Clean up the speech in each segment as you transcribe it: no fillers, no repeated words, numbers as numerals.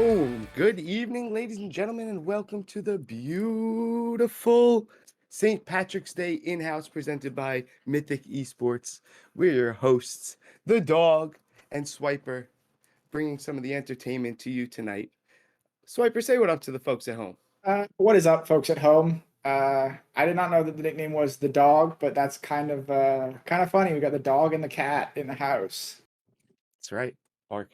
Boom. Good evening, ladies and gentlemen, and welcome to the beautiful St. Patrick's Day in-house presented by Mythic Esports. We're your hosts, the dog and Swiper, bringing some of the entertainment to you tonight. Swiper, say what up to the folks at home. What is up, folks at home? I did not know that the nickname was the dog, but that's kind of funny. We got the dog and the cat in the house. That's right, Mark.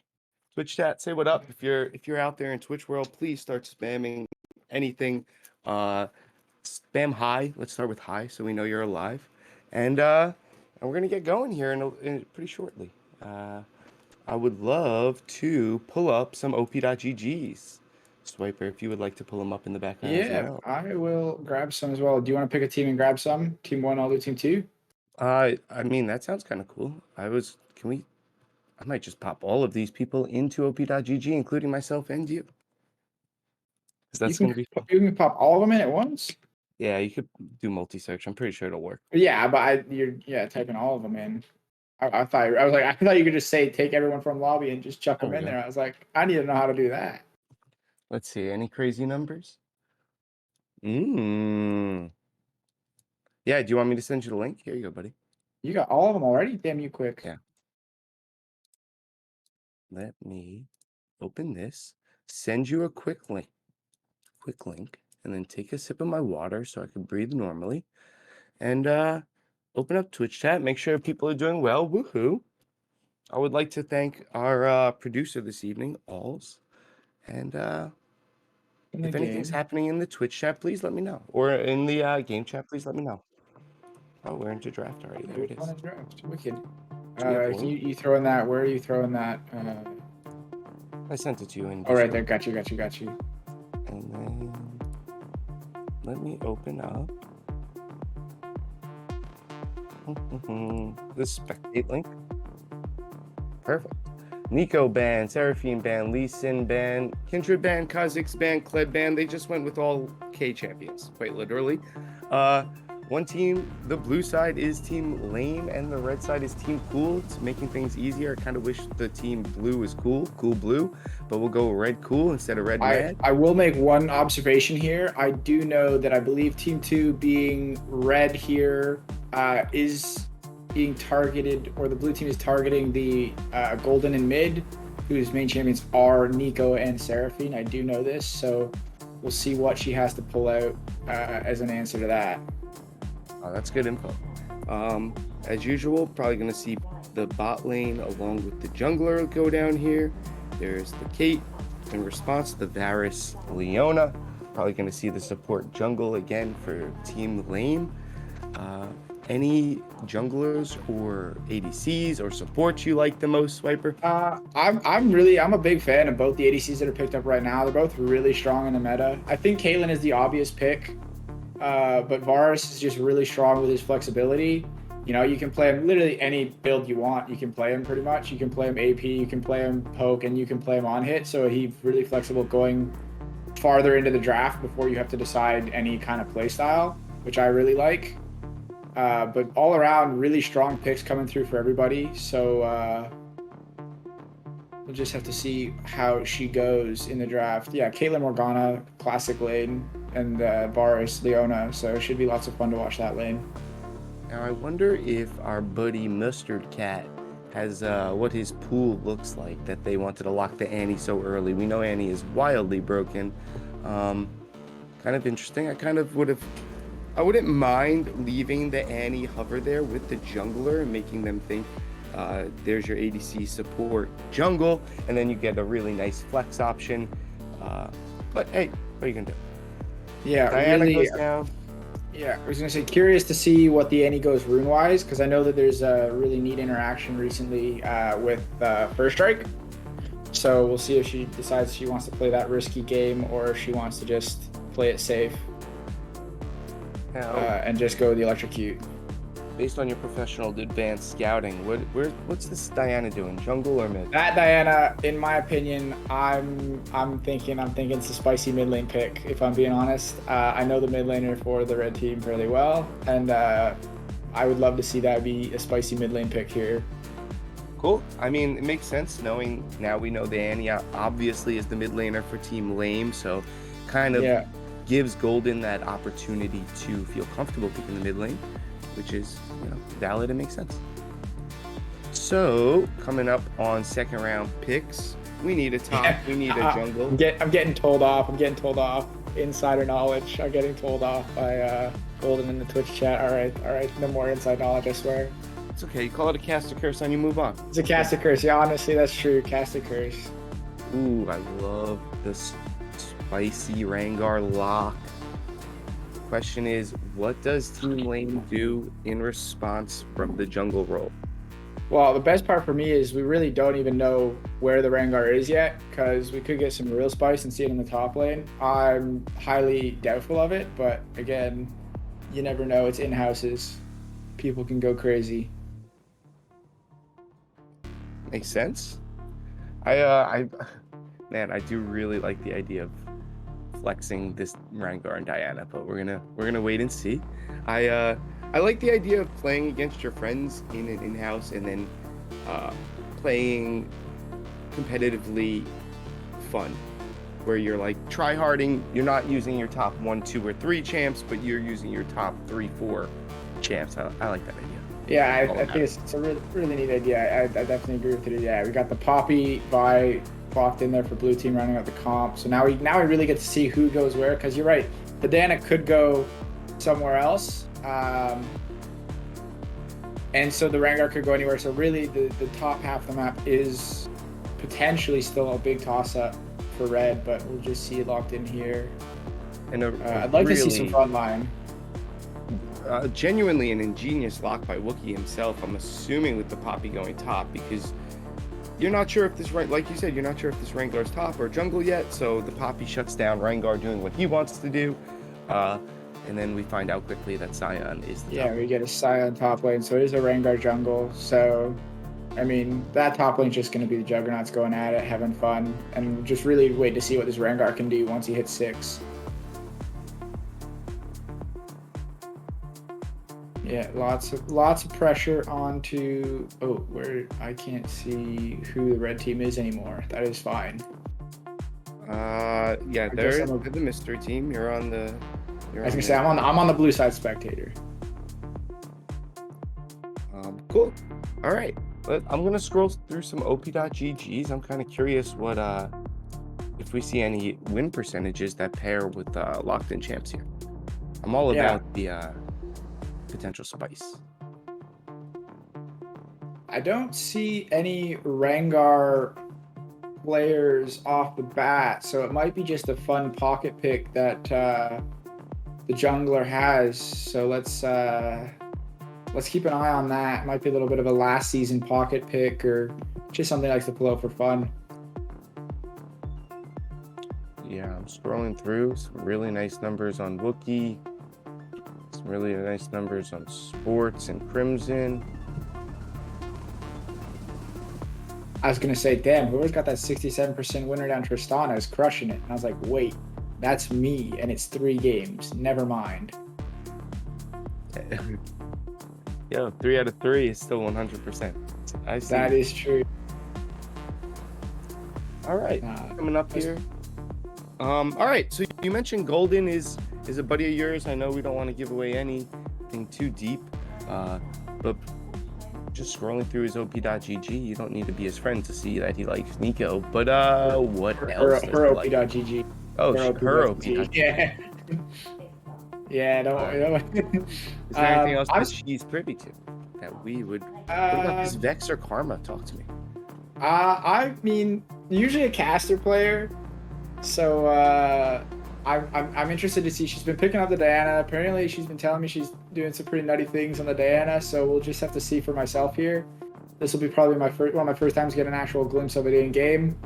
Twitch chat, say what up. If you're out there in Twitch world, please start spamming anything. Spam hi. Let's start with hi so we know you're alive. And we're gonna get going here in pretty shortly. I would love to pull up some op.gg's. Swiper, if you would like to pull them up in the background as Yeah, well. I will grab some as well. Do you want to pick a team and grab some? Team one, I'll do team two. I mean that sounds kind of cool. I might just pop all of these people into op.gg, including myself and you. Because You that's can gonna be fun. you can pop all of them in at once. Yeah, you could do multi-search. I'm pretty sure it'll work. Yeah, but you're typing all of them in. I thought you could just say take everyone from lobby and just chuck There them we in go. there. I was like, I need to know how to do that. Let's see. Any crazy numbers? Yeah, do you want me to send you the link? Here you go, buddy. You got all of them already? Damn, you quick. Yeah. Let me open this, send you a quick link, and then take a sip of my water so I can breathe normally. And open up Twitch chat. Make sure people are doing well. Woohoo! I would like to thank our producer this evening, Alls. And In the if anything's game. happening in the Twitch chat, please let me know. Or in the game chat, please let me know. Oh, we're into draft already. There it is. Draft. Wicked. Do we have a Can link? you throw in that? Where are you throwing that? I sent it to you in Oh, right there. Discord. Got you. And then let me open up the spectate link. Perfect. Nico ban, Seraphine ban, Lee Sin ban, Kindred ban, Kha'Zix ban, Kled ban. They just went with all K champions, quite literally. One team, the blue side is Team Lame, and the red side is Team Cool. It's making things easier. I kind of wish the Team Blue was cool blue, but we'll go red cool instead of red mad. I will make one observation here. I do know that I believe Team 2 being red here is being targeted, or the blue team is targeting the golden and mid, whose main champions are Nico and Seraphine. I do know this, so we'll see what she has to pull out as an answer to that. Oh, that's good info. As usual, probably going to see the bot lane along with the jungler go down here. There's the Kate in response to the Varus Leona. Probably going to see the support jungle again for Team Lame. Any junglers or ADCs or supports you like the most, Swiper? I'm a big fan of both the ADCs that are picked up right now. They're both really strong in the meta. I think Caitlyn is the obvious pick, but Varus is just really strong with his flexibility. You know, you can play him literally any build you want. You can play him pretty much. You can play him AP, you can play him poke, and you can play him on hit. So he's really flexible going farther into the draft before you have to decide any kind of play style, which I really like. But all around, really strong picks coming through for everybody. So we'll just have to see how she goes in the draft. Yeah, Caitlyn Morgana, classic lane, and Varus Leona. So it should be lots of fun to watch that lane. Now, I wonder if our buddy Mustard Cat has what his pool looks like that they wanted to lock the Annie so early. We know Annie is wildly broken. Kind of interesting. I wouldn't mind leaving the Annie hover there with the jungler and making them think there's your ADC support jungle, and then you get a really nice flex option. But hey, what are you gonna do? Yeah, Diana really. goes down. Yeah, I was gonna say curious to see what the Annie goes rune wise, because I know that there's a really neat interaction recently with First Strike. So we'll see if she decides she wants to play that risky game or if she wants to just play it safe. And just go the electrocute. Based on your professional advanced scouting, what's this Diana doing? Jungle or mid? That Diana, in my opinion, I'm thinking it's a spicy mid lane pick. If I'm being honest, I know the mid laner for the red team fairly well, and I would love to see that be a spicy mid lane pick here. Cool. I mean, it makes sense knowing now we know the Annie obviously is the mid laner for Team Lame, so kind of Yeah. gives Golden that opportunity to feel comfortable picking the mid lane, which is, valid and makes sense. So, coming up on second round picks, we need a top, we need a jungle. I'm getting told off. I'm getting told off. Insider knowledge. I'm getting told off by Golden in the Twitch chat. All right. No more inside knowledge, I swear. It's okay. You call it a caster curse and you move on. It's a caster curse. Yeah, honestly, that's true. Caster curse. Ooh, I love this spicy Rengar lock. Question is, what does Team Lane do in response from the jungle role? Well, the best part for me is we really don't even know where the Rengar is yet, because we could get some real spice and see it in the top lane. I'm highly doubtful of it, but again, you never know. It's Inhouses. People can go crazy. Makes sense. I do really like the idea of flexing this Rengar and Diana, but we're gonna wait and see. I like the idea of playing against your friends in an in-house and then playing competitively fun, where you're like try-harding. You're not using your top 1, 2, or 3 champs, but you're using your top 3, 4 champs. I like that idea. Yeah, I think it's a really neat idea. I definitely agree with it. Yeah, we got the Poppy Vi locked in there for blue team running out the comp. So now we really get to see who goes where, because you're right. The Diana could go somewhere else. And so the Rengar could go anywhere. So really the top half of the map is potentially still a big toss-up for red, but we'll just see it locked in here. And I'd like to see some front line. Genuinely an ingenious lock by Wookiee himself, I'm assuming, with the Poppy going top, because you're not sure if this, like you said, you're not sure if this Rengar's top or jungle yet, so the Poppy shuts down Rengar doing what he wants to do, and then we find out quickly that Sion is the top. We get a Sion top lane, so it is a Rengar jungle, so I mean, that top lane's just going to be the Juggernauts going at it, having fun, and just really wait to see what this Rengar can do once he hits 6. Yeah, lots of pressure onto. Oh, where I can't see who the red team is anymore. That is fine. Yeah, they're the mystery team. You're on the. I was gonna say I'm on the blue side spectator. Cool. All right, I'm gonna scroll through some op.ggs. I'm kind of curious what if we see any win percentages that pair with locked in champs here. I'm all about the potential spice. I don't see any Rengar players off the bat, so it might be just a fun pocket pick that the jungler has. So let's keep an eye on that. Might be a little bit of a last season pocket pick, or just something I like to pull out for fun. Yeah, I'm scrolling through some really nice numbers on Wookiee. Some really nice numbers on Sports and Crimson. I was gonna say, damn, whoever's got that 67% winner down Tristana is crushing it. And I was like, wait, that's me, and it's 3 games. Never mind. Yo, 3 out of 3 is still 100%. I see. That is true. All right, coming up here. All right, so you mentioned Golden is a buddy of yours. I know we don't want to give away anything too deep, but just scrolling through his op.gg, you don't need to be his friend to see that he likes Nico. But what else? Her op.gg. Oh, her op.gg. Yeah. Yeah, don't. Is there anything else that she's privy to that we would? What about this Vex or Karma? Talk to me. I mean, usually a caster player, so I'm interested to see. She's been picking up the Diana. Apparently, she's been telling me she's doing some pretty nutty things on the Diana. So we'll just have to see for myself here. This will be probably one of my first times getting an actual glimpse of it in game.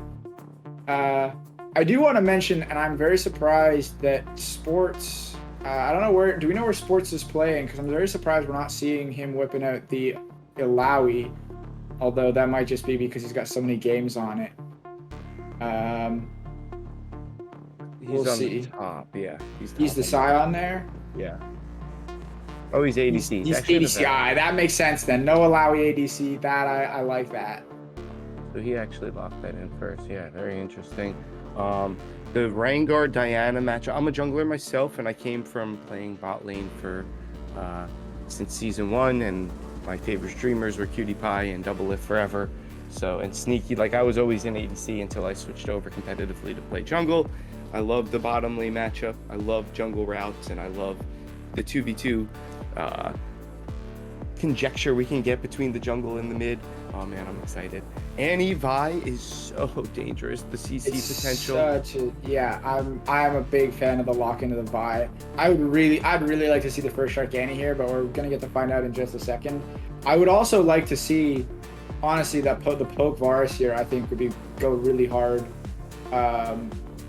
I do want to mention, and I'm very surprised that Sports. I don't know where. Do we know where Sports is playing? Because I'm very surprised we're not seeing him whipping out the Ilawi. Although that might just be because he's got so many games on it. He's on the top, yeah. He's the Scion there? Yeah. Oh, he's He's ADC. he's That should have ADCI. That makes sense then. No Alawi ADC. That I like that. So he actually locked that in first. Yeah, very interesting. The Rengar Diana match. I'm a jungler myself, and I came from playing bot lane for since season 1, and my favorite streamers were Cutie Pie and Double Lift Forever. So, and Sneaky, like I was always in ADC until I switched over competitively to play jungle. I love the bottom lane matchup. I love jungle routes, and I love the 2v2 conjecture we can get between the jungle and the mid. Oh man, I'm excited. Annie Vi is so dangerous. The CC It's potential. I'm a big fan of the lock into the Vi. I'd really like to see the first Shark Annie here, but we're gonna get to find out in just a second. I would also like to see, honestly, that the poke Varus here. I think would go really hard.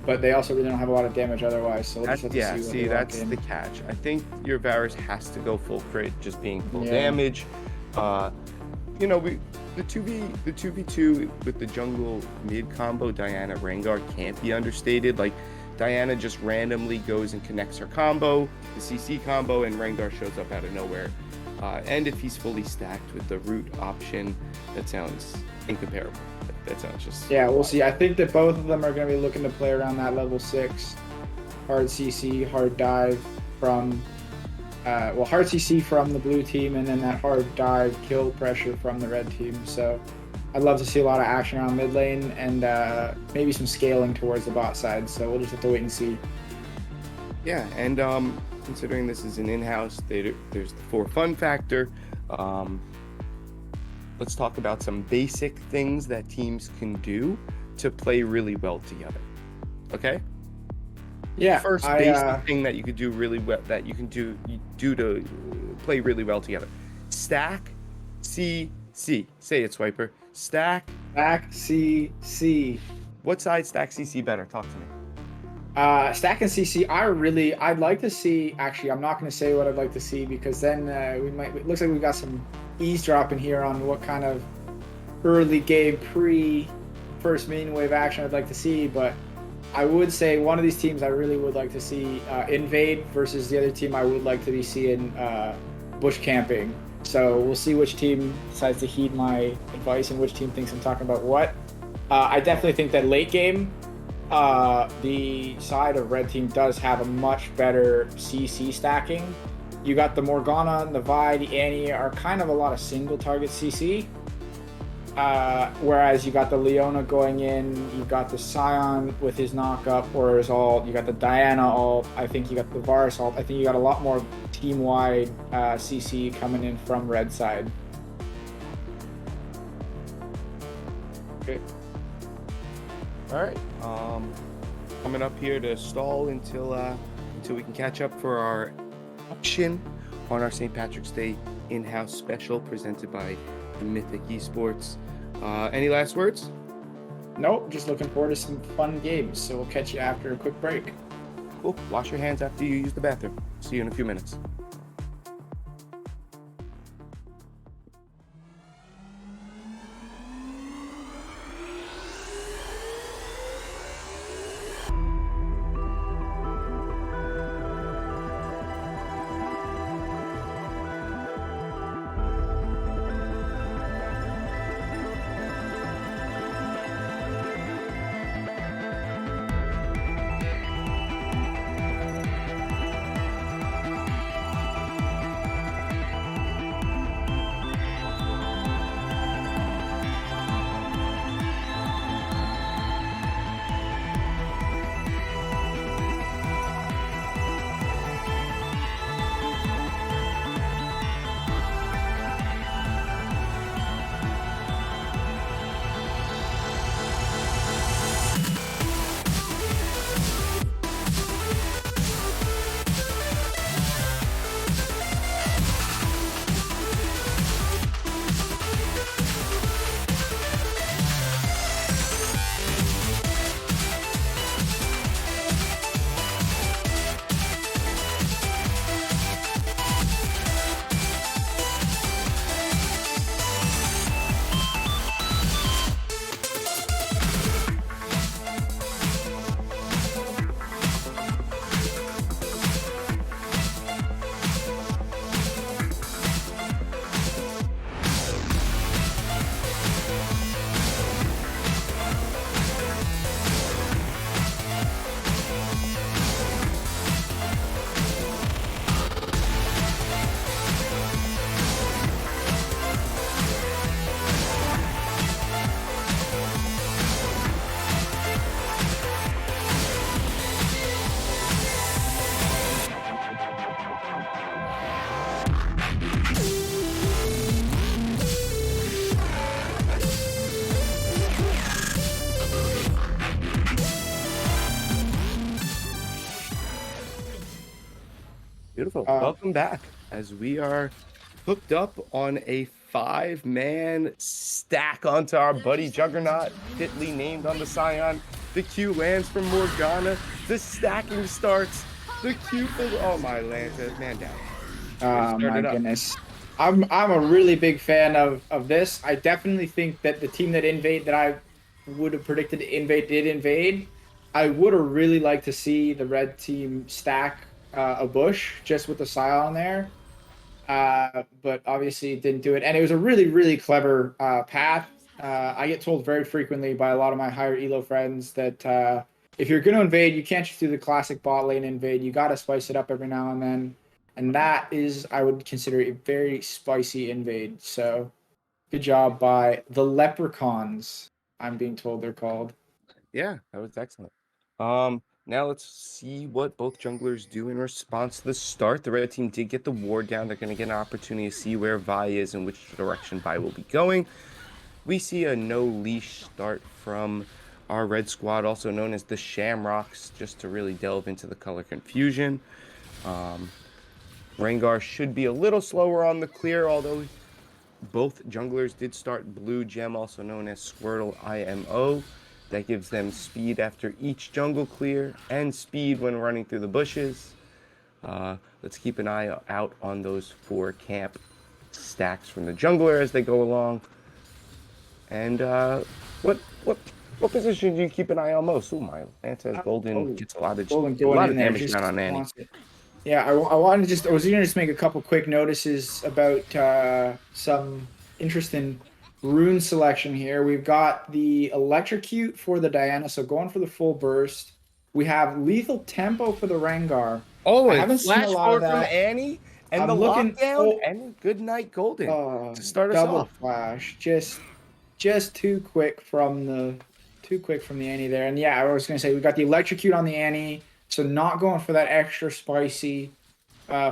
But they also really don't have a lot of damage otherwise, so we'll just have to see that's the catch. I think your Varus has to go full crit, just being full Yeah. damage. You know, the 2v2 with the jungle mid combo, Diana Rengar, can't be understated. Like, Diana just randomly goes and connects her combo, the CC combo, and Rengar shows up out of nowhere. And if he's fully stacked with the root option, that sounds incomparable. That sounds just... Yeah, we'll see. I think that both of them are going to be looking to play around that level 6 hard CC, hard dive from hard CC from the blue team, and then that hard dive kill pressure from the red team. So I'd love to see a lot of action around mid lane, and maybe some scaling towards the bot side. So we'll just have to wait and see. Yeah, and considering this is an in-house, there's the for fun factor. Let's talk about some basic things that teams can do to play really well together. Okay? Yeah. First basic thing that you could do really well, that you can do to play really well together. Stack CC. Say it, Swiper. Stack CC. What side stack CC better? Talk to me. Stack and CC, I'd like to see, actually, I'm not going to say what I'd like to see, because then it looks like we got some eavesdropping here on what kind of early game first main wave action I'd like to see. But I would say one of these teams I really would like to see invade, versus the other team I would like to be seeing bush camping. So we'll see which team decides to heed my advice and which team thinks I'm talking about what. I definitely think that late game, the side of red team does have a much better CC stacking. You got the Morgana and the Vi, the Annie are kind of a lot of single target CC. Whereas you got the Leona going in, you got the Scion with his knock-up or his ult, you got the Diana ult, I think you got the Varus ult. I think you got a lot more team-wide CC coming in from red side. Okay. All right. Coming up here to stall until we can catch up for our auction on our St. Patrick's Day in-house special presented by the Mythic Esports. Any last words? Nope, just looking forward to some fun games. So we'll catch you after a quick break. Cool. Wash your hands after you use the bathroom. See you in a few minutes. Beautiful. Welcome back as we are hooked up on a 5-man stack onto our buddy Juggernaut, fitly named on the Scion. The Q lands from Morgana. The stacking starts. The Q for oh my Lanta, man down. Way to Oh start my it up. goodness. I'm a really big fan of this. I definitely think that the team that I would have predicted to invade did invade. I would have really liked to see the red team stack a bush just with the Scion there. But obviously it didn't do it. And it was a really, really clever path. I get told very frequently by a lot of my higher elo friends that if you're going to invade, you can't just do the classic bot lane invade. You got to spice it up every now and then. And that is, I would consider a very spicy invade. So good job by the Leprechauns, I'm being told they're called. Yeah, that was excellent. Now let's see what both junglers do in response to the start. The red team did get the ward down. They're going to get an opportunity to see where Vi is and which direction Vi will be going. We see a no leash start from our red squad, also known as the Shamrocks, just to really delve into the color confusion. Rengar should be a little slower on the clear, although both junglers did start blue gem, also known as Squirtle IMO. That gives them speed after each jungle clear and speed when running through the bushes. Let's keep an eye out on those 4 camp stacks from the jungler as they go along. And what position do you keep an eye on most? Oh my, Lanta's Golden gets a lot of damage down on Annie. Yeah, I wanted to just, I was going to just make a couple quick notices about some interesting rune selection here. We've got the Electrocute for the Diana, so going for the full burst. We have Lethal Tempo for the Rengar. Oh, I and haven't seen a flash lot of forward from that. Annie and I'm the looking, lockdown and good night Golden to start us double off. flash, just too quick from the Annie there. And yeah, I was gonna say we got the Electrocute on the Annie, so not going for that extra spicy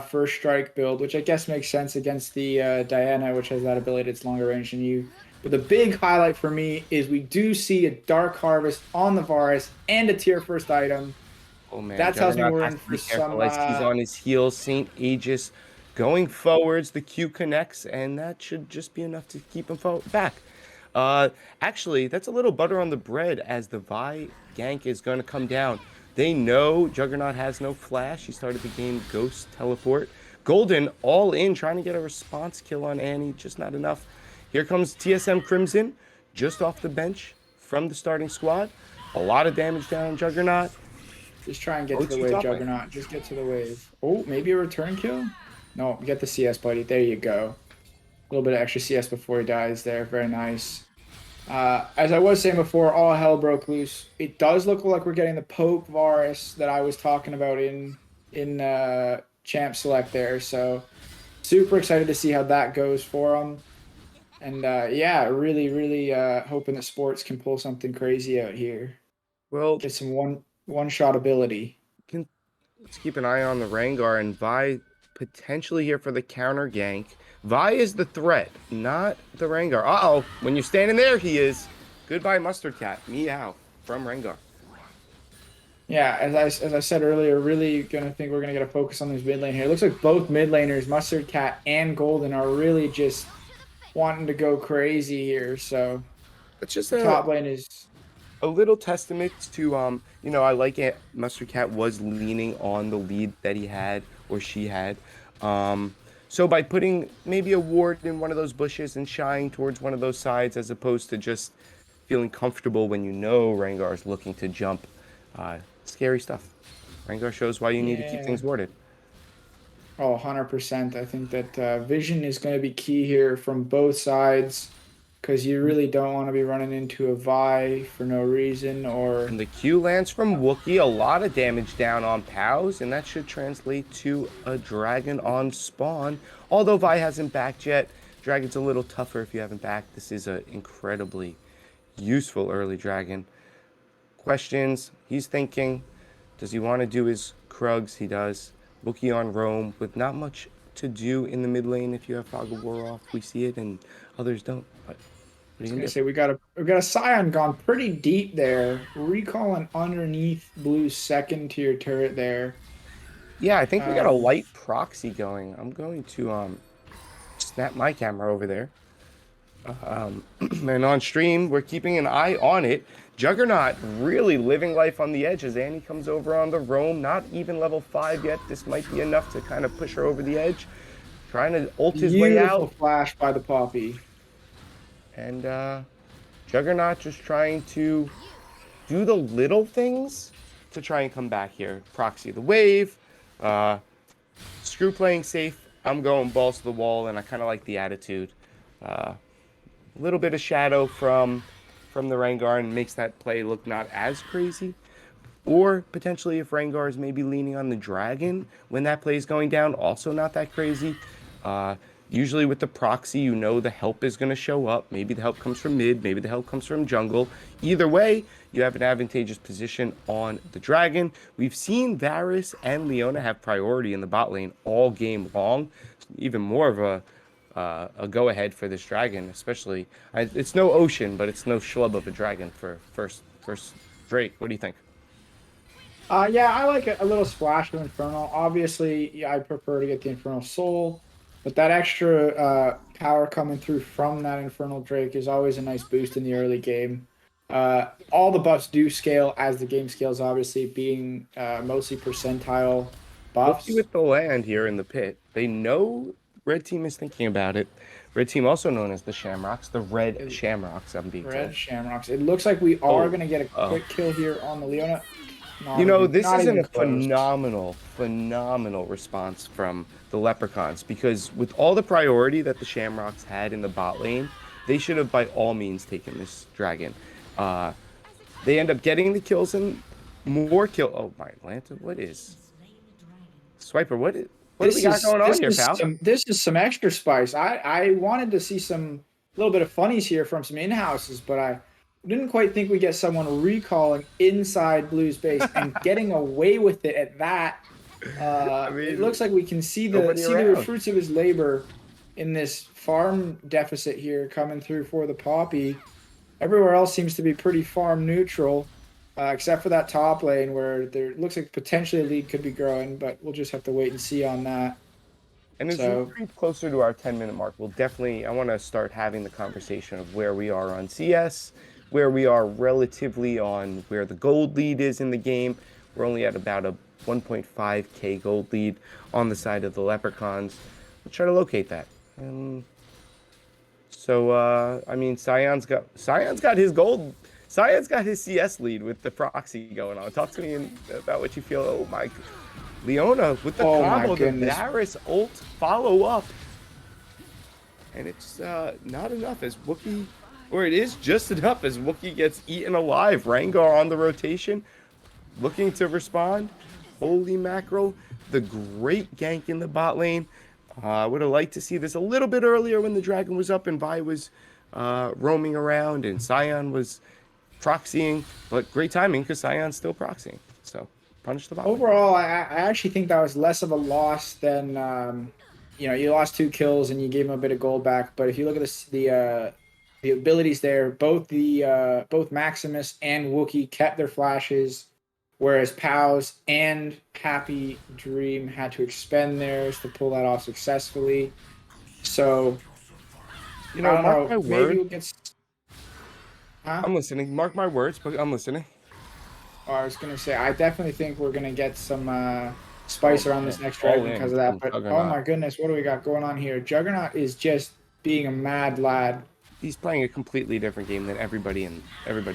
first strike build, which I guess makes sense against the Diana, which has that ability that's longer range than you. But the big highlight for me is we do see a Dark Harvest on the Varus and a tier first item. Oh man, That tells me Juggernaut we're has in to for be careful some. as he's on his heels. St. Aegis going forwards. The Q connects, and that should just be enough to keep him back. Actually, that's a little butter on the bread as the Vi gank is going to come down. They know Juggernaut has no flash. He started the game Ghost Teleport. Golden all in, trying to get a response kill on Annie, just not enough. Here comes TSM Crimson, just off the bench from the starting squad. A lot of damage down on Juggernaut. Just try and get to the wave, Juggernaut. Just get to the wave. Oh, maybe a return kill? No, get the CS, buddy. There you go. A little bit of extra CS before he dies there. Very nice. As I was saying before, all hell broke loose. It does look like we're getting the Poke Varus that I was talking about in Champ Select there. So super excited to see how that goes for them. And yeah, really, really hoping that Sports can pull something crazy out here. Well, Get some one shot ability. let's keep an eye on the Rengar and Vi potentially here for the counter gank. Vi is the threat, not the Rengar. Uh-oh, when you're standing there, he is. Goodbye, Mustard Cat. Meow from Rengar. Yeah, as I said earlier, really we're gonna get a focus on this mid lane here. It looks like both mid laners, Mustard Cat and Golden, are really just wanting to go crazy here. So It's just the top lane is a little testament to I like it. Mustard Cat was leaning on the lead that he had or she had. So by putting maybe a ward in one of those bushes and shying towards one of those sides as opposed to just feeling comfortable when you know Rengar is looking to jump, scary stuff. Rengar shows why you need to keep things warded. Oh, 100%. I think that vision is going to be key here from both sides because you really don't want to be running into a Vi for no reason or... And the Q lands from Wookiee, a lot of damage down on Pows, and that should translate to a Dragon on spawn. Although Vi hasn't backed yet, Dragon's a little tougher if you haven't backed. This is an incredibly useful early Dragon. Questions, he's thinking, does he want to do his Krugs? He does. Wookiee on roam with not much to do in the mid lane if you have Fog of War off. We see it and others don't. But I was gonna say we got a Scion gone pretty deep there, recalling underneath Blue's second tier turret there. Yeah, I think we got a Um, light proxy going. I'm going to snap my camera over there. And on stream, we're keeping an eye on it. Juggernaut really living life on the edge as Annie comes over on the roam. Not even level 5 yet. This might be enough to kind of push her over the edge. Trying to ult his way Beautiful out. flash by the Poppy. And Juggernaut just trying to do the little things to try and come back here. Proxy the wave. Uh, Screw playing safe. I'm going balls to the wall, and I kind of like the attitude. A little bit of shadow from the Rengar and makes that play look not as crazy. Or potentially if Rengar is maybe leaning on the dragon when that play is going down, also not that crazy. Uh, Usually with the proxy, you know the help is going to show up. Maybe the help comes from mid, maybe the help comes from jungle. Either way, you have an advantageous position on the dragon. We've seen Varus and Leona have priority in the bot lane all game long. Even more of a go-ahead for this dragon, especially. It's no Ocean, but it's no schlub of a dragon for first Drake. What do you think? Yeah, I like a little splash of Infernal. Obviously, yeah, I prefer to get the Infernal Soul, but that extra power coming through from that Infernal Drake is always a nice boost in the early game. All the buffs do scale as the game scales, obviously, being mostly percentile Wookie buffs. with the land here in the pit. They know Red Team is thinking about it. Red Team, also known as the Shamrocks, the Red It- Shamrocks, I'm being told. Red Shamrocks. It looks like we are Oh, going to get a oh. quick kill here on the Leona. You know, this Not isn't even a close. phenomenal response from the Leprechauns because with all the priority that the Shamrocks had in the bot lane, they should have by all means taken this dragon. Uh, they end up getting the kills and more kill. Oh my Atlanta, what is Swiper? What do we got going on here, pal? This is some extra spice. I wanted to see some little bit of funnies here from some in-houses, but I didn't quite think we get someone recalling inside Blue's base and getting away with it at that. I It mean, looks like we can nobody see the around. fruits of his labor in this farm deficit here coming through for the Poppy. Everywhere else seems to be pretty farm neutral, except for that top lane where there looks like potentially a lead could be growing, but we'll just have to wait and see on that. And as we So creep closer to our 10-minute mark, I want to start having the conversation of where we are on CS, where we are relatively on where the gold lead is in the game. We're only at about a 1.5k gold lead on the side of the Leprechauns. We'll try to locate that. I mean, Scion's got his gold. Scion's got his CS lead with the proxy going on. Talk to me about what you feel. Oh my, Leona with the oh my combo, the goodness. Varus ult follow up, and it's not enough as Wookie, or it is just enough as Wookie gets eaten alive. Rengar on the rotation, looking to respond. Holy mackerel, the great gank in the bot lane. I would have liked to see this a little bit earlier when the dragon was up and Vi was roaming around and Scion was proxying, but great timing because Scion's still proxying. So punish the bot lane. Overall, I actually think that was less of a loss than you lost 2 kills and you gave him a bit of gold back. But if you look at the abilities there, both Maximus and Wookiee kept their flashes, whereas Pals and Happy Dream had to expend theirs to pull that off successfully. So You I know, don't mark know. my Maybe word. we'll get. Huh? I'm listening. Mark my words, but I'm listening. I was gonna say I definitely think we're gonna get some Oh spice around man, this next all dragon in because of that. from But oh Juggernaut. my goodness, what do we got going on here? Juggernaut is just being a mad lad. He's playing a completely different game than everybody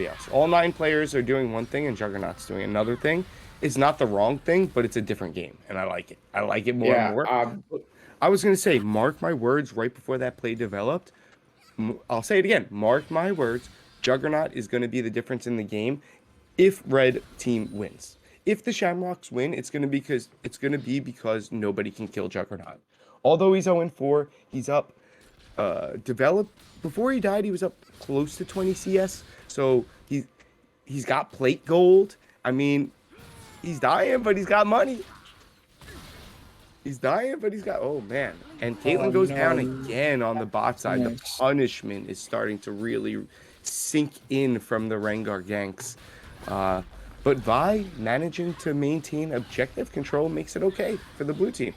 else. All 9 players are doing one thing, and Juggernaut's doing another thing. It's not the wrong thing, but it's a different game, and I like it. I like it more and Yeah. more. I was gonna say, mark my words. Right before that play developed, I'll say it again. Mark my words. Juggernaut is going to be the difference in the game if Red Team wins. If the Shamrocks win, it's going to be because nobody can kill Juggernaut. Although he's 0-4, he's up. Developed before he died, he was up close to 20 CS. So he's got plate gold. I mean, he's dying, but he's got money. He's dying, but he's got. Oh man! And Oh Caitlyn goes down no. again on the bot side. The Goodness. punishment is starting to really sink in from the Rengar ganks. But Vi managing to maintain objective control makes it okay for the blue team.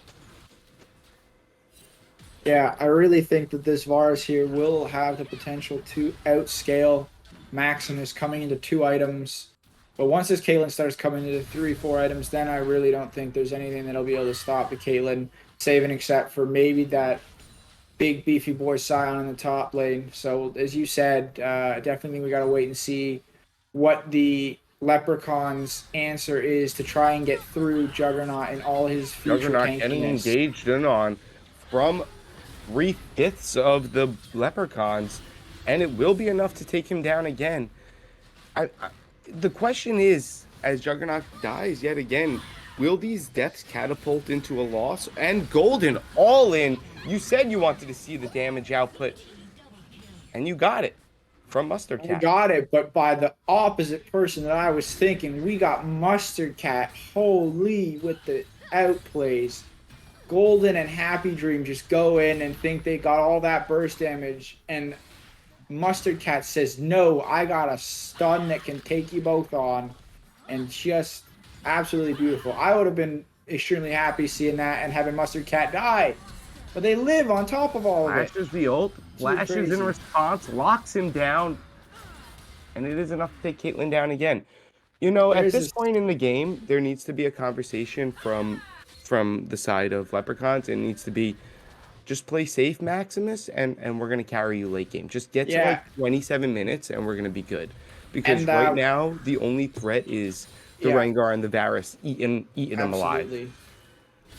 Yeah, I really think that this Varus here will have the potential to outscale Maximus coming into 2 items. But once this Caitlyn starts coming into 3, 4 items, then I really don't think there's anything that'll be able to stop the Caitlyn, save and except for maybe that big beefy boy Scion in the top lane. So as you said, I definitely think we got to wait and see what the Leprechaun's answer is to try and get through Juggernaut and all his future Juggernaut getting tankiness. engaged in on from 3/5 of the Leprechauns, and it will be enough to take him down again. The question is, as Juggernaut dies yet again, will these deaths catapult into a loss? And Golden all in. You said you wanted to see the damage output, and you got it from Mustard We Cat. got it, but by the opposite person that I was thinking. We got Mustard Cat. Holy, with the outplays. Golden and Happy Dream just go in and think they got all that burst damage, and Mustard Cat says, "No, I got a stun that can take you both on," and just absolutely beautiful. I would have been extremely happy seeing that and having Mustard Cat die, but they live on top of all of it. Flashes the ult, flashes in response, locks him down, and it is enough to take Caitlyn down again. You know, at this point in the game, there needs to be a conversation from the side of Leprechauns. It needs to be just play safe, Maximus, and we're going to carry you late game. Just get to like 27 minutes, and we're going to be good. Because right now, the only threat is the Rengar and the Varus eating them alive.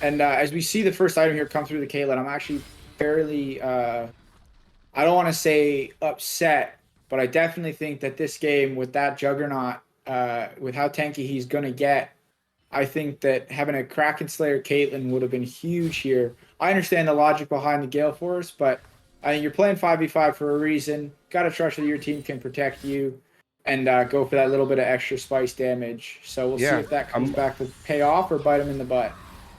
And as we see the first item here come through the Caitlyn, I'm actually fairly, I don't want to say upset, but I definitely think that this game with that Juggernaut, with how tanky he's going to get, I think that having a Kraken Slayer Caitlyn would have been huge here. I understand the logic behind the Gale Force, but I think you're playing 5v5 for a reason. Got to trust that your team can protect you and go for that little bit of extra spice damage. So we'll see if that comes back to pay off or bite him in the butt.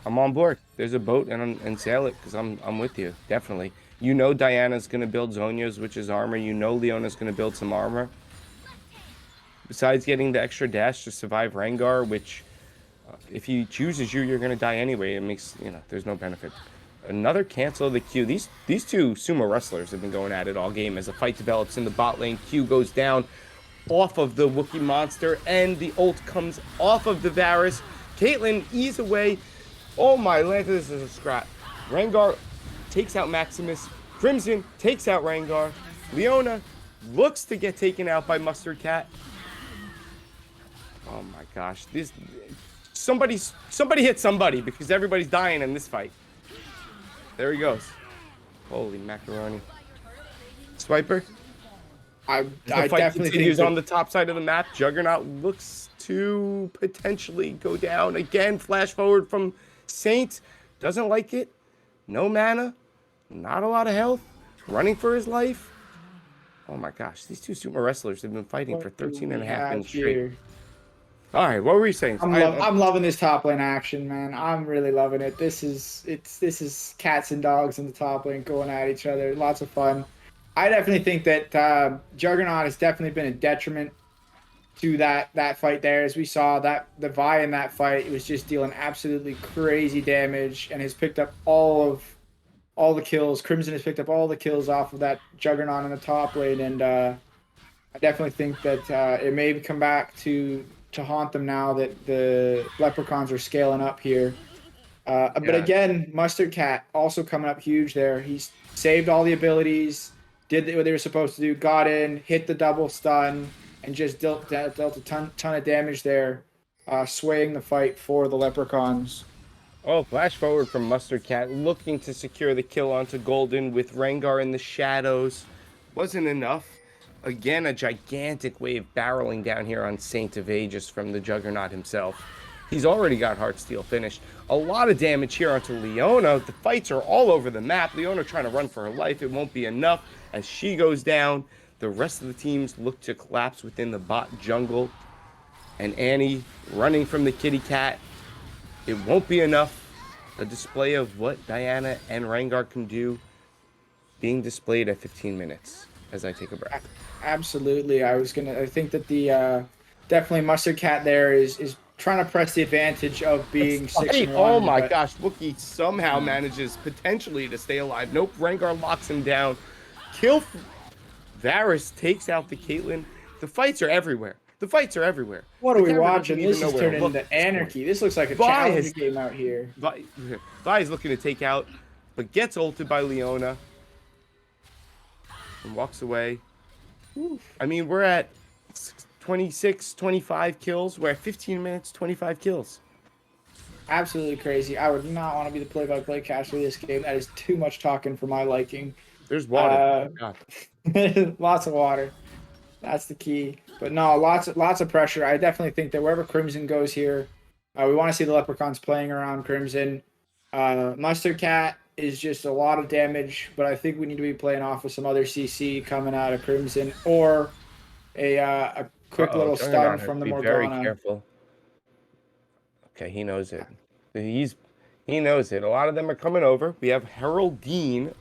I'm on board. There's a boat and sail it because I'm with you. Definitely. You know Diana's going to build Zhonya's, which is armor. You know Leona's going to build some armor. Besides getting the extra dash to survive Rengar, which if he chooses you, you're going to die anyway. It makes, there's no benefit. Another cancel of the Q. These two sumo wrestlers have been going at it all game as the fight develops in the bot lane. Q goes down off of the Wookiee monster, and the ult comes off of the Varus. Caitlyn ease away. Oh my land, this is a scrap. Rengar takes out Maximus. Crimson takes out Rengar. Leona looks to get taken out by Mustard Cat. Oh my gosh, somebody hit somebody because everybody's dying in this fight. There he goes. Holy macaroni. Swiper. I fight definitely continues on the top side of the map. Juggernaut looks to potentially go down again. Flash forward from Saint. Doesn't like it. No mana. Not a lot of health. Running for his life. Oh my gosh. These two sumo wrestlers have been fighting for 13 and a half minutes straight. All right, what were you saying? I'm loving this top lane action, man. I'm really loving it. This is cats and dogs in the top lane going at each other. Lots of fun. I definitely think that Juggernaut has definitely been a detriment to that fight there. As we saw, that the Vi in that fight, it was just dealing absolutely crazy damage and has picked up all the kills. Crimson has picked up all the kills off of that Juggernaut in the top lane, and I definitely think that it may come back to haunt them now that the Leprechauns are scaling up here. But again, Mustard Cat also coming up huge there. He's saved all the abilities, did what they were supposed to do, got in, hit the double stun, and just dealt a ton of damage there, swaying the fight for the Leprechauns. Oh, flash forward from Mustard Cat, looking to secure the kill onto Golden with Rengar in the shadows. Wasn't enough. Again, a gigantic wave barreling down here on Saint of Aegis from the Juggernaut himself. He's already got Heartsteel finished. A lot of damage here onto Leona. The fights are all over the map. Leona trying to run for her life. It won't be enough as she goes down. The rest of the teams look to collapse within the bot jungle. And Annie running from the kitty cat. It won't be enough. A display of what Diana and Rengar can do being displayed at 15 minutes as I take a breath. Absolutely. I think that the definitely Mustard Cat there is trying to press the advantage of being Hey, 6 and oh 1, my but gosh, look, he somehow manages potentially to stay alive. Nope, Rengar locks him down. Kill. Varus takes out the Caitlyn. The fights are everywhere. The fights are everywhere. what are The we camera doesn't watching? even This know is where to turning look into at this point. anarchy. This looks like a Vi challenger has game out here. Vi, Vi is looking to take out, but gets ulted by Leona and walks away. I mean, we're at 26, 25 kills. We're at 15 minutes, 25 kills. Absolutely crazy. I would not want to be the play-by-play caster of this game. That is too much talking for my liking. There's water. Oh God. Lots of water. That's the key. But no, lots of pressure. I definitely think that wherever Crimson goes here, we want to see the Leprechauns playing around Crimson. Mustard Cat is just a lot of damage, but I think we need to be playing off with some other CC coming out of Crimson or a quick little stun Juggernaut has from to the be very Morgana. careful. Okay, he knows it. He knows it. A lot of them are coming over. We have Heraldine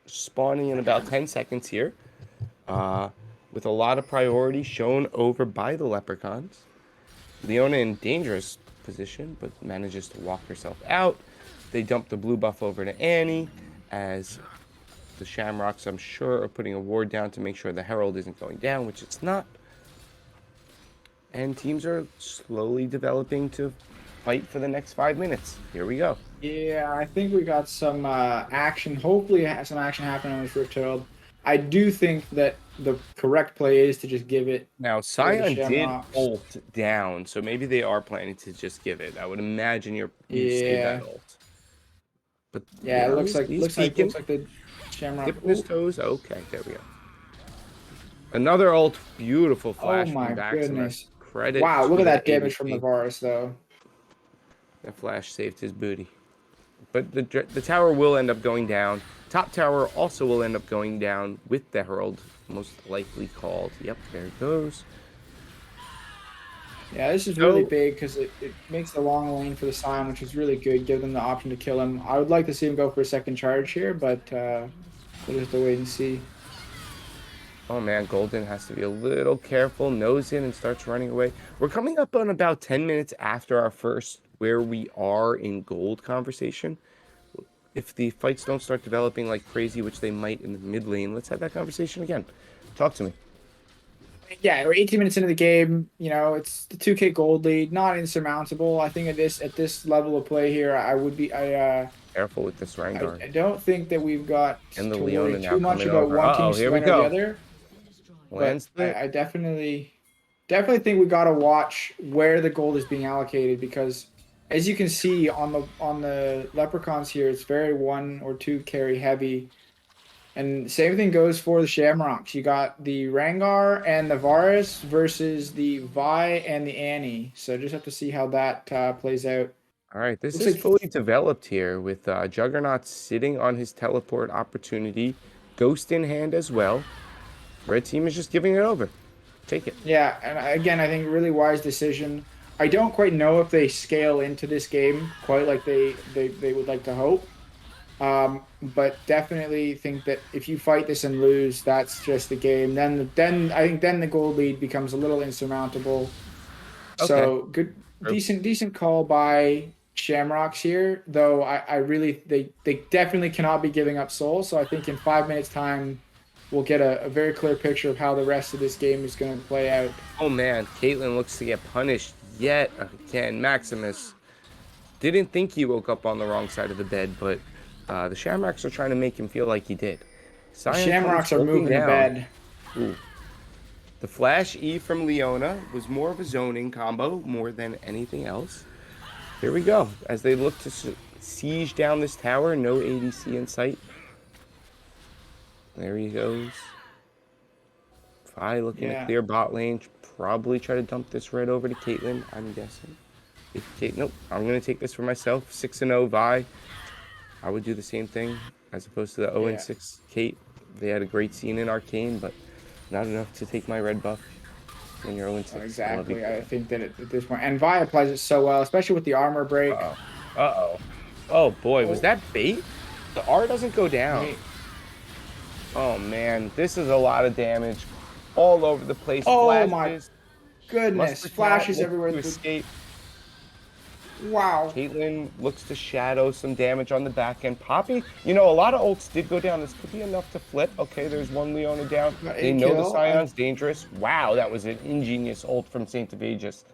spawning in about 10 seconds here. With a lot of priority shown over by the Leprechauns. Leona in dangerous position, but manages to walk herself out. They dump the blue buff over to Annie, as the Shamrocks, I'm sure, are putting a ward down to make sure the Herald isn't going down, which it's not. And teams are slowly developing to fight for the next 5 minutes. Here we go. Yeah, I think we got some action. Hopefully, some action happening on this Rift Herald. I do think that the correct play is to just give it. Now, to the Sion did Shamrocks. ult down, so maybe they are planning to just give it. I would imagine you see that ult. But Yeah, you it know, looks like the Shamrock. dipping his toes. Okay, there we go. Another ult, beautiful flash Oh my from Maximus. goodness! Credit. Wow, look to at that the damage from the ADC. Varus though. That flash saved his booty. But the tower will end up going down. Top tower also will end up going down with the Herald, most likely called. Yep, there it goes. Yeah, this is really big because it makes the long lane for the Sion, which is really good. Give them the option to kill him. I would like to see him go for a second charge here, but we'll just have to wait and see. Oh man, Golden has to be a little careful. Nose in and starts running away. We're coming up on about 10 minutes after our first where we are in gold conversation. If the fights don't start developing like crazy, which they might in the mid lane, let's have that conversation again. Talk to me. Yeah, we're 18 minutes into the game. You know, it's the 2K gold lead, not insurmountable. I think at this level of play here, Careful with this Rengar. I don't think that we've got And the to Leona worry now too much coming about over. one team Here we win or the go. other. Land split. I definitely think we got to watch where the gold is being allocated because, as you can see on the Leprechauns here, it's very 1 or 2 carry heavy, and same thing goes for the Shamrocks. You got the Rengar and the Varus versus the Vi and the Annie. So just have to see how that plays out. All right, this Looks is like- fully developed here with Juggernaut sitting on his teleport opportunity. Ghost in hand as well. Red team is just giving it over. Take it. Yeah, and again, I think really wise decision. I don't quite know if they scale into this game quite like they would like to hope. But definitely think that if you fight this and lose, that's just the game. Then I think the gold lead becomes a little insurmountable. Okay. So good, decent call by Shamrocks here. Though I really they definitely cannot be giving up soul. So I think in 5 minutes time, we'll get a very clear picture of how the rest of this game is going to play out. Oh man, Caitlyn looks to get punished yet again. Maximus didn't think he woke up on the wrong side of the bed, but the Shamrocks are trying to make him feel like he did. The Shamrocks are moving to bed. Ooh. The Flash E from Leona was more of a zoning combo more than anything else. Here we go. As they look to siege down this tower, no ADC in sight. There he goes. Vi looking to clear bot lane. Probably try to dump this right over to Caitlyn, I'm guessing. Nope, I'm going to take this for myself. 6-0 Vi. I would do the same thing as opposed to the 0-6 Kate. They had a great scene in Arcane, but not enough to take my red buff when you're 0-6. Exactly. I think that at this point, and Vi applies it so well, especially with the armor break. Uh-oh. Oh boy, was that bait? The R doesn't go down. Hey. Oh man, this is a lot of damage all over the place. Oh Flashes. my goodness. Mustard Cat Flashes looks everywhere. to escape. Wow. Caitlyn looks to shadow some damage on the back end. Poppy, you know, a lot of ults did go down. This could be enough to flip. Okay, there's one Leona down. Got They a know the kill. Scion's dangerous. Wow, that was an ingenious ult from Saint of Aegis.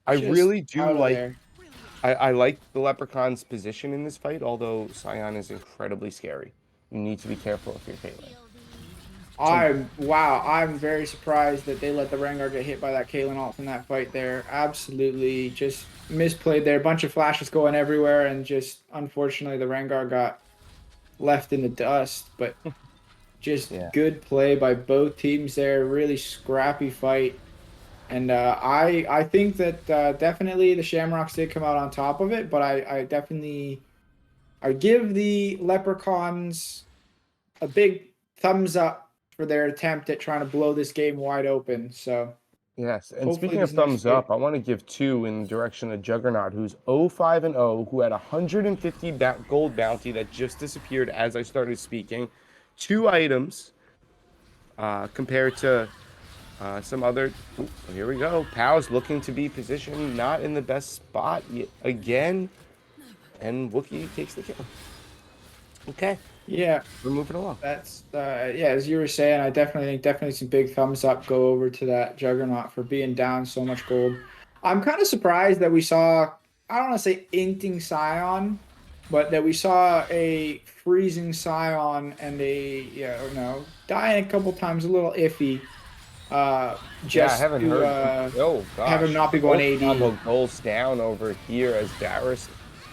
I Just really do out of like there. I like the Leprechaun's position in this fight, although Scion is incredibly scary. You need to be careful if you're Caitlyn. So I'm very surprised that they let the Rengar get hit by that Caitlyn ult in that fight there. Absolutely just misplayed there. A bunch of flashes going everywhere, and just unfortunately the Rengar got left in the dust. But just yeah. good play by both teams there. Really scrappy fight. And I think that definitely the Shamrocks did come out on top of it, but I definitely I give the Leprechauns a big thumbs up for their attempt at trying to blow this game wide open. So Yes, and hopefully speaking of this next thumbs fight. up, I want to give two in the direction of Juggernaut, who's 0-5-0, who had 150 gold bounty that just disappeared as I started speaking. Two items compared to some other. Ooh, here we go. Pow's looking to be positioned not in the best spot yet again, and Wookiee takes the kill. Okay, Yeah, we're moving along. that's yeah. As you were saying, I definitely think definitely some big thumbs up go over to that Juggernaut for being down so much gold. I'm kind of surprised that we saw, I don't want to say inting Scion, but that we saw a freezing Scion and a dying a couple times, a little iffy. Yeah, I Just haven't to heard. Oh have him gosh, not be going both AD. combo goals down over here as Varus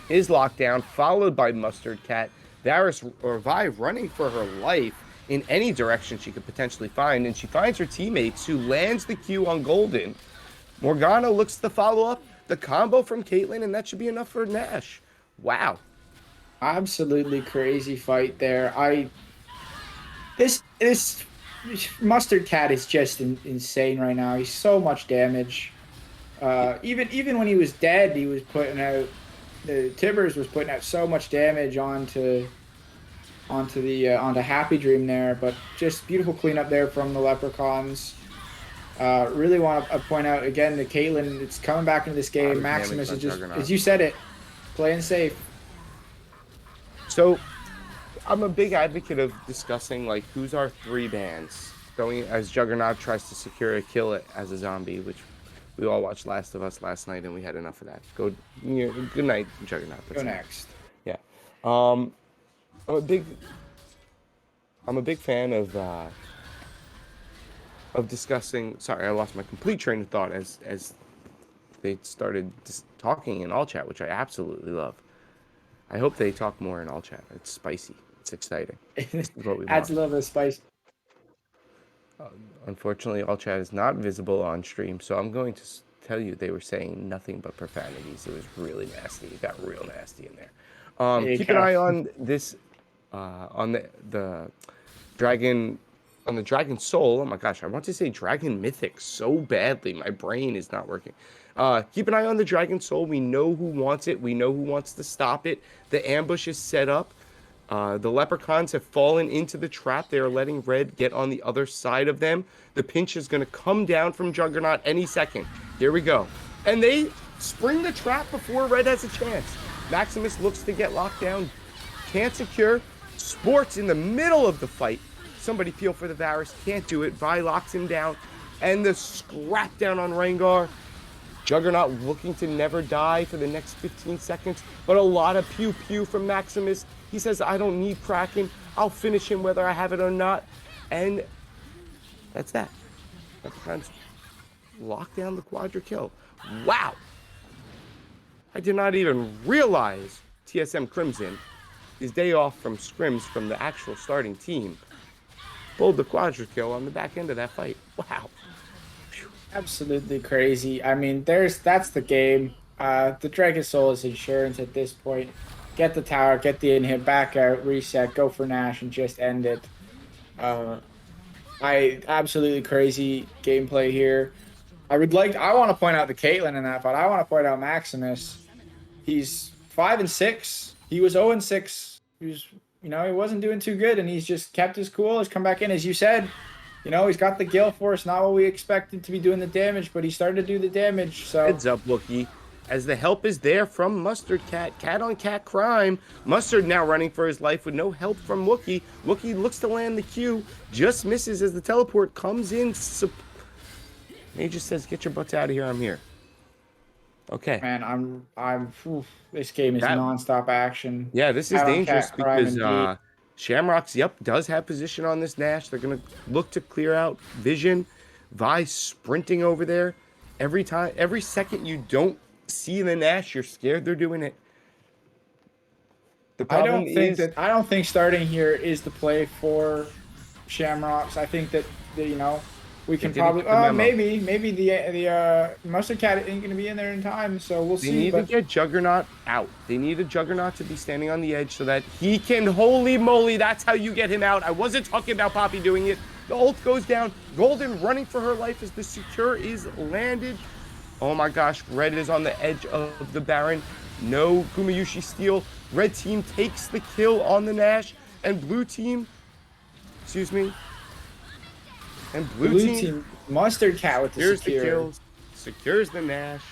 is locked down, followed by Mustard Cat. Varus or Vive running for her life in any direction she could potentially find, and she finds her teammates who lands the Q on Golden. Morgana looks to follow up the combo from Caitlyn, and that should be enough for Nash. Wow. Absolutely crazy fight there. This Mustard Cat is just insane right now. He's so much damage. Even when he was dead, he was putting out the Tibbers was putting out so much damage onto Happy Dream there. But just beautiful cleanup there from the Leprechauns. Really want to point out again the Caitlyn. It's coming back into this game. Maximus is just, as you said it, playing safe. So I'm a big advocate of discussing like who's our three bans going as Juggernaut tries to secure a kill it as a zombie, which we all watched Last of Us last night and we had enough of that. Good night, Juggernaut. Go next. Yeah. I'm a big fan of discussing. Sorry, I lost my complete train of thought as they started just talking in all chat, which I absolutely love. I hope they talk more in all chat. It's spicy. It's exciting. This is what we Adds want. a little bit of spice. Unfortunately, all chat is not visible on stream, so I'm going to tell you they were saying nothing but profanities. It was really nasty. It got real nasty in there. Keep an eye on this, on the dragon, on the dragon soul. Oh my gosh, I want to say dragon mythic so badly. My brain is not working. Keep an eye on the dragon soul. We know who wants it. We know who wants to stop it. The ambush is set up. The leprechauns have fallen into the trap. They are letting Red get on the other side of them. The pinch is going to come down from Juggernaut any second. Here we go. And they spring the trap before Red has a chance. Maximus looks to get locked down. Can't secure. Sports in the middle of the fight. Somebody peel for the Varus. Can't do it. Vi locks him down. And the scrap down on Rengar. Juggernaut looking to never die for the next 15 seconds. But a lot of pew-pew from Maximus. He says, I don't need Kraken. I'll finish him whether I have it or not. And that's that. Leprechauns lock down the quadra kill. Wow. I did not even realize TSM Crimson, his day off from scrims from the actual starting team, pulled the quadra kill on the back end of that fight. Wow. Absolutely crazy. I mean, that's the game. The Dragon Soul is insurance at this point. Get the tower, get the in-hit, back out, reset, go for Nash, and just end it. I absolutely crazy gameplay here. I want to point out the Caitlyn in that, but I want to point out Maximus. He's 5-6. He was 0-6. He was, he wasn't doing too good, and he's just kept his cool. He's come back in, as you said. You know, he's got the Gale Force, not what we expected to be doing the damage, but he started to do the damage. So Heads up, Wookie. As the help is there from Mustard Cat. Cat on cat crime. Mustard now running for his life with no help from Wookie. Wookie looks to land the Q. Just misses as the teleport comes in. He just says, get your butts out of here. I'm here. Okay. man, this game is That nonstop action. Yeah, this is Cat on dangerous cat crime because indeed. Shamrocks, yep, does have position on this Nash. They're gonna look to clear out Vision. Vi sprinting over there. Every second you don't see the Nash, you're scared they're doing it. The problem is I don't think starting here is the play for Shamrocks. I think that, you know, we they can didn't probably get the memo. maybe the Mustard Cat ain't gonna be in there in time, so we'll They see. need to But get Juggernaut out. They need a Juggernaut to be standing on the edge so that he can, holy moly, that's how you get him out. I wasn't talking about Poppy doing it. The ult goes down. Golden running for her life as the secure is landed. Oh my gosh, Red is on the edge of the Baron. No Kumayushi steal. Red team takes the kill on the Nash. And blue team, excuse me, and blue blue team team Mustard Cat with the secures the secure. kills, secures the Nash.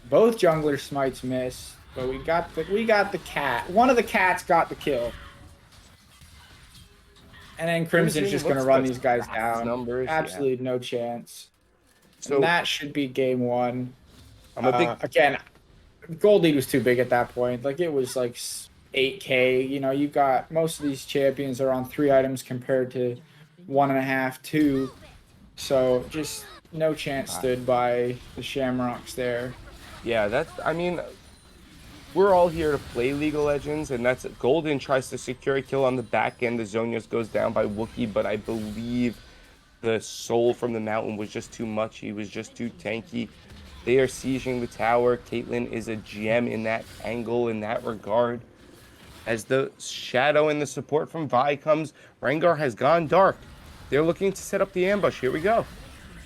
Both jungler smites miss, but we got the cat. One of the cats got the kill. And then Crimson's just going to Looks run to these guys stack down. numbers. Yeah. Absolutely no chance. And So that should be game one. I'm a big Again, Gold League was too big at that point. Like, it was like 8K. You know, you got most of these champions are on 3 items compared to 1.5, 2. So just no chance stood by the Shamrocks there. Yeah, I mean, we're all here to play League of Legends, and that's Golden tries to secure a kill on the back end. The Zonius goes down by Wookiee, but I believe the soul from the mountain was just too much. He was just too tanky. They are sieging the tower. Caitlyn is a gem in that angle, in that regard. As the shadow and the support from Vi comes, Rengar has gone dark. They're looking to set up the ambush. Here we go.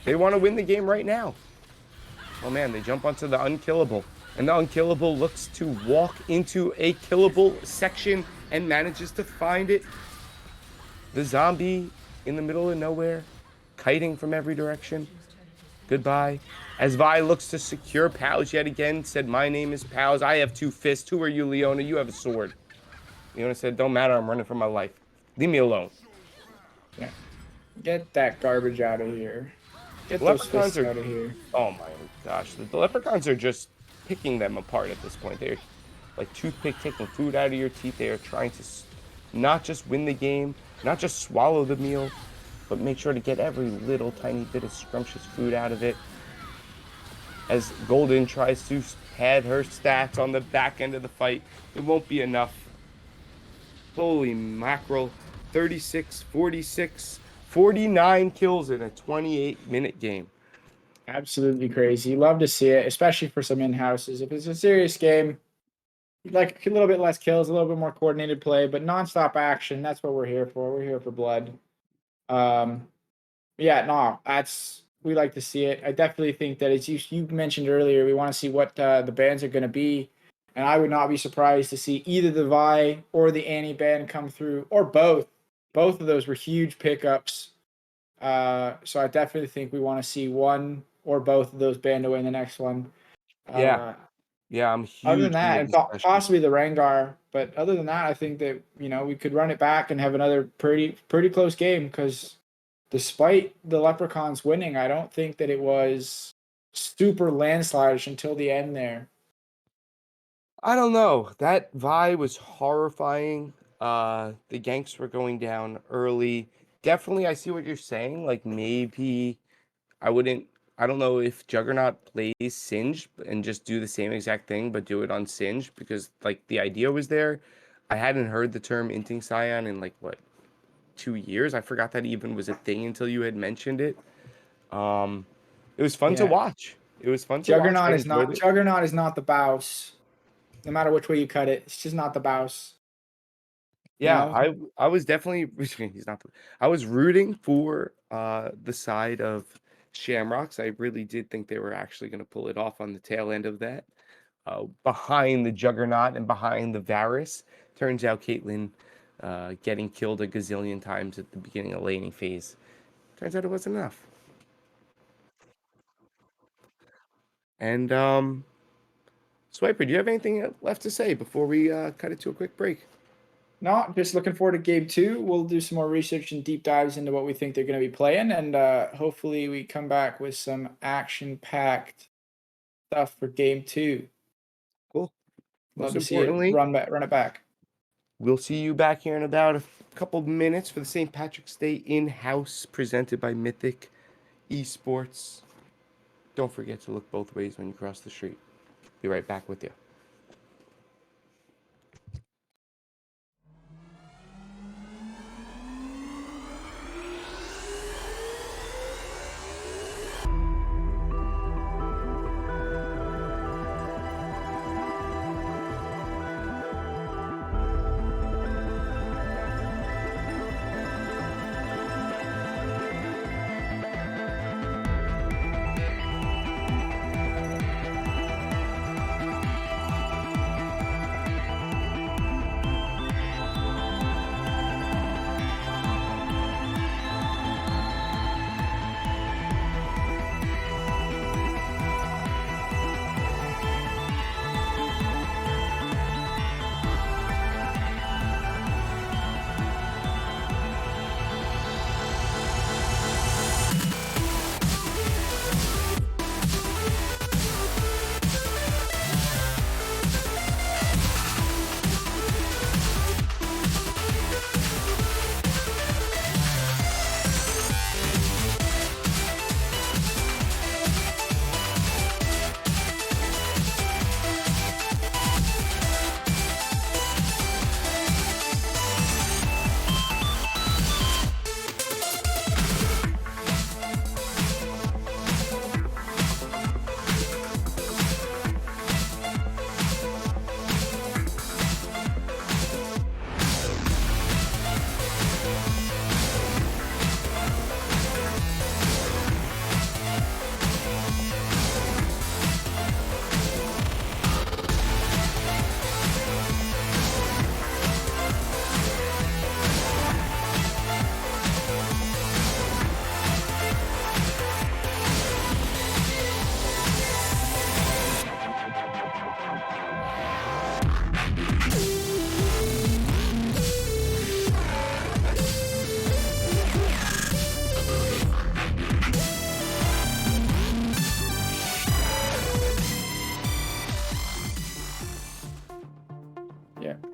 They want to win the game right now. Oh man, they jump onto the unkillable. And the unkillable looks to walk into a killable section and manages to find it. The zombie in the middle of nowhere, kiting from every direction. Goodbye. As Vi looks to secure Pals yet again, said, my name is Pals. I have 2 fists. Who are you, Leona? You have a sword. Leona said, don't matter. I'm running for my life. Leave me alone. Yeah. Get that garbage out of here. Get The those leprechauns fists out of here. oh my gosh. The leprechauns are just picking them apart at this point. They're like toothpick taking food out of your teeth. They are trying to not just win the game, not just swallow the meal, but make sure to get every little tiny bit of scrumptious food out of it. As Golden tries to pad her stats on the back end of the fight, it won't be enough. Holy mackerel. 36, 46, 49 kills in a 28-minute game. Absolutely crazy. Love to see it, especially for some in-houses. If it's a serious game, like a little bit less kills, a little bit more coordinated play, but nonstop action. That's what we're here for. We're here for blood. Um, yeah, no, that's we like to see it. I definitely think that as you mentioned earlier, we want to see what the bans are going to be, and I would not be surprised to see either the Vi or the Annie ban come through, or both. Both of those were huge pickups. So I definitely think we want to see one or both of those banned away in the next one. Yeah, Uh, yeah, I'm Other than huge for the that, and discussion. possibly the Rengar, but other than that, I think that we could run it back and have another pretty close game because despite the Leprechauns winning, I don't think that it was super landslide until the end there. I don't know. That Vi was horrifying. The ganks were going down early. Definitely, I see what you're saying. Like maybe I wouldn't. I don't know if Juggernaut plays Singed and just do the same exact thing, but do it on Singed because like the idea was there. I hadn't heard the term Inting Scion in like what 2 years. I forgot that even was a thing until you had mentioned it. Um, it was fun to Yeah, watch. It was fun to watch. I enjoyed it. Juggernaut is not the Baus. No matter which way you cut it, it's just not the Baus. You Yeah, know, I was definitely he's not I was rooting for the side of Shamrocks. I really did think they were actually going to pull it off on the tail end of that. Behind the Juggernaut and behind the Varus. Turns out Caitlyn getting killed a gazillion times at the beginning of laning phase. Turns out it wasn't enough. And Swiper, do you have anything left to say before we cut it to a quick break? Not just looking forward to game 2. We'll do some more research and deep dives into what we think they're going to be playing, and hopefully we come back with some action-packed stuff for game 2. Cool. Love Most to see it importantly, run it back. we'll see you back here in about a couple minutes for the St. Patrick's Day in-house presented by Mythic Esports. Don't forget to look both ways when you cross the street. Be right back with you.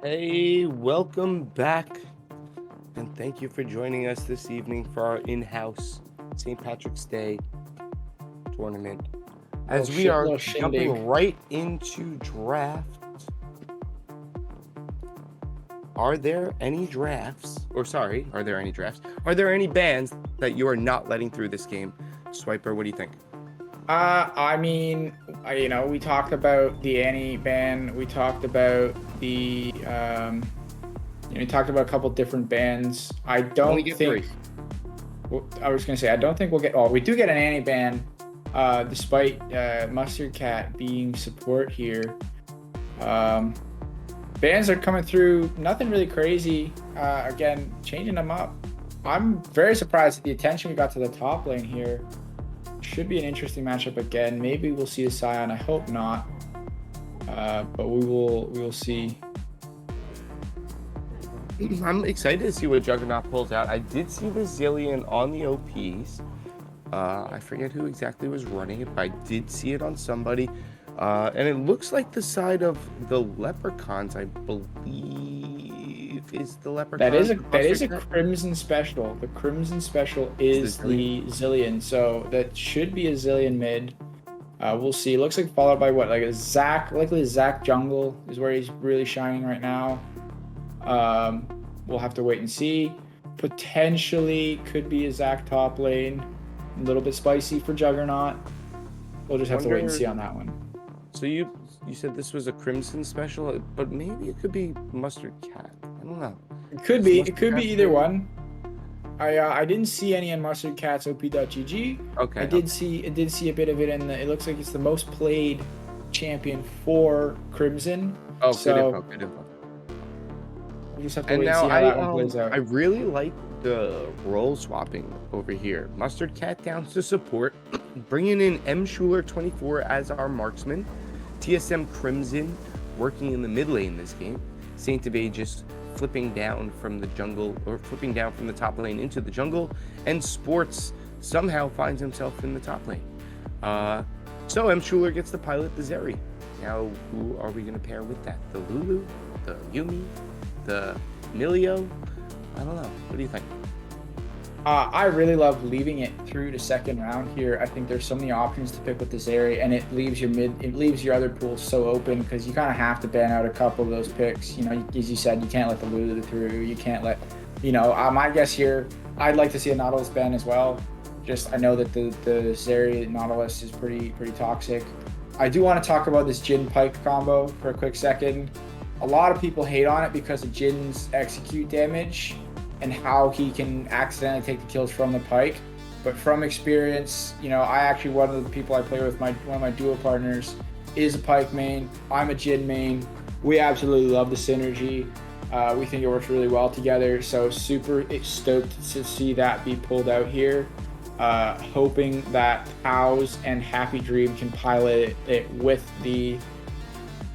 Hey, welcome back, and thank you for joining us this evening for our in-house St. Patrick's Day tournament. As we are jumping right into draft, are there any drafts? Are there any drafts? Are there any bans that you are not letting through this game? Swiper, what do you think? I mean, we talked about the Annie ban. We talked about the, we talked about a couple different bans. I don't think. Well, I was gonna say I don't think we'll get. Oh, we do get an Annie ban, despite Mustard Cat being support here. Bans are coming through. Nothing really crazy. Again, changing them up. I'm very surprised at the attention we got to the top lane here. Should be an interesting matchup again. Maybe we'll see a Scion. I hope not. But we will see. I'm excited to see what Juggernaut pulls out. I did see the Zillion on the OPs. I forget who exactly was running it, but I did see it on somebody. And it looks like the side of the Leprechauns, I believe, is the Leprechaun. That is a Crimson special. The Crimson special is the Zillion, so that should be a Zillion mid. We'll see. It looks like followed by what, like a Zac, likely a Zac jungle is where he's really shining right now. We'll have to wait and see. Potentially could be a Zac top lane. A little bit spicy for Juggernaut. We'll just have to wait and see on that one. So you said this was a Crimson special, but maybe it could be Mustard Cat. I don't know. It could be. It could be either one. I didn't see any in Mustard Cat's op.gg. Okay. I did see a bit of it in the. It looks like it's the most played champion for Crimson. Oh, so, good info. We'll just have to And wait and now see how that one plays I out. really like the role swapping over here. Mustard Cat down to support, bringing in M Schuler 24 as our marksman, TSM Crimson working in the mid lane this game, Saint of Aegis flipping down from the jungle or flipping down from the top lane into the jungle, and Sports somehow finds himself in the top lane. So M Schuler gets to pilot the Zeri. Now, who are we going to pair with that? The Lulu, the Yumi, the Milio? I don't know. What do you think? I really love leaving it through to second round here. I think there's so many options to pick with the Zeri, and it leaves your other pools so open because you kind of have to ban out a couple of those picks. You know, as you said, you can't let the Lulu through. You can't let, my guess here, I'd like to see a Nautilus ban as well. Just I know that the Zeri Nautilus is pretty toxic. I do want to talk about this Jhin Pike combo for a quick second. A lot of people hate on it because of Jin's execute damage and how he can accidentally take the kills from the Pike. But from experience, I actually, one of the people I play with, one of my duo partners, is a Pike main. I'm a Jhin main. We absolutely love the synergy. We think it works really well together. So super stoked to see that be pulled out here. Hoping that House and Happy Dream can pilot it with the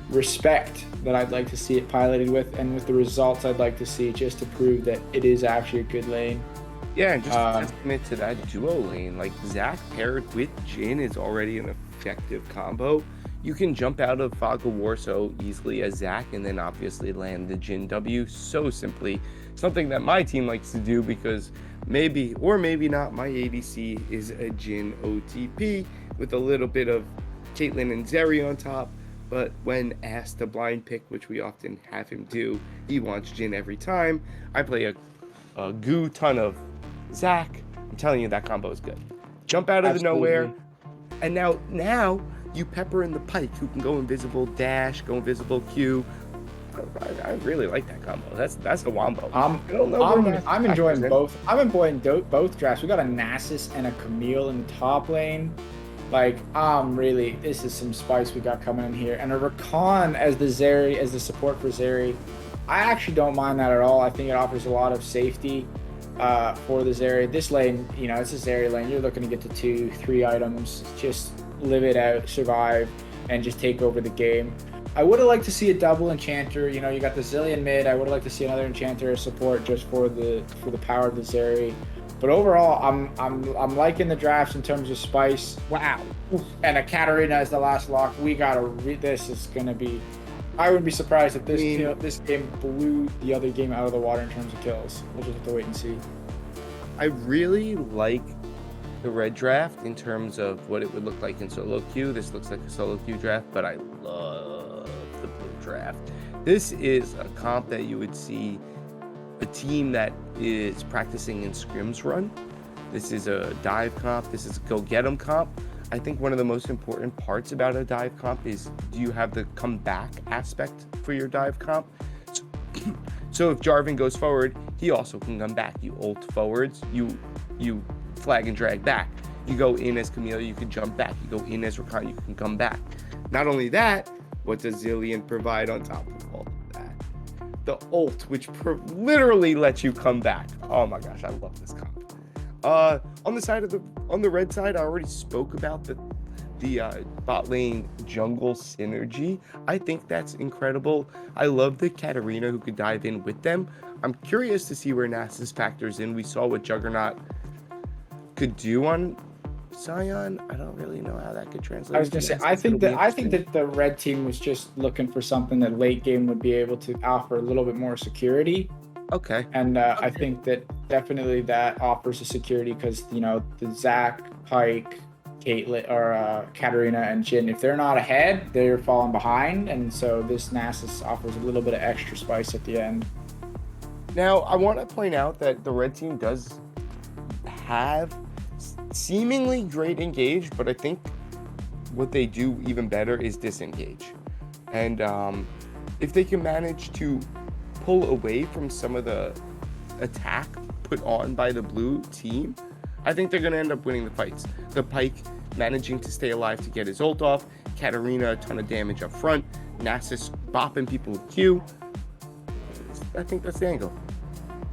respect that I'd like to see it piloted with, and with the results I'd like to see, just to prove that it is actually a good lane. Yeah, and just a testament to that duo lane. Like, Zac paired with Jhin is already an effective combo. You can jump out of Fog of War so easily as Zac, and then obviously land the Jhin W so simply. Something that my team likes to do because maybe or maybe not, my ADC is a Jhin OTP with a little bit of Caitlyn and Zeri on top. But when asked to blind pick, which we often have him do, he wants Jhin every time. I play a goo ton of Zac. I'm telling you, that combo is good. Jump out of the nowhere, and now you pepper in the Pike, who can go invisible, dash, go invisible, Q. I really like that combo. That's the wombo. I'm enjoying both. I'm enjoying both drafts. We got a Nasus and a Camille in the top lane. Like, this is some spice we got coming in here. And a Rakan as the Zeri, as the support for Zeri. I actually don't mind that at all. I think it offers a lot of safety for the Zeri. This lane, it's a Zeri lane. You're looking to get to 2-3 items. Just live it out, survive, and just take over the game. I would have liked to see a double enchanter. You got the Zillion mid. I would have liked to see another enchanter support just for the power of the Zeri. But overall, I'm liking the drafts in terms of spice. Wow. And a Katarina as the last lock. This is gonna be. I wouldn't be surprised if this game blew the other game out of the water in terms of kills. We'll just have to wait and see. I really like the red draft in terms of what it would look like in solo queue. This looks like a solo queue draft, but I love the blue draft. This is a comp that you would see a team that is practicing in scrims run. This is a dive comp. This is a go get 'em comp. I think one of the most important parts about a dive comp is, do you have the come back aspect for your dive comp? So if Jarvan goes forward, he also can come back. You ult forwards, you flag and drag back. You go in as Camille, you can jump back. You go in as Rakan, you can come back. Not only that, what does Zillion provide on top of all of that? The ult, which literally lets you come back. Oh my gosh, I love this comp. On the red side, I already spoke about the bot lane jungle synergy. I think that's incredible. I love the Katarina who could dive in with them. I'm curious to see where Nasus factors in. We saw what Juggernaut could do on Sion. I don't really know how that could translate. I was gonna say, I think that the red team was just looking for something that late game would be able to offer a little bit more security. Okay. And I think that definitely that offers a security because the Zac, Pike, Caitlyn, or Katarina and Jhin, if they're not ahead, they're falling behind, and so this Nasus offers a little bit of extra spice at the end. Now, I want to point out that the red team does have seemingly great engage, but I think what they do even better is disengage. And if they can manage to pull away from some of the attack put on by the blue team, I think they're going to end up winning the fights. The Pike managing to stay alive to get his ult off, Katarina a ton of damage up front, Nasus bopping people with Q. I think that's the angle.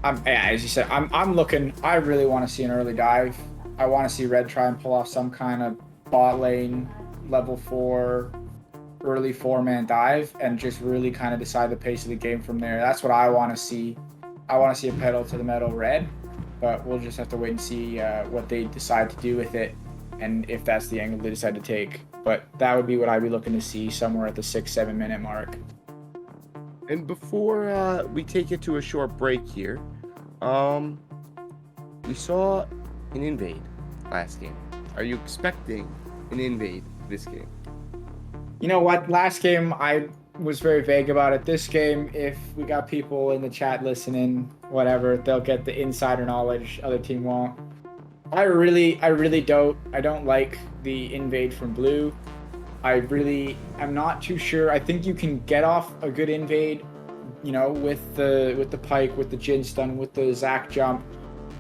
Yeah, as you said, I'm looking. I really want to see an early dive. I want to see Red try and pull off some kind of bot lane level 4 early 4-man dive and just really kind of decide the pace of the game from there. That's what I want to see. I want to see a pedal to the metal Red, but we'll just have to wait and see what they decide to do with it and if that's the angle they decide to take. But that would be what I'd be looking to see somewhere at the 6-7 minute mark. And before we take it to a short break here, we saw an invade last game. Are you expecting an invade this game? You know what? Last game, I was very vague about it. This game, if we got people in the chat listening, whatever, they'll get the insider knowledge. Other team won't. I really don't. I don't like the invade from blue. I'm not too sure. I think you can get off a good invade, you know, with the pike, with the Jin stun, with the Zac jump.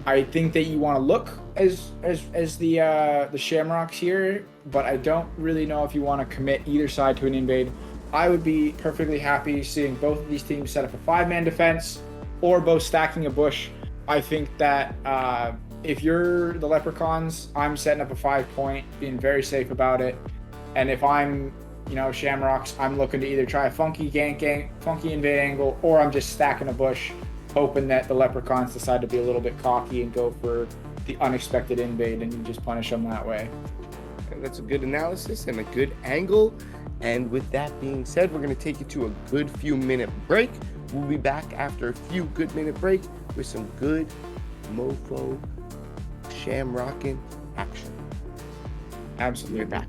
I think that you want to look as the Shamrocks here, but I don't really know if you want to commit either side to an invade. I would be perfectly happy seeing both of these teams set up a 5-man defense or both stacking a bush. I think that if you're the Leprechauns, I'm setting up a 5-point, being very safe about it. And if I'm, you know, Shamrocks, I'm looking to either try a funky funky invade angle, or I'm just stacking a bush, hoping that the Leprechauns decide to be a little bit cocky and go for the unexpected invade, and you just punish them that way. And that's a good analysis and a good angle. And with that being said, we're going to take it to a good few minute break. We'll be back after a few good minute break with some good mofo shamrocking action. Absolutely. We're back.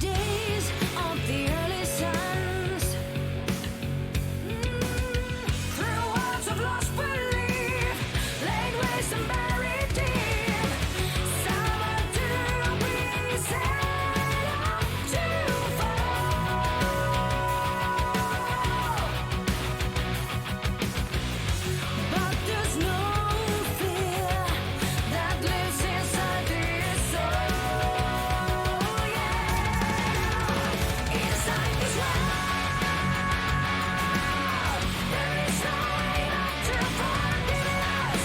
days of the early suns. Through worlds of lost belief, laid waste and buried deep. Summer dew we set out to fall. But there's no fear that lives inside this soul. Yeah, inside this world, there is no way back to forgiveness.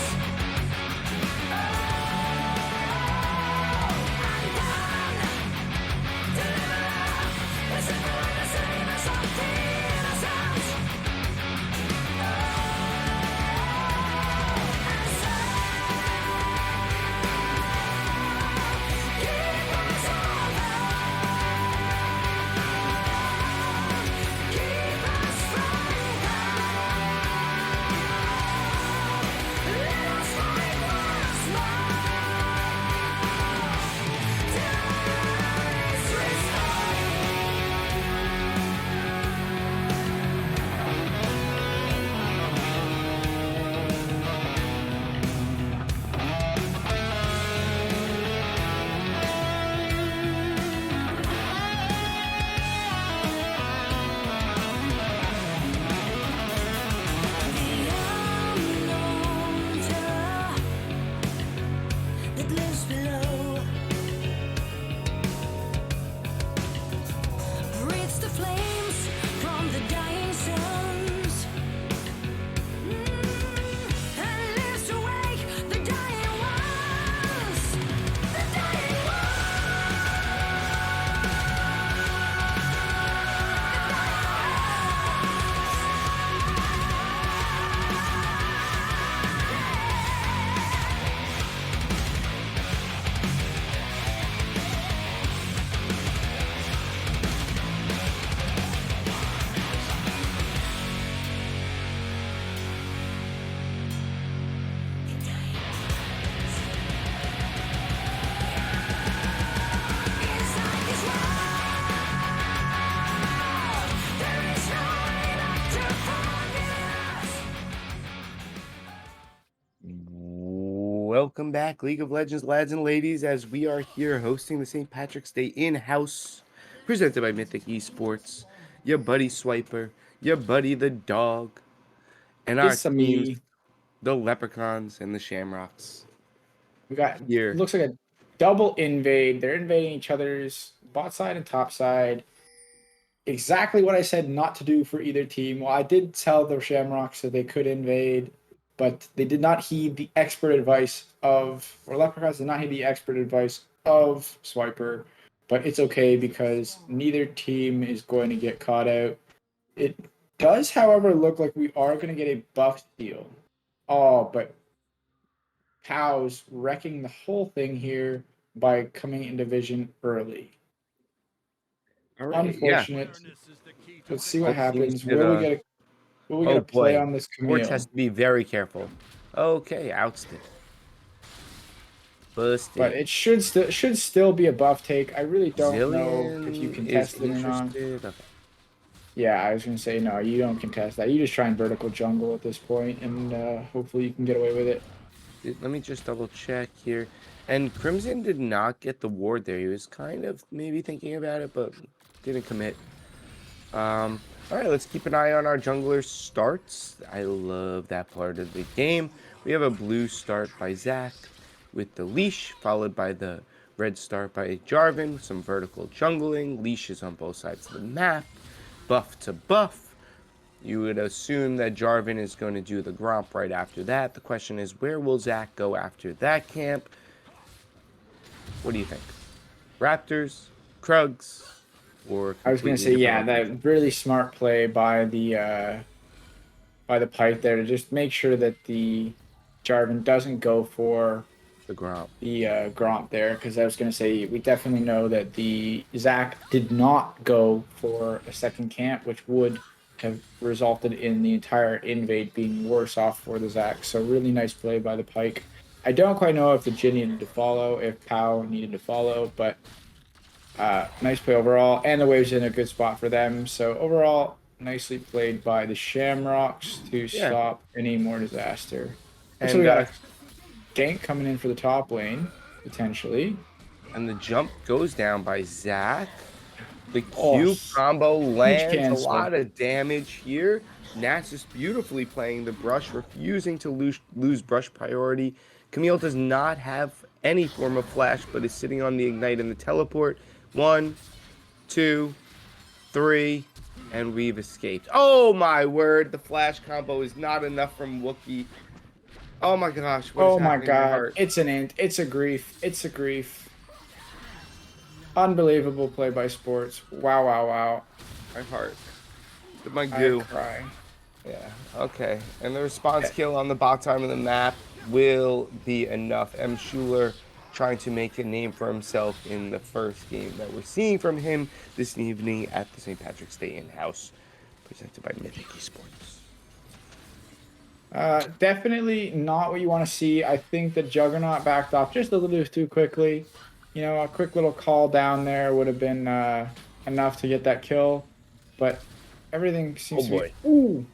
That lives below breathes the flames from the dying suns, and lives to wake the dying ones. The dying inside this world, there is no way back to forgiveness. Welcome back, League of Legends lads and ladies, as we are here hosting the St. Patrick's Day in-house, presented by Mythic Esports. Your buddy Swiper, your buddy the dog, and our It's a teams, me. the Leprechauns and the Shamrocks. We got Here. looks like a double invade. They're invading each other's bot side and top side. Exactly what I said not to do for either team. Well, I did tell the Shamrocks that they could invade, but they did not heed the expert advice of, or Leprechauns did not heed the expert advice of Swiper. But it's okay because neither team is going to get caught out. It does, however, look like we are going to get a buff steal. Oh, but Pow's wrecking the whole thing here by coming in division early. All right, yeah. Unfortunate. Let's see what Both teams happens. did, Will we oh get a play boy. on this Sports Camille? has to be very careful. Okay, ousted. But Busted. it should still be a buff take. I really don't know if you Zillion is contest it or not. interested. Okay. Yeah, I was gonna say no, you don't contest that. You just try and vertical jungle at this point, and hopefully you can get away with it. Let me just double check here. And Crimson did not get the ward there. He was kind of maybe thinking about it, but didn't commit. All right, let's keep an eye on our jungler starts. I love that part of the game. We have a blue start by Zach with the leash, followed by the red start by Jarvan. Some vertical jungling. Leashes on both sides of the map. Buff to buff. You would assume that Jarvan is going to do the Gromp right after that. The question is, where will Zach go after that camp? What do you think? Raptors, Krugs, or I was gonna say, completely yeah, different that really smart play by the Pike there to just make sure that the Jarvan doesn't go for the Gromp. the Gromp there, because I was going to say we definitely know that the Zach did not go for a second camp, which would have resulted in the entire invade being worse off for the Zach. So really nice play by the Pike. I don't quite know if the Jin needed to follow, if Pow needed to follow, but Nice play overall, and the wave's in a good spot for them. So overall, nicely played by the Shamrocks to Yeah. stop any more disaster. Looks like we And got a gank coming in for the top lane, potentially. the jump goes down by Zach. The Oh, Q combo huge lands a cancel. lot of damage here. Nats is beautifully playing the brush, refusing to lose brush priority. Camille does not have any form of flash, but is sitting on the ignite and the teleport. 1, 2, 3, and we've escaped. Oh my word, the flash combo is not enough from Wookiee. Oh my gosh, what is Oh my happening to my god. heart? It's an int. It's a grief. It's a grief. Unbelievable play by Sports. Wow, wow, wow. My heart. My I goo. cry. Yeah, okay. And the response kill on the bottom of the map will be enough. M. Schuler trying to make a name for himself in the first game that we're seeing from him this evening at the St. Patrick's Day in-house, presented by Mythic Esports. Definitely not what you want to see. I think the Juggernaut backed off just a little bit too quickly. You know, a quick little call down there would have been enough to get that kill. But everything seems Oh to boy. be... Ooh!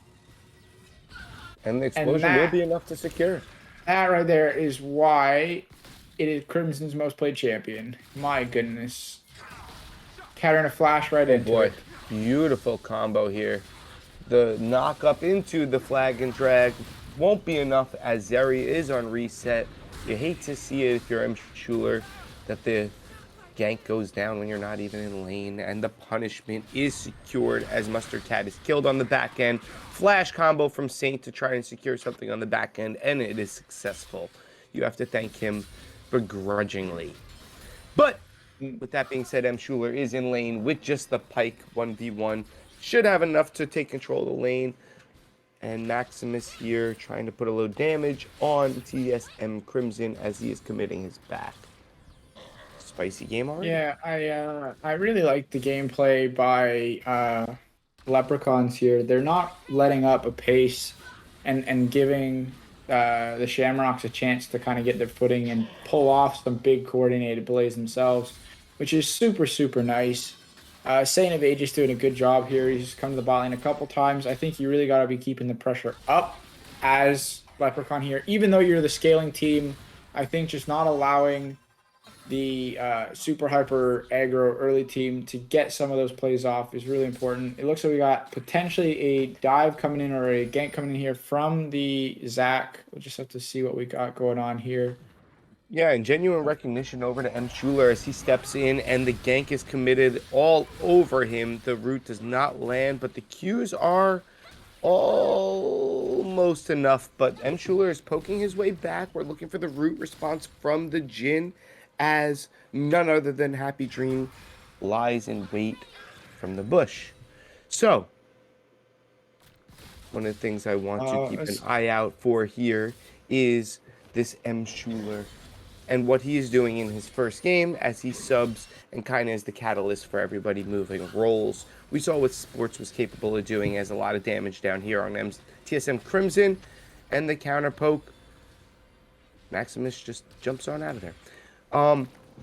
And the And explosion will be enough to secure. that right there is why it is Crimson's most played champion. My goodness. Countering a flash right into Boy, it. beautiful combo here. The knock up into the flag and drag won't be enough as Zeri is on reset. You hate to see it if you're M. Schuler, that the gank goes down when you're not even in lane, and the punishment is secured as Mustard Cat is killed on the back end. Flash combo from Saint to try and secure something on the back end, and it is successful. You have to thank him begrudgingly. But with that being said, M. Schuler is in lane with just the Pike 1v1. Should have enough to take control of the lane. And Maximus here trying to put a little damage on TSM Crimson as he is committing his back. Spicy game already? Yeah, I really like the gameplay by Leprechauns here. They're not letting up a pace and giving the Shamrocks a chance to kind of get their footing and pull off some big coordinated plays themselves, which is super, super nice. Saint of Aegis doing a good job here. He's come to the bot lane a couple times. I think you really got to be keeping the pressure up as Leprechaun here. Even though you're the scaling team, I think just not allowing the super hyper aggro early team to get some of those plays off is really important. It looks like we got potentially a dive coming in or a gank coming in here from the Zach. We'll just have to see what we got going on here. Yeah, and genuine recognition over to M. Schuler as he steps in, and the gank is committed all over him. The root does not land, but the Qs are almost enough. But M. Schuler is poking his way back. We're looking for the root response from the Jhin, as none other than Happy Dream lies in wait from the bush. So, one of the things I want to keep an eye out for here is this M. Schuler and what he is doing in his first game as he subs and kind of is the catalyst for everybody moving roles. We saw what Sports was capable of doing as a lot of damage down here on TSM Crimson, and the counter poke. Maximus just jumps on out of there.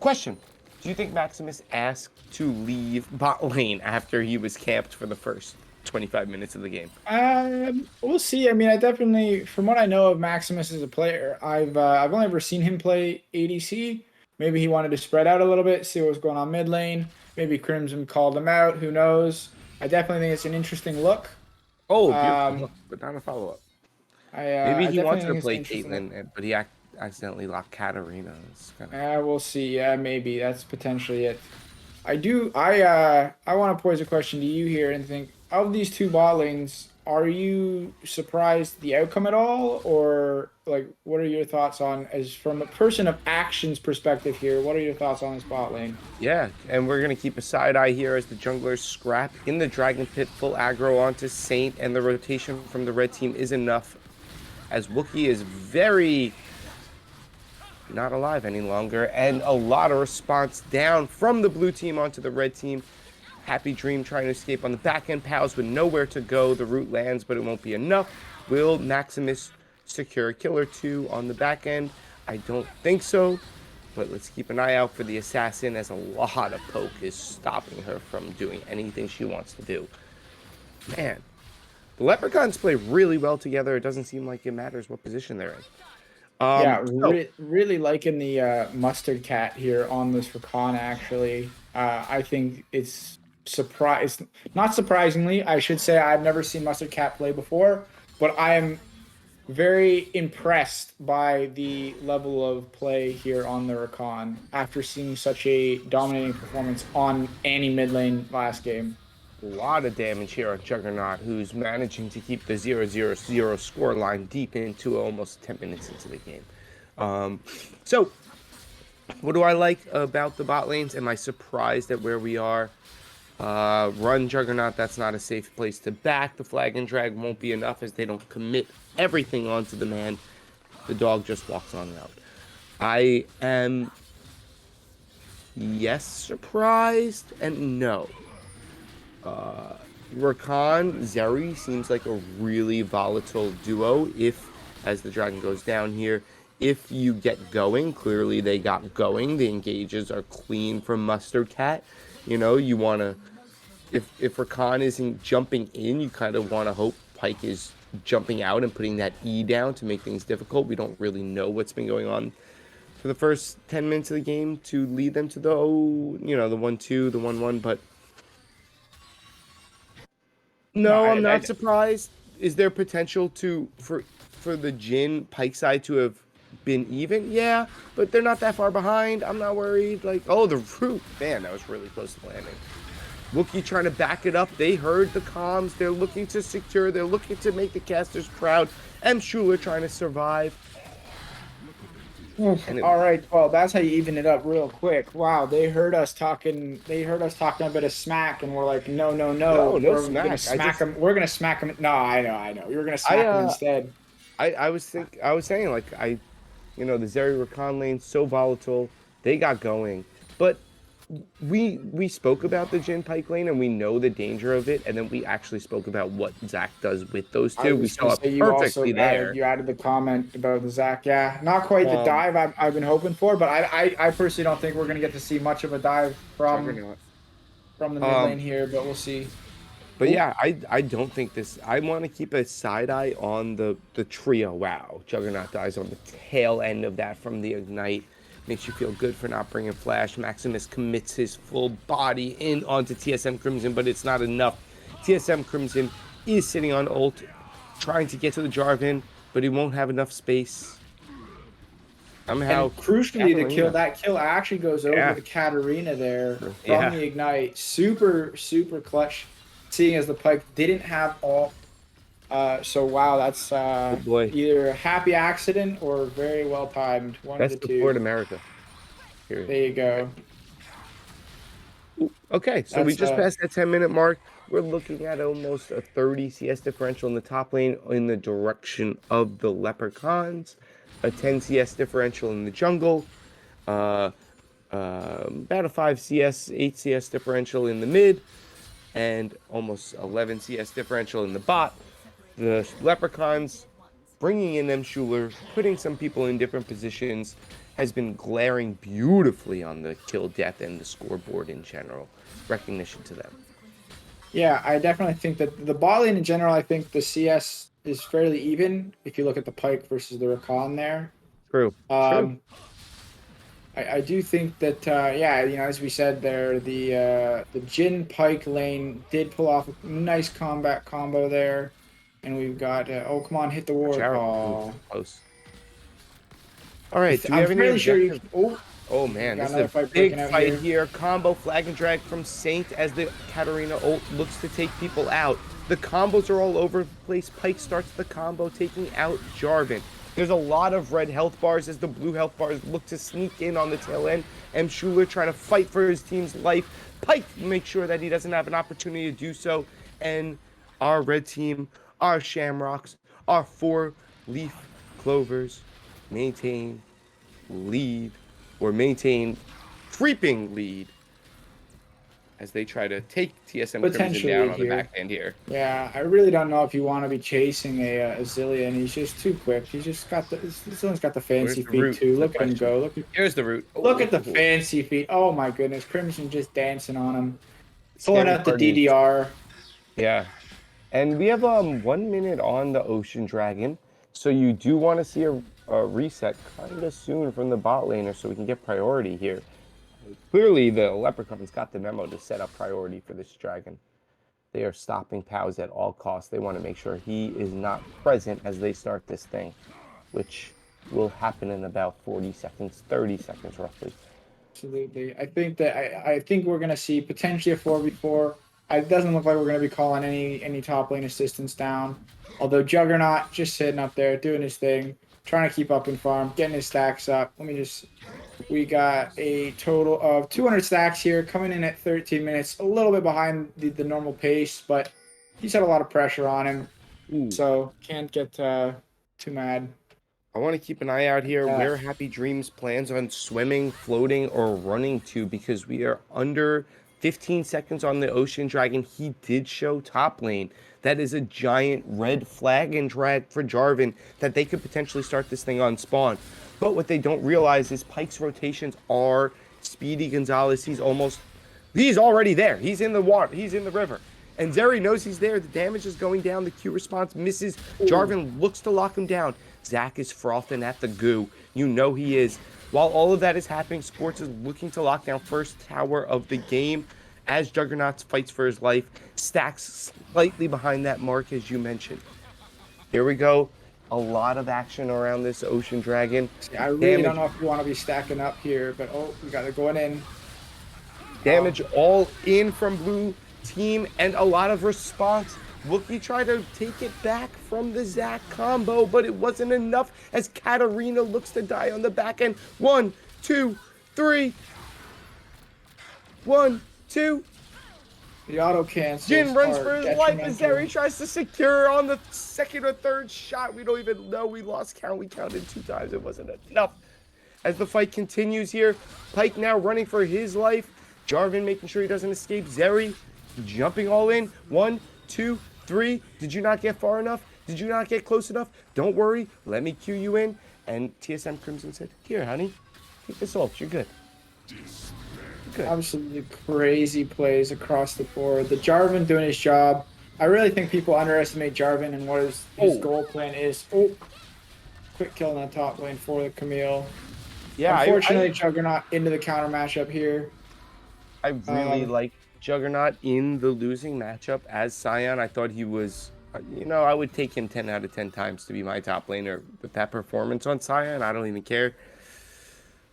Question. Do you think Maximus asked to leave bot lane after he was camped for the first 25 minutes of the game? We'll see. I mean, I definitely, from what I know of Maximus as a player, I've only ever seen him play ADC. Maybe he wanted to spread out a little bit, see what was going on mid lane. Maybe Crimson called him out. Who knows? I definitely think it's an interesting look. Oh, beautiful look, but not a follow up. Maybe he wanted to play Caitlyn, but he accidentally locked Katarina. We'll see. Yeah, maybe that's potentially it. I want to pose a question to you here and think, of these two bot lanes, are you surprised the outcome at all, or like what are your thoughts on, as from a person of actions perspective here, what are your thoughts on this bot lane? Yeah, and we're gonna keep a side eye here as the junglers scrap in the Dragon Pit, full aggro onto Saint, and the rotation from the red team is enough as Wookiee is very not alive any longer, and a lot of response down from the blue team onto the red team. Happy Dream trying to escape on the back end. Pals with nowhere to go. The root lands, but it won't be enough. Will Maximus secure a kill or two on the back end? I don't think so. But let's keep an eye out for the assassin, as a lot of poke is stopping her from doing anything she wants to do. Man, the leprechauns play really well together. It doesn't seem like it matters what position they're in. Yeah, So really liking the mustard cat here on this Rakan. Actually, I think it's not surprisingly, I should say I've never seen mustard cat play before, but I am very impressed by the level of play here on the Rakan after seeing such a dominating performance on Annie mid lane last game. a lot of damage here on Juggernaut, who's managing to keep the 0-0-0 score line deep into almost 10 minutes into the game. So, what do I like about the bot lanes? Am I surprised at where we are? Run Juggernaut, that's not a safe place to back. The flag and drag won't be enough as they don't commit everything onto the man. The dog just walks on out. I am, yes, surprised, and no. Rakan, Zeri seems like a really volatile duo if, as the dragon goes down here, if you get going. Clearly they got going. The engages are clean from Mustard Cat. You know, you want to, if Rakan isn't jumping in, you kind of want to hope Pyke is jumping out and putting that E down to make things difficult. We don't really know what's been going on for the first 10 minutes of the game to lead them to the, the 1-2, the 1-1, but No, no, I'm not surprised. Is there potential for the Jhin Pyke side to have been even? Yeah, but they're not that far behind. I'm not worried. Like, oh, the root. Man, that was really close to landing. Wookiee trying to back it up. They heard the comms. They're looking to secure. They're looking to make the casters proud. M. Schuler trying to survive. All right, well, that's how you even it up real quick. Wow, they heard us talking. They heard us talking a bit of smack, and we're like, no, no, no, No we're smack. gonna smack them. We're gonna smack them. No, I know. We were gonna smack them instead. I was saying, like, the Zeri Rakan lane so volatile. They got going, but we spoke about the Jhin Pyke lane, and we know the danger of it, and then we actually spoke about what Zach does with those two. We saw it perfectly there. You added the comment about the Zach. Yeah, not quite the dive I've been hoping for, but I personally don't think we're gonna get to see much of a dive from the mid lane here, but we'll see. But yeah, I don't think this. I want to keep a side eye on the trio. Wow, Juggernaut dies on the tail end of that from the ignite. Makes you feel good for not bringing flash. Maximus commits his full body in onto TSM Crimson, but it's not enough. TSM Crimson is sitting on ult, trying to get to the Jarvan, but he won't have enough space. Somehow, and crucially, that kill actually goes over the Katarina there from the ignite. Super clutch. Seeing as the Pyke didn't have ult. So wow, that's either a happy accident or very well timed. That's the Florida America. Period. There you go. Okay, so we just passed that 10-minute mark. We're looking at almost a 30 CS differential in the top lane in the direction of the Leprechauns, a 10 CS differential in the jungle, about a 5 CS, 8 CS differential in the mid, and almost 11 CS differential in the bot. The Leprechauns bringing in them Schuler, putting some people in different positions, has been glaring beautifully on the kill death and the scoreboard in general. Recognition to them. Yeah, I definitely think that the bot lane in general, I think the CS is fairly even if you look at the Pyke versus the Rakan there. True. True. I do think that as we said there, the Jhin Pyke lane did pull off a nice combat combo there. And we've got, come on, hit the war call. Close. All right, do we have any sure Oh man, this is a big fight here. Combo flag and drag from Saint as the Katarina ult looks to take people out. The combos are all over the place. Pyke starts the combo, taking out Jarvan. There's a lot of red health bars as the blue health bars look to sneak in on the tail end. M. Schuler trying to fight for his team's life. Pyke make sure that he doesn't have an opportunity to do so. And our red team, our Shamrocks, our 4-leaf clovers maintain lead, or maintain creeping lead as they try to take TSM Crimson Potentially down on the here. back end here. Yeah, I really don't know if you want to be chasing a Zillion. He's just too quick. He's just got this one's got the Where's fancy the feet root? too. Is the Look at him question. go. Here's the root. Look at the Oh, fancy feet. Oh my goodness, Crimson just dancing on him, pulling scary out the part is, DDR. yeah. And we have 1 minute on the Ocean Dragon, so you do want to see a reset kind of soon from the bot laner, so we can get priority here. Clearly, the Leprechaun's got the memo to set up priority for this dragon. They are stopping Pals at all costs. They want to make sure he is not present as they start this thing, which will happen in about 40 seconds, 30 seconds roughly. Absolutely. I think that I think we're gonna see potentially a 4v4. It doesn't look like we're gonna be calling any top lane assistance down. Although Juggernaut just sitting up there doing his thing, trying to keep up in farm, getting his stacks up. We got a total of 200 stacks here, coming in at 13 minutes, a little bit behind the normal pace, but he's had a lot of pressure on him, Ooh. so can't get too mad. I want to keep an eye out here Yeah. where Happy Dreams plans on swimming, floating, or running to, because we are under 15 seconds on the Ocean Dragon. He did show top lane. That is a giant red flag and drag for Jarvan that they could potentially start this thing on spawn. But what they don't realize is Pyke's rotations are Speedy Gonzalez. He's already there. He's in the water. He's in the river. And Zeri knows he's there. The damage is going down. The Q response misses. Jarvan looks to lock him down. Zach is frothing at the goo. You know he is. While all of that is happening, Sports is looking to lock down first tower of the game as Juggernaut fights for his life. Stacks slightly behind that mark, as you mentioned. Here we go. A lot of action around this Ocean Dragon. I really don't know if you want to be stacking up here, but we got it going in. Damage all in from blue team and a lot of response. Wookie tried to take it back from the Zac combo, but it wasn't enough as Katarina looks to die on the back end. 1, 2, 3. 1, 2. The auto cancel. Jin runs for his life as Zeri tries to secure on the second or third shot. We don't even know. We lost count. We counted 2 times. It wasn't enough. As the fight continues here, Pyke now running for his life. Jarvan making sure he doesn't escape. Zeri jumping all in. 1, 2, 3. Did you not get far enough? Did you not get close enough? Don't worry. Let me cue you in. And TSM Crimson said, here, honey. Take this ult. You're good. Good. Absolutely crazy plays across the board. The Jarvan doing his job. I really think people underestimate Jarvan and what his goal plan is. Oh, quick kill on the top lane for the Camille. Yeah, Unfortunately, Juggernaut into the counter matchup here. I really like Juggernaut in the losing matchup as Sion. I thought he was, I would take him 10 out of 10 times to be my top laner. With that performance on Sion, I don't even care.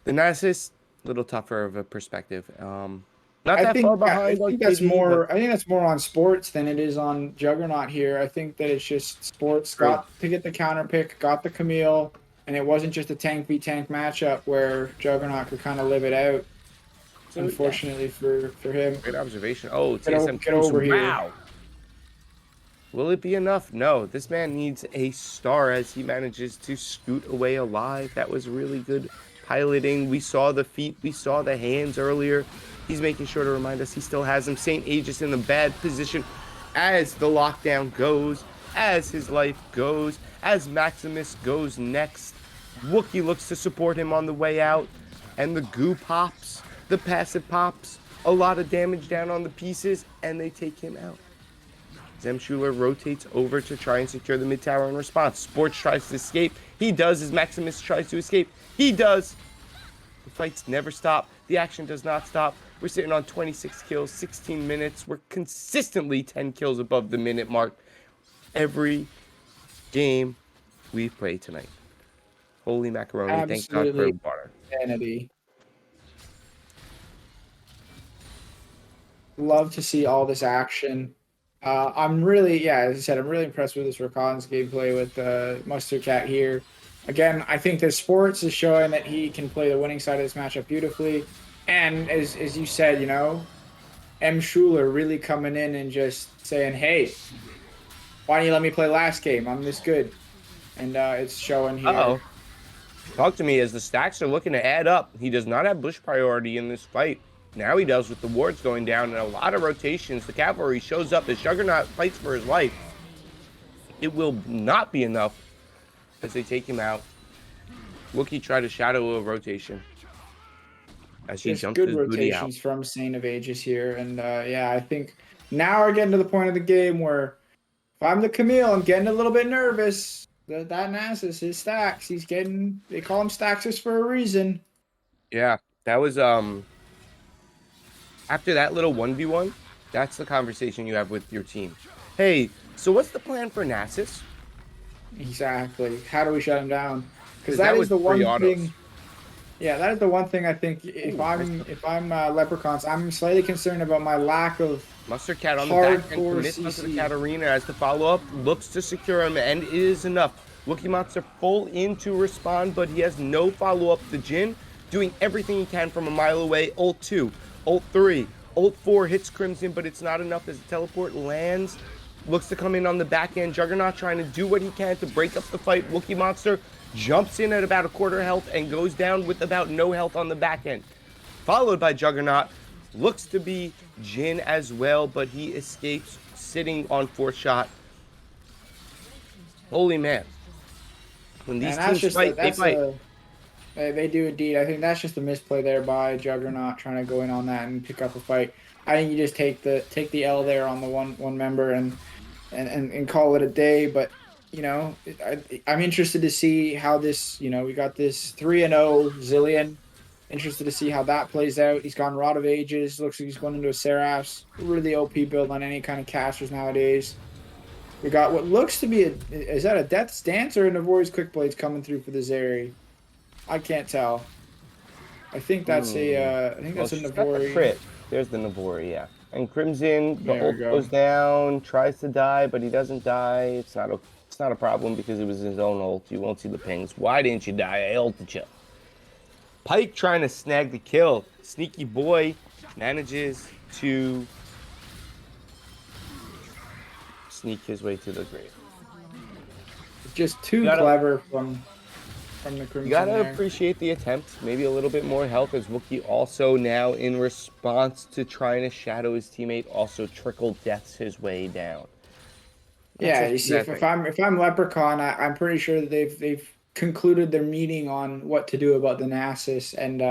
The Nasus, a little tougher of a perspective. Not that far behind. I think that's more on Sports than it is on Juggernaut here. I think that it's just Sports got to get the counter pick, got the Camille, and it wasn't just a tank v tank matchup where Juggernaut could kind of live it out. Unfortunately for him. Great observation. Oh, TSM get over here. Wow. Will it be enough? No. This man needs a star as he manages to scoot away alive. That was really good piloting. We saw the feet. We saw the hands earlier. He's making sure to remind us he still has him. St. Aegis in the bad position as the lockdown goes, as his life goes, as Maximus goes next. Wookie looks to support him on the way out. And the goo pops. The passive pops, a lot of damage down on the pieces, and they take him out. Zemschuler rotates over to try and secure the mid tower in response. Sports tries to escape. He does as Maximus tries to escape. He does. The fights never stop. The action does not stop. We're sitting on 26 kills, 16 minutes. We're consistently 10 kills above the minute mark every game we play tonight. Holy macaroni. Thank God for water. Insanity. Love to see all this action. I'm really, as I said, I'm really impressed with this Rakan's gameplay with Mustard Cat here. Again, I think that Sports is showing that he can play the winning side of this matchup beautifully. And as you said, M. Schuler really coming in and just saying, hey, why don't you let me play last game? I'm this good. And it's showing here. Uh-oh. Talk to me as the stacks are looking to add up. He does not have bush priority in this fight. Now he does with the wards going down and a lot of rotations. The cavalry shows up as Juggernaut fights for his life. It will not be enough as they take him out. Wookie tried to shadow a rotation as he Just jumps good his booty out. rotations from Saint of Ages here. And yeah, I think now we're getting to the point of the game where if I'm the Camille, I'm getting a little bit nervous. That Nasus, his stacks, they call him Staxus for a reason. Yeah, that was after that little 1v1, that's the conversation you have with your team. Hey, so what's the plan for Nasus? Exactly. How do we shut him down? Because that that was is the one three autos. thing. Yeah, that is the one thing I think. If I'm Leprechauns, I'm slightly concerned about my lack of Mustard Cat on the back and hardcore commits onto the CC. Katarina as the follow-up looks to secure him, and it is enough. Wookie Monster full in to respond, but he has no follow-up. The Jin doing everything he can from a mile away. Ult 2, Ult 3, Ult 4 hits Crimson, but it's not enough as the teleport lands. Looks to come in on the back end. Juggernaut trying to do what he can to break up the fight. Wookie Monster jumps in at about a quarter health and goes down with about no health on the back end. Followed by Juggernaut. Looks to be Jin as well, but he escapes sitting on fourth shot. Holy man. When these teams fight, they fight. They do indeed. I think that's just a misplay there by Juggernaut trying to go in on that and pick up a fight. I think you just take the L there on the one member and call it a day. But you know, I'm interested to see how this. You know, we got this 3-0 Zillion. Interested to see how that plays out. He's gone Rod of Ages. Looks like he's going into a Seraph's. Really OP build on any kind of casters nowadays. We got what looks to be is that a Death's Dance or a Navori's Quick Blades coming through for the Zeri? I can't tell. I think that's a Navori. Crit. There's the Navori, yeah. And Crimson, the ult goes down, tries to die, but he doesn't die. It's not a problem because it was his own ult. You won't see the pings. Why didn't you die? I ulted you. Pyke trying to snag the kill. Sneaky boy manages to sneak his way to the grave. Just too clever from the Crimson. You gotta appreciate the attempt. Maybe a little bit more health as Wookie also now in response to trying to shadow his teammate also trickle deaths his way down. Yeah, you see, if I'm Leprechaun, I'm pretty sure that they've concluded their meeting on what to do about the Nasus, and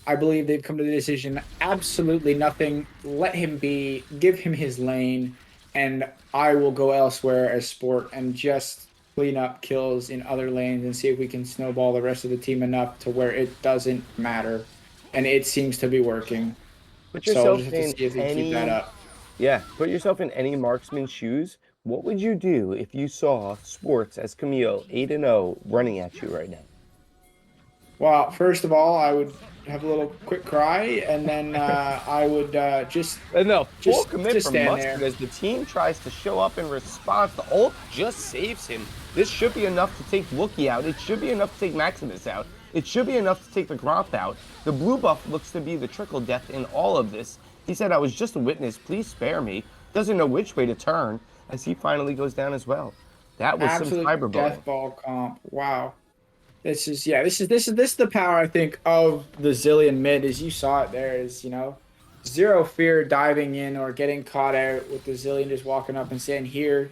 I believe they've come to the decision: absolutely nothing. Let him be. Give him his lane, and I will go elsewhere as Sport and just clean up kills in other lanes and see if we can snowball the rest of the team enough to where it doesn't matter, and it seems to be working. Put yourself so just to see if we keep that up. Yeah, put yourself in any marksman's shoes. What would you do if you saw Sports as Camille 8-0 running at you right now? Well, first of all, I would have a little quick cry, and then I would just full commit from stand Mustard there. as the team tries to show up in response. The ult just saves him. This should be enough to take Wookie out. It should be enough to take Maximus out. It should be enough to take the Gromp out. The blue buff looks to be the trickle death in all of this. He said, I was just a witness. Please spare me. Doesn't know which way to turn as he finally goes down as well. That was absolute some cyberbullying. death ball comp. Wow. This is the power, I think, of the Zillion mid. As you saw it there, is, you know, zero fear diving in or getting caught out with the Zillion just walking up and saying, here,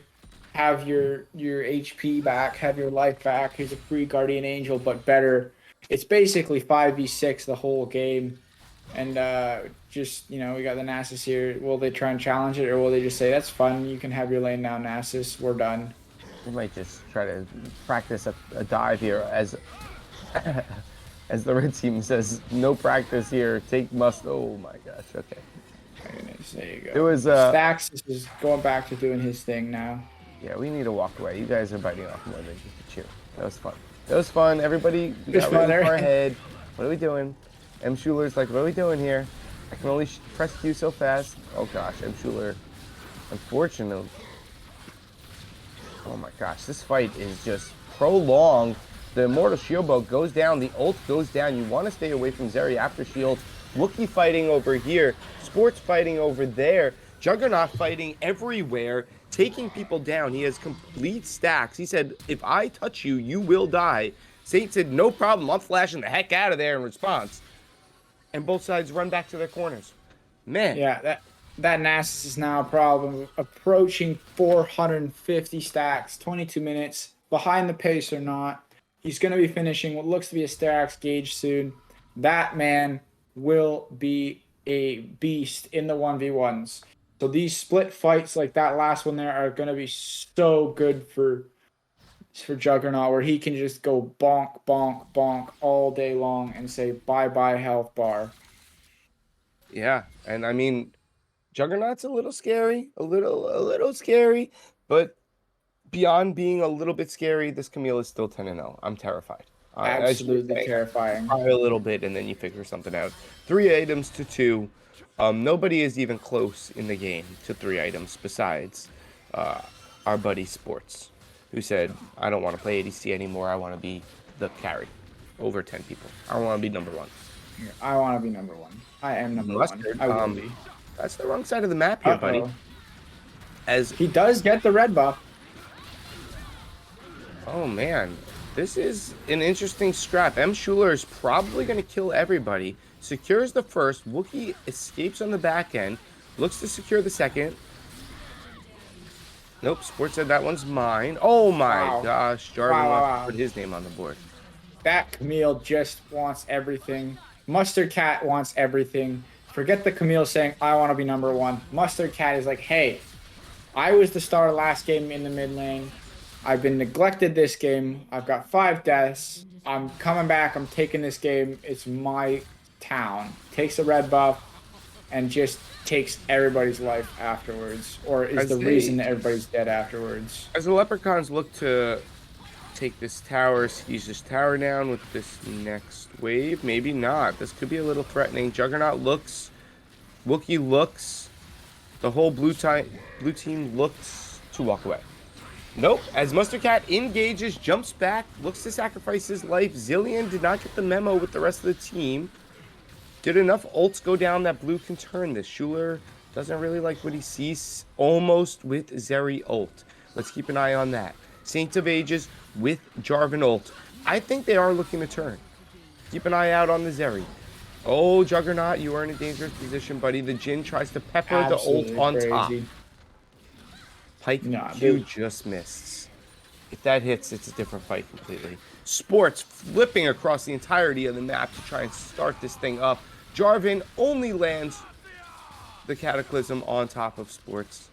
have your HP back, have your life back. Here's a free Guardian Angel, but better. It's basically 5v6 the whole game. And just, you know, we got the Nasus here. Will they try and challenge it, or will they just say, that's fun, you can have your lane now, Nasus, we're done? We might just try to practice a dive here as as the red team says, no practice here, take must. Oh my gosh, okay. There you go. It was Stax is going back to doing his thing now. Yeah, we need to walk away. You guys are biting off more than just a chew. That was fun. That was fun. Everybody got really far ahead. What are we doing? M. Schuler's like, what are we doing here? I can only press Q so fast. Oh gosh, M. Schuler. Unfortunately. Oh my gosh, this fight is just prolonged. The Immortal Shield Bow goes down. The ult goes down. You want to stay away from Zeri after shield. Wookie fighting over here. Sports fighting over there. Juggernaut fighting everywhere. Taking people down. He has complete stacks. He said, if I touch you, you will die. Saint said, no problem. I'm flashing the heck out of there in response. and both sides run back to their corners. Man, Yeah, that Nasus is now a problem. Approaching 450 stacks, 22 minutes behind the pace or not. He's going to be finishing what looks to be a stacks gauge soon. That man will be a beast in the 1v1s. So these split fights like that last one there are going to be so good for Juggernaut, where he can just go bonk, bonk, bonk all day long and say bye bye health bar. yeah, and I mean, Juggernaut's a little scary, a little scary, but beyond being a little bit scary, this Camille is still 10-0. I'm terrified. As you were Absolutely saying, terrifying. try a little bit and then you figure something out. 3 items to 2. Nobody is even close in the game to 3 items besides our buddy Sports, who said, I don't want to play ADC anymore. I want to be the carry over 10 people. I want to be number 1. I want to be number 1. I am number Mustard, 1. I will be. That's the wrong side of the map here, buddy. As He does get the red buff. oh man, this is an interesting scrap. M. Schuler is probably going to kill everybody. Secures the first. Wookiee escapes on the back end. Looks to secure the second. Nope, Sports said that one's mine. Oh my Wow. gosh, Jarvin Wow, wants wow. to put his name on the board. That Camille just wants everything. Mustard Cat wants everything. Forget the Camille saying, I want to be number 1. Mustard Cat is like, hey, I was the star last game in the mid lane. I've been neglected this game. I've got 5 deaths. I'm coming back. I'm taking this game. It's my town. Takes the red buff and just takes everybody's life afterwards. Or is As the they- reason that everybody's dead afterwards. As the Leprechauns look to take this tower, seize this tower down with this next wave, maybe not. This could be a little threatening. Juggernaut looks, Wookiee looks, the whole blue team looks to walk away. Nope, as Mustard Cat engages, jumps back, looks to sacrifice his life. Zillion did not get the memo with the rest of the team. Did enough ults go down that blue can turn this. Schuler doesn't really like what he sees almost with Zeri ult. Let's keep an eye on that. Saint of Ages with Jarvan ult. I think they are looking to turn. Keep an eye out on the Zeri. Oh, Juggernaut, you are in a dangerous position, buddy. The Jhin tries to pepper Absolutely the ult on top. crazy. Pike Nah, Q dude. just missed. If that hits, it's a different fight completely. Sports flipping across the entirety of the map to try and start this thing up. Jarvan only lands the Cataclysm on top of Sports.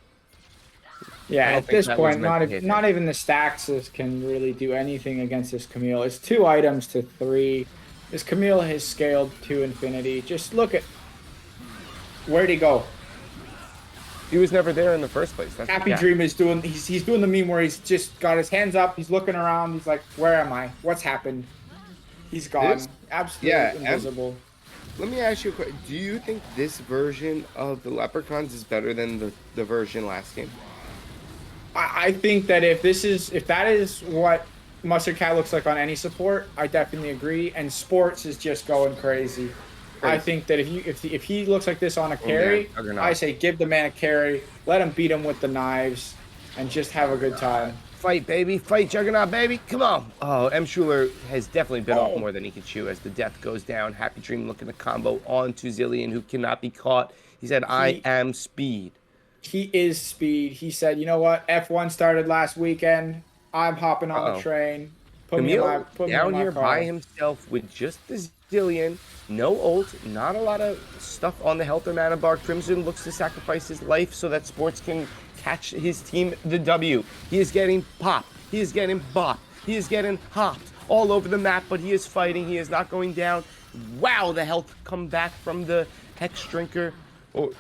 I Yeah, don't at think this that was point, meant to hit not him. even the Staxes can really do anything against this Camille. It's 2 items to 3. This Camille has scaled to infinity. Just look at where'd he go? He was never there in the first place. That's Happy yeah. Dream is doing. He's doing the meme where he's just got his hands up. He's looking around. He's like, "Where am I? What's happened?" He's gone. This- Absolutely yeah, invisible. Let me ask you a question. Do you think this version of the Leprechauns is better than the version last game? I think that if that is what Mustard Cat looks like on any support, I definitely agree. And Sports is just going crazy. I think that if he looks like this on a carry, Juggernaut. I say give the man a carry, let him beat him with the knives, and just have a good time. Fight, baby. Fight, Juggernaut, baby. Come on. Oh, M. Schuler has definitely bit off Oh. more than he can chew as the death goes down. Happy Dream looking to combo onto Zillion, who cannot be caught. He said, I am speed. He is speed. He said, you know what? F1 started last weekend. I'm hopping on the train. Put me in Camille my down car. here by himself with just the Zillion. No ult. Not a lot of stuff on the health or mana bar. Crimson looks to sacrifice his life so that Sports can catch his team the W. He is getting popped. He is getting bopped. He is getting hopped all over the map, but he is fighting. He is not going down. Wow, the health come back from the Hex Drinker. Or,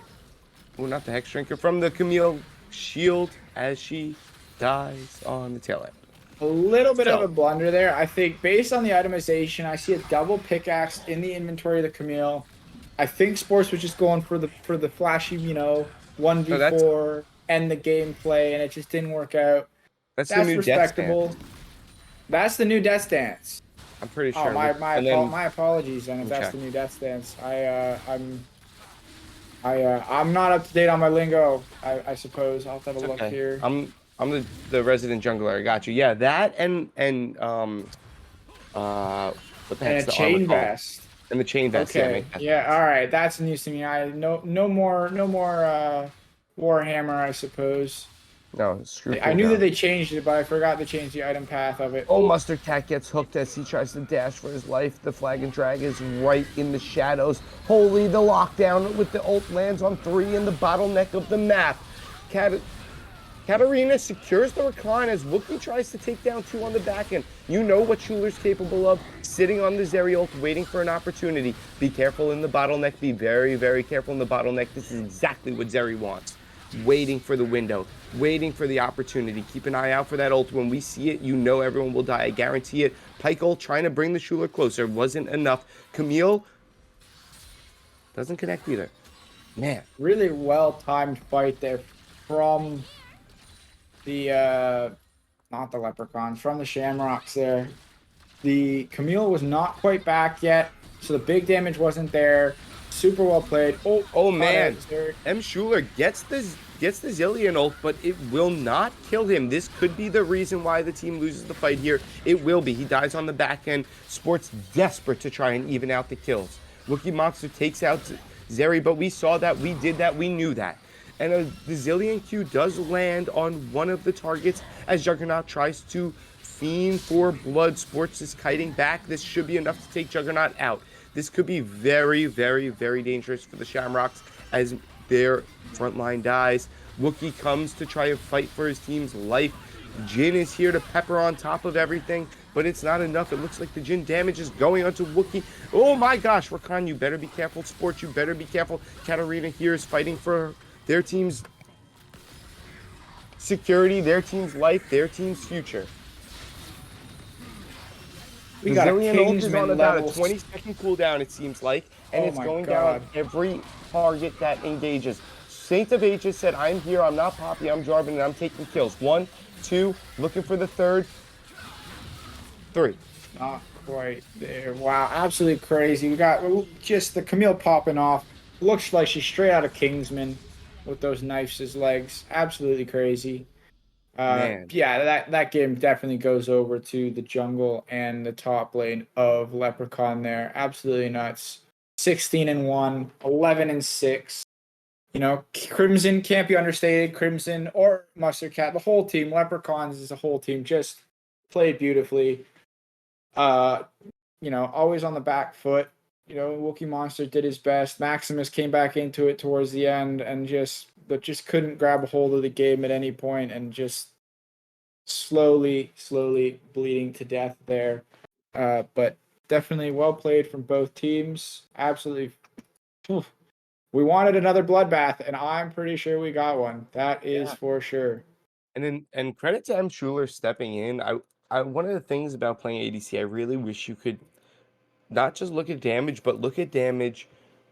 well, not the Hex Drinker. From the Camille shield as she dies on the tail end. A little bit of So- a blunder there. I think based on the itemization, I see a double pickaxe in the inventory of the Camille. I think Sports was just going for the flashy, 1v4 and the gameplay, and it just didn't work out. That's the That's new death respectable. stand. That's the new death stance. I'm pretty Oh, sure. my apologies, and if We'll that's check. the new death stance, I'm not up to date on my lingo. I suppose I'll have to have a look Okay. here. I'm the resident jungler. I got you. Yeah, that and what the And heck's a the chain armor called? vest. And the chain vest, yeah, Okay. make that Yeah. sense. All right. That's news to me. I no more Warhammer, I suppose. No, screw I knew that cooldown. they changed it, but I forgot to change the item path of it. Oh, Oh, Mustard Cat gets hooked as he tries to dash for his life. The flag and drag is right in the shadows. Holy, the lockdown with the ult lands on 3 in the bottleneck of the map. Katarina secures the recline as Wookiee tries to take down 2 on the back end. You know what Schuler's capable of, sitting on the Zeri ult, waiting for an opportunity. Be careful in the bottleneck. Be very, very careful in the bottleneck. This is exactly what Zeri wants. Waiting for the window, waiting for the opportunity. Keep an eye out for that ult. When we see it, you know everyone will die. I guarantee it. Pike ult trying to bring the Schuler closer. Wasn't enough. Camille doesn't connect either. Man, really well timed fight there from the not the leprechauns, from the shamrocks there. The Camille was not quite back yet, so the big damage wasn't there. Super well played. Oh, oh caught out man, there. M. Schuler gets the Zillion ult, but it will not kill him. This could be the reason why the team loses the fight here. It will be. He dies on the back end. Sports desperate to try and even out the kills. Wookie Monster takes out Zeri, but we saw that, we did that, we knew that. And the Zillion Q does land on one of the targets as Juggernaut tries to fiend for blood. Sports is kiting back. This should be enough to take Juggernaut out. This could be very, very, very dangerous for the Shamrocks as their front line dies. Wookie comes to try and fight for his team's life. Jin is here to pepper on top of everything, but it's not enough. It looks like the Jin damage is going onto Wookie. Oh my gosh, Rakan, you better be careful. Sports, you better be careful. Katarina here is fighting for their team's security, their team's life, their team's future. We The got a Zillion ult is on Kingsman about a level. 20-second cooldown, it seems like, and Oh it's my going down on god. every target that engages. Saint of Ages said, I'm here, I'm not Poppy, I'm Jarvan, and I'm taking kills. 1, 2, looking for the third, 3. Not quite there. Wow, absolutely crazy. We got just the Camille popping off. Looks like she's straight out of Kingsman with those knives as legs. Absolutely crazy. Man, Yeah, that game definitely goes over to the jungle and the top lane of Leprechaun there. Absolutely nuts. 16-1, 11-6. You know, Crimson can't be understated. Crimson or Mustard Cat, the whole team, Leprechauns as a whole team, just played beautifully. Uh, you know, always on the back foot. You know, Wookie Monster did his best. Maximus came back into it towards the end and just couldn't grab a hold of the game at any point and just slowly bleeding to death there. But definitely well played from both teams. Absolutely. Oof. We wanted another bloodbath, and I'm pretty sure we got one. That is yeah. for sure. And credit to M. Schuler stepping in. I one of the things about playing ADC, I really wish you could not just look at damage, but look at damage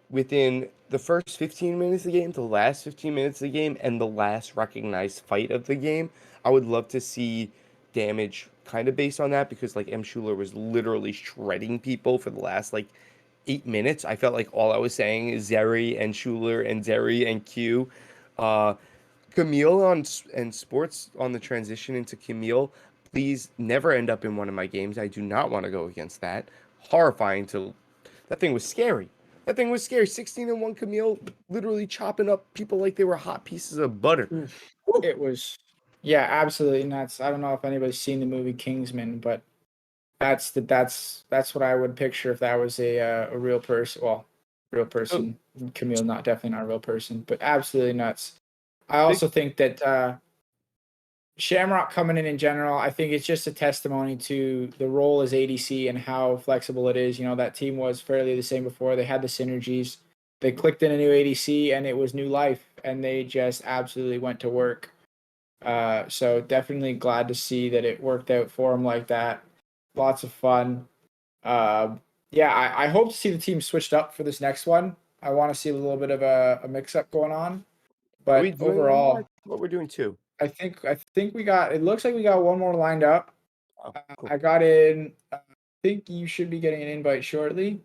within the first 15 minutes of the game, the last 15 minutes of the game, and the last recognized fight of the game. I would love to see damage kind of based on that because like M. Schuler was literally shredding people for the last like 8 minutes. I felt like all I was saying is Zeri and Schuler and Zeri and Q. Uh, Camille and Sports on the transition into Camille. Please never end up in one of my games. I do not want to go against that. Horrifying to that thing was scary. That thing was scary. 16-1 Camille literally chopping up people like they were hot pieces of butter. Oof. Woo. It was, yeah, absolutely nuts. I don't know if anybody's seen the movie Kingsman, but that's what I would picture if that was a real person. Well, real So person. Camille, not definitely not a real person, but absolutely nuts. I big also think that Shamrock coming in general, I think it's just a testimony to the role as ADC and how flexible it is. You know, that team was fairly the same before. They had the synergies. They clicked in a new ADC and it was new life, and they just absolutely went to work. So definitely glad to see that it worked out for them like that. Lots of fun. Yeah, I hope to see the team switched up for this next one. I want to see a little bit of a mix up going on. are we But doing one more? I overall, think what we're doing two. I think we got. It looks like we got one more lined up. Oh, cool. I got in. I think you should be getting an invite shortly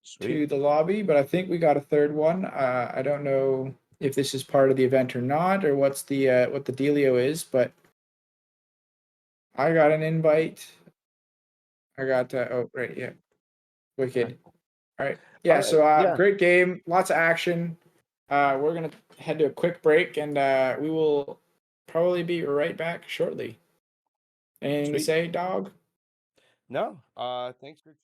Sweet. to the lobby, but I think we got a third one. I don't know if this is part of the event or not, or what the dealio is, but I got an invite. I got oh right, yeah, Okay. wicked. All right. Yeah. So Yeah, great game, lots of action. We're gonna head to a quick break, and we will probably be right back shortly. Anything to sweet. say, dog? No, thanks for tuning.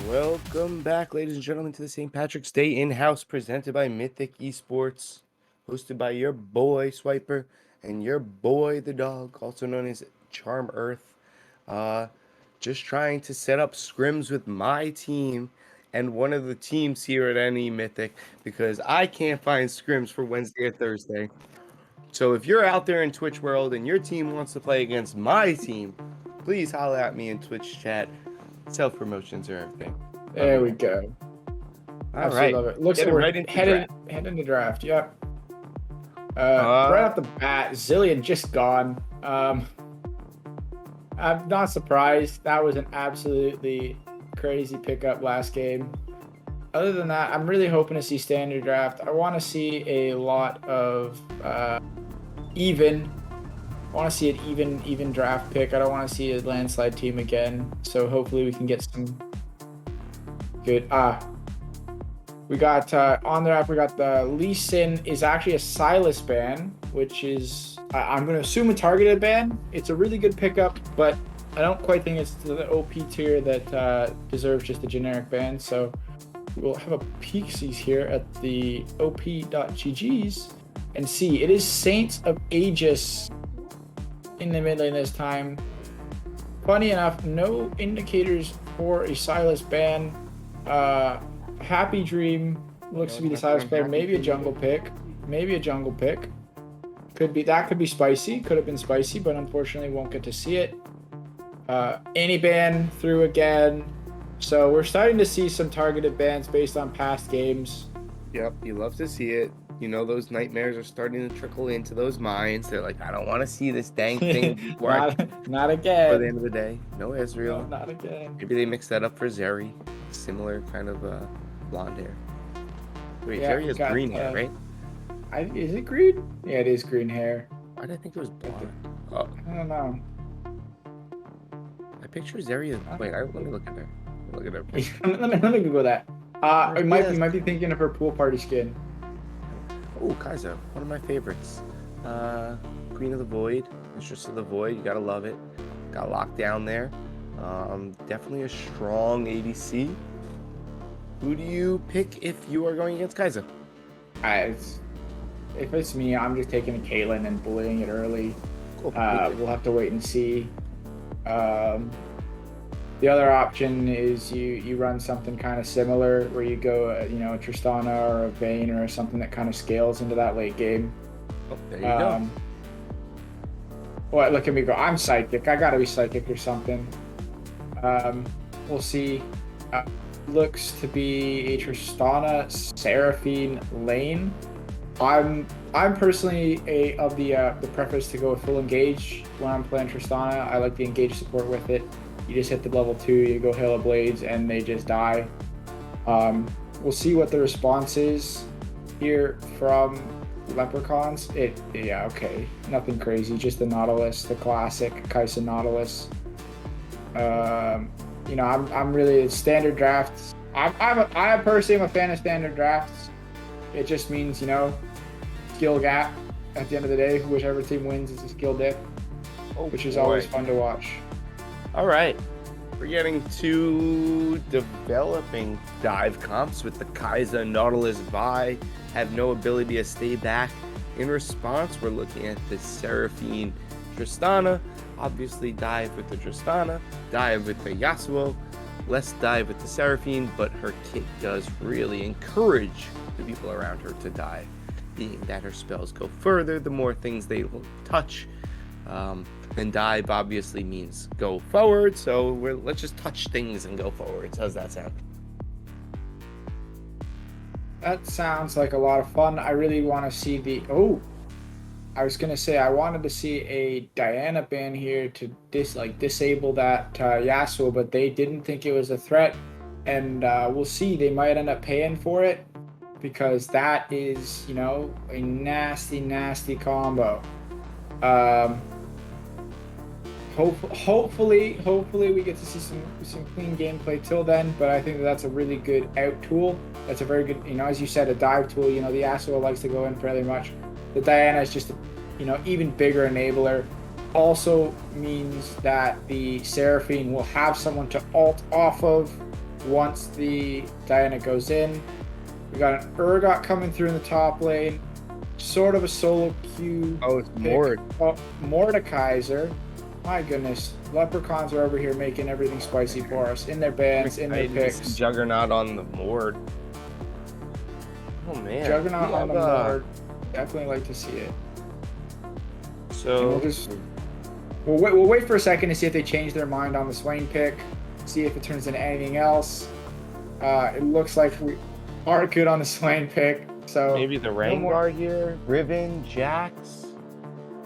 Welcome back, ladies and gentlemen, to the St. Patrick's Day in-house presented by Mythic Esports, hosted by your boy Swiper and your boy the dog, also known as Charm Earth. Just trying to set up scrims with my team and one of the teams here at any Mythic because I can't find scrims for Wednesday or Thursday. So if you're out there in Twitch world and your team wants to play against my team, please holler at me in Twitch chat. Self promotions are everything. There we go. All Absolutely right. love it. Looks like Getting we're right into the headed draft. heading to draft. Yep. Right off the bat, Zillion just gone. I'm not surprised. That was an absolutely crazy pickup last game. Other than that, I'm really hoping to see standard draft. I want to see a lot of even. I want to see an even draft pick. I don't want to see a landslide team again. So hopefully we can get some good. We got on the draft. We got the Lee Sin is actually a Silas ban, which is I'm going to assume a targeted ban. It's a really good pickup, but I don't quite think it's the OP tier that deserves just a generic ban. So we'll have a peeksies here at the op.ggs and see. It is Saints of Aegis in the mid lane this time. Funny enough, no indicators for a Silas ban. Happy Dream looks to be the Silas player. Maybe a jungle pick. Could be spicy. Could have been spicy, but unfortunately won't get to see it. Any ban through again. So we're starting to see some targeted bans based on past games. Yep, you love to see it. You know, those nightmares are starting to trickle into those minds. They're like, I don't want to see this dang thing before not before the again. end of the day. No No, Ezreal. not again. Maybe they mixed that up for Zeri. Similar kind of blonde hair. Wait, Yeah, Zeri we has got, green hair, right? Is it green? Yeah, it is green hair. Why did I think it was blonde? Oh, I don't know. I picture Zeri as... Wait, let me look at her. Look at her. let me Google that. There You she might is. you might be thinking of her pool party skin. Oh, Kaizo, one of my favorites. Queen of the Void, Mistress of the Void, you gotta love it. Got locked down there. Definitely a strong ADC. Who do you pick if you are going against Kaizo? If it's me, I'm just taking a Caitlyn and bullying it early. Cool. We'll have to wait and see. The other option is you run something kind of similar where you go, a Tristana or a Vayne or something that kind of scales into that late game. Oh, there you go. Well, look at me go. I'm psychic. I gotta be psychic or something. We'll see. Looks to be a Tristana Seraphine lane. I'm personally of the preference to go with full engage when I'm playing Tristana. I like the engage support with it. You just hit the level 2, you go Hail of Blades, and they just die. We'll see what the response is here from Leprechauns. Yeah, okay, nothing crazy, just the Nautilus, the classic Kaisa Nautilus. I'm really standard drafts. I personally am a fan of standard drafts. It just means, skill gap at the end of the day. Whichever team wins is a skill dip, which is always fun to watch. All right. We're getting to developing dive comps with the Kai'Sa, Nautilus, Vi. Have no ability to stay back. In response, we're looking at the Seraphine Tristana. Obviously, dive with the Tristana, dive with the Yasuo. Less dive with the Seraphine, but her kit does really encourage the people around her to dive, being that her spells go further the more things they will touch. And dive obviously means go forward, so let's just touch things and go forwards. How's that sound? That sounds like a lot of fun. I really want to see I was gonna say I wanted to see a Diana ban here to disable that Yasuo, but they didn't think it was a threat, and we'll see. They might end up paying for it because that is, a nasty combo. Hopefully we get to see some clean gameplay till then, but I think that's a really good out tool. That's a very good, as you said, a dive tool. The Yasuo likes to go in fairly much. The Diana is just even bigger enabler. Also means that the Seraphine will have someone to ult off of once the Diana goes in. We got an Urgot coming through in the top lane. Sort of a solo queue. Oh, it's Mord. Mordekaiser. My goodness, Leprechauns are over here making everything spicy for us in their bans, in their picks. Juggernaut on the Mord. Oh man, Juggernaut on the Mord. Definitely like to see it. So we'll wait for a second to see if they change their mind on the Swain pick. See if it turns into anything else. It looks like we are good on the Swain pick. So maybe the Rengar here, Riven, Jax.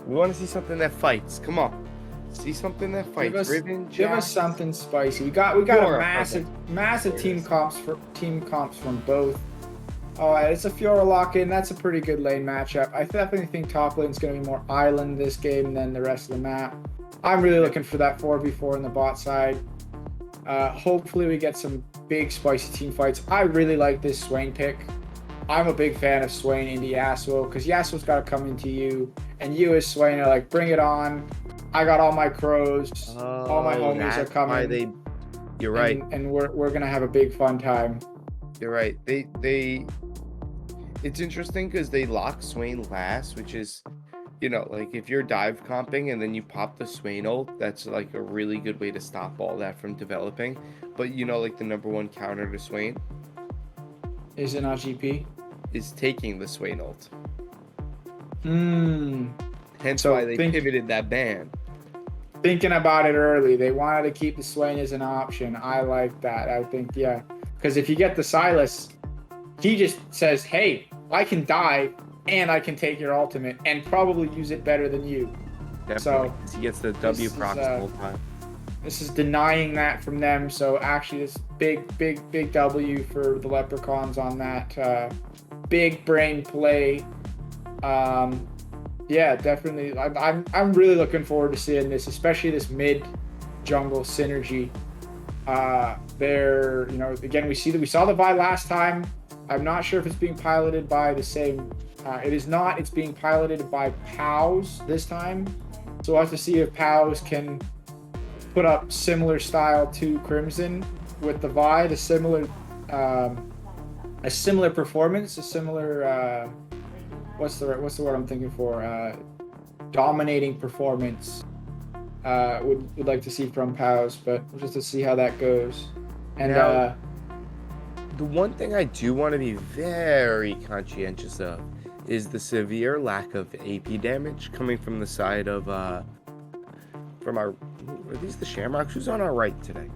We want to see something that fights. Come on. See something that fights. Give us something spicy. We got a massive team comps from both. It's a Fiora lock-in. That's a pretty good lane matchup. I definitely think top lane's going to be more island this game than the rest of the map. I'm really looking for that 4v4 in the bot side. Hopefully we get some big spicy team fights. I really like this Swain pick. I'm a big fan of Swain into Yasuo because Yasuo's got to come into you, and you as Swain are like, bring it on. I got all my crows. All my homies are coming. You're right. And we're gonna have a big fun time. You're right. It's interesting because they lock Swain last, which is, like if you're dive comping and then you pop the Swain ult, that's like a really good way to stop all that from developing. But like the number one counter to Swain is it not GP? Is taking the Swain ult. Hence So why they pivoted that ban. Thinking about it early, they wanted to keep the Swain as an option. I like that. I think, yeah. Because if you get the Silas, he just says, hey, I can die and I can take your ultimate and probably use it better than you. Definitely. He gets the W this procs is, the whole time. This is denying that from them. So actually, this big W for the Leprechauns on that big brain play. Yeah, definitely. I'm really looking forward to seeing this, especially this mid jungle synergy. There, again, we saw the Vi last time. I'm not sure if it's being piloted by the same. It is not. It's being piloted by POWs this time. So we'll have to see if POWs can put up similar style to Crimson with the Vi, a similar performance, a similar what's the word I'm thinking for? Dominating performance. Would like to see from POWs, but just to see how that goes. And now, the one thing I do want to be very conscientious of is the severe lack of AP damage coming from the side of from our. Are these the Shamrocks? Who's on our right today?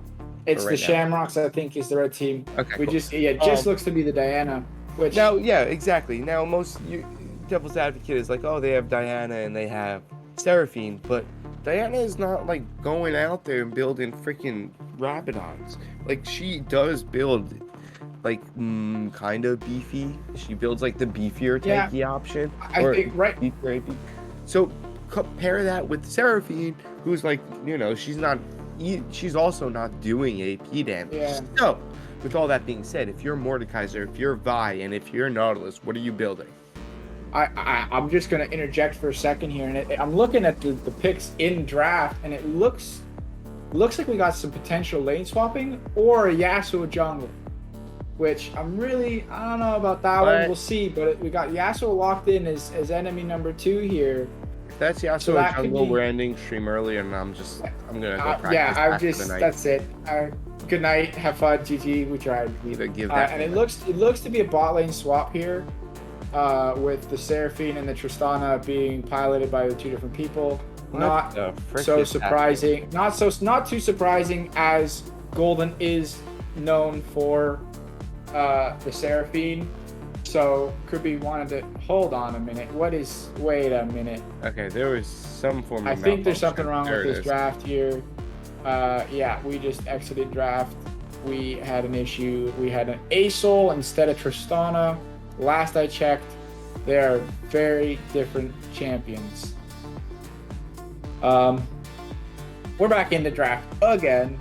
It's the Shamrocks, I think, is the red team. Okay, we cool. Just looks to be the Diana. Which now, yeah, exactly. Now, Devil's Advocate is like, oh, they have Diana and they have Seraphine, but Diana is not like going out there and building freaking Rabadons. Like, she does build like kind of beefy. She builds like the beefier tanky option. I think right. Beefier AP. So compare that with Seraphine, who's like, she's also not doing AP damage. Yeah. So, with all that being said, if you're Mordekaiser, if you're Vi, and if you're Nautilus, what are you building? I'm just going to interject for a second here, and I'm looking at the picks in draft, and it looks like we got some potential lane swapping or a Yasuo jungle, which I don't know about that one. We'll see, but we got Yasuo locked in as enemy number 2 here. If that's Yasuo jungle, we're ending stream early, and I'm gonna go practice. That's it. Good night. Have fun. GG. We tried. Either give that. And it looks to be a bot lane swap here, with the Seraphine and the Tristana being piloted by the 2 different people. Not so surprising. Not too surprising, as Golden is known for the Seraphine. So could be wanted to hold on a minute. Wait a minute. Okay, there was some form of I think there's something wrong with this draft here. Yeah, we just exited draft. We had an issue. We had an Asol instead of Tristana. Last I checked, they are very different champions. We're back in the draft again,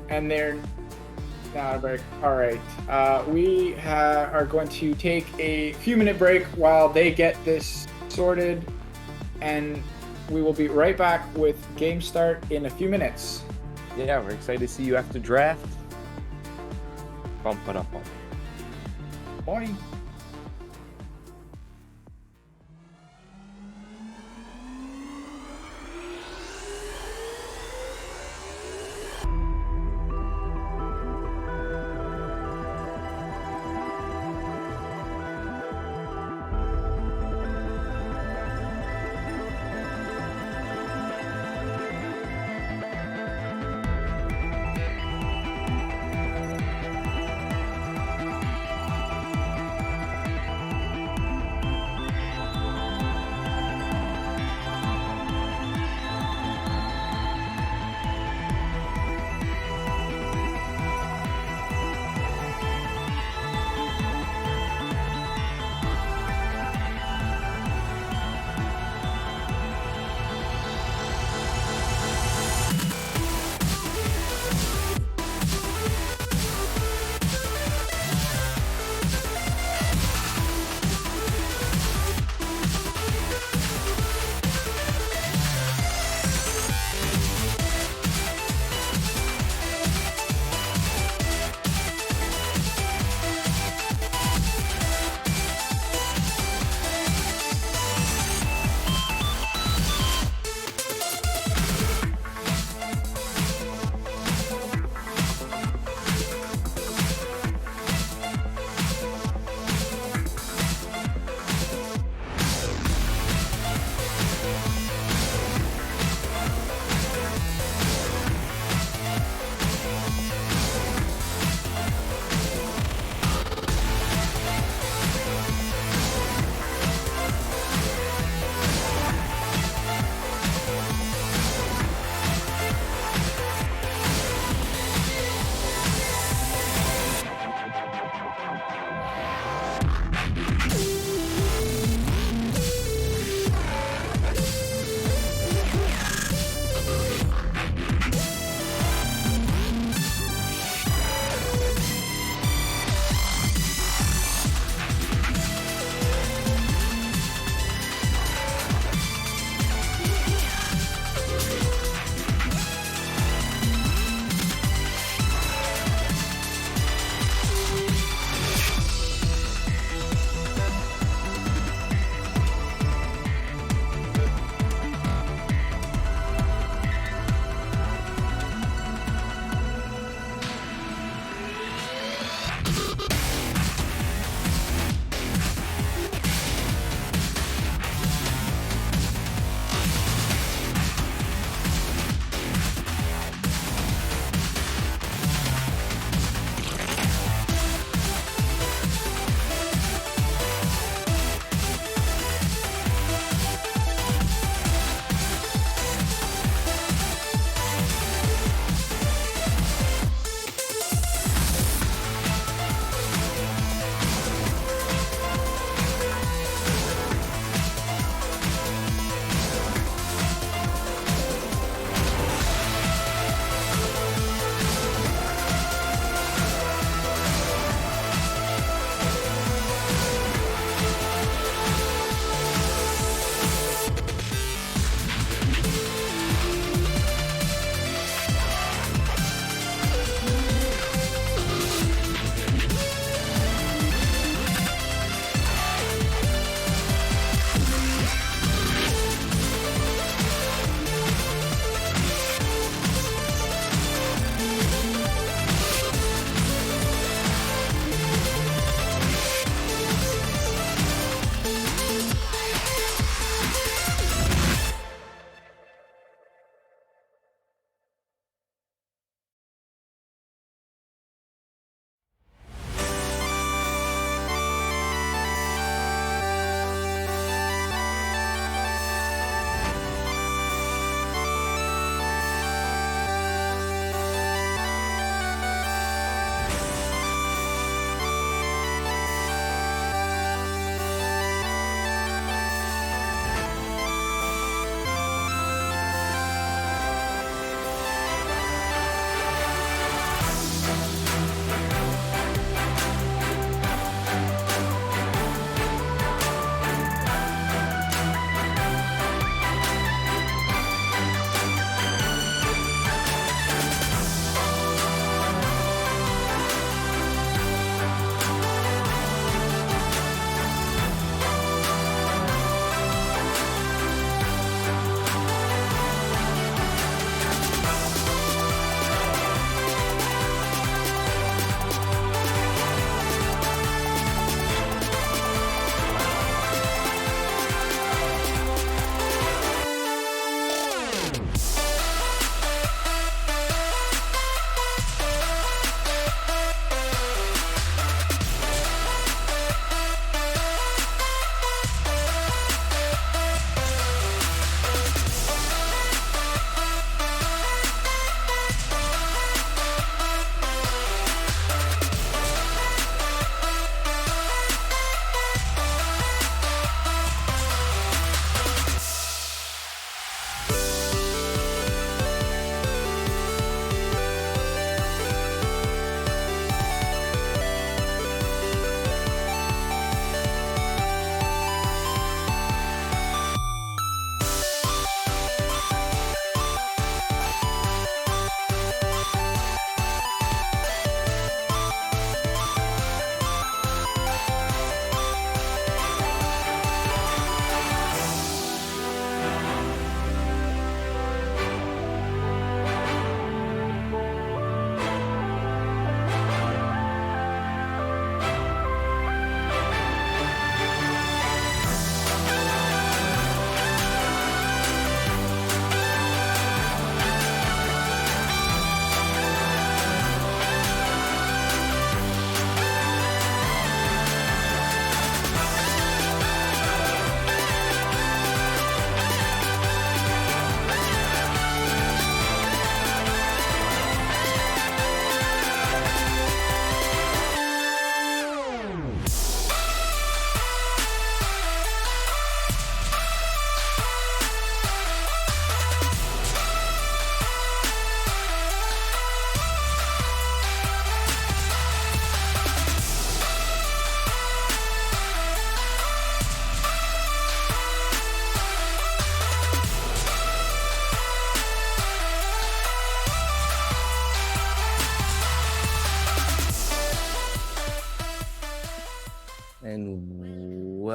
and they're now a break. All right, we are going to take a few minute break while they get this sorted, and we will be right back with game start in a few minutes. Yeah, we're excited to see you after draft. Bump it up on. Bye.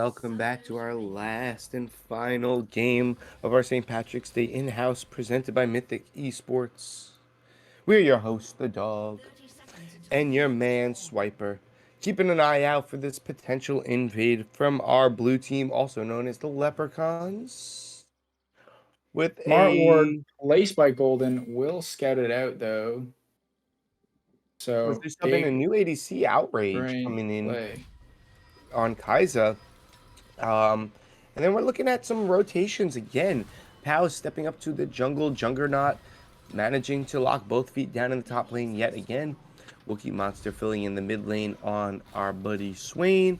welcome back to our last and final game of our St. Patrick's Day in-house presented by Mythic Esports. We're your host, the dog, and your man, Swiper, keeping an eye out for this potential invade from our blue team, also known as the Leprechauns, with Smart Ward a... placed by Golden will scout it out though. So There's been a big new ADC outrage brain coming in play. on Kai'Sa. And then we're looking at some rotations again. Pao stepping up to the jungle juggernaut, managing to lock both feet down in the top lane yet again. Wookiee Monster filling in the mid lane on our buddy Swain.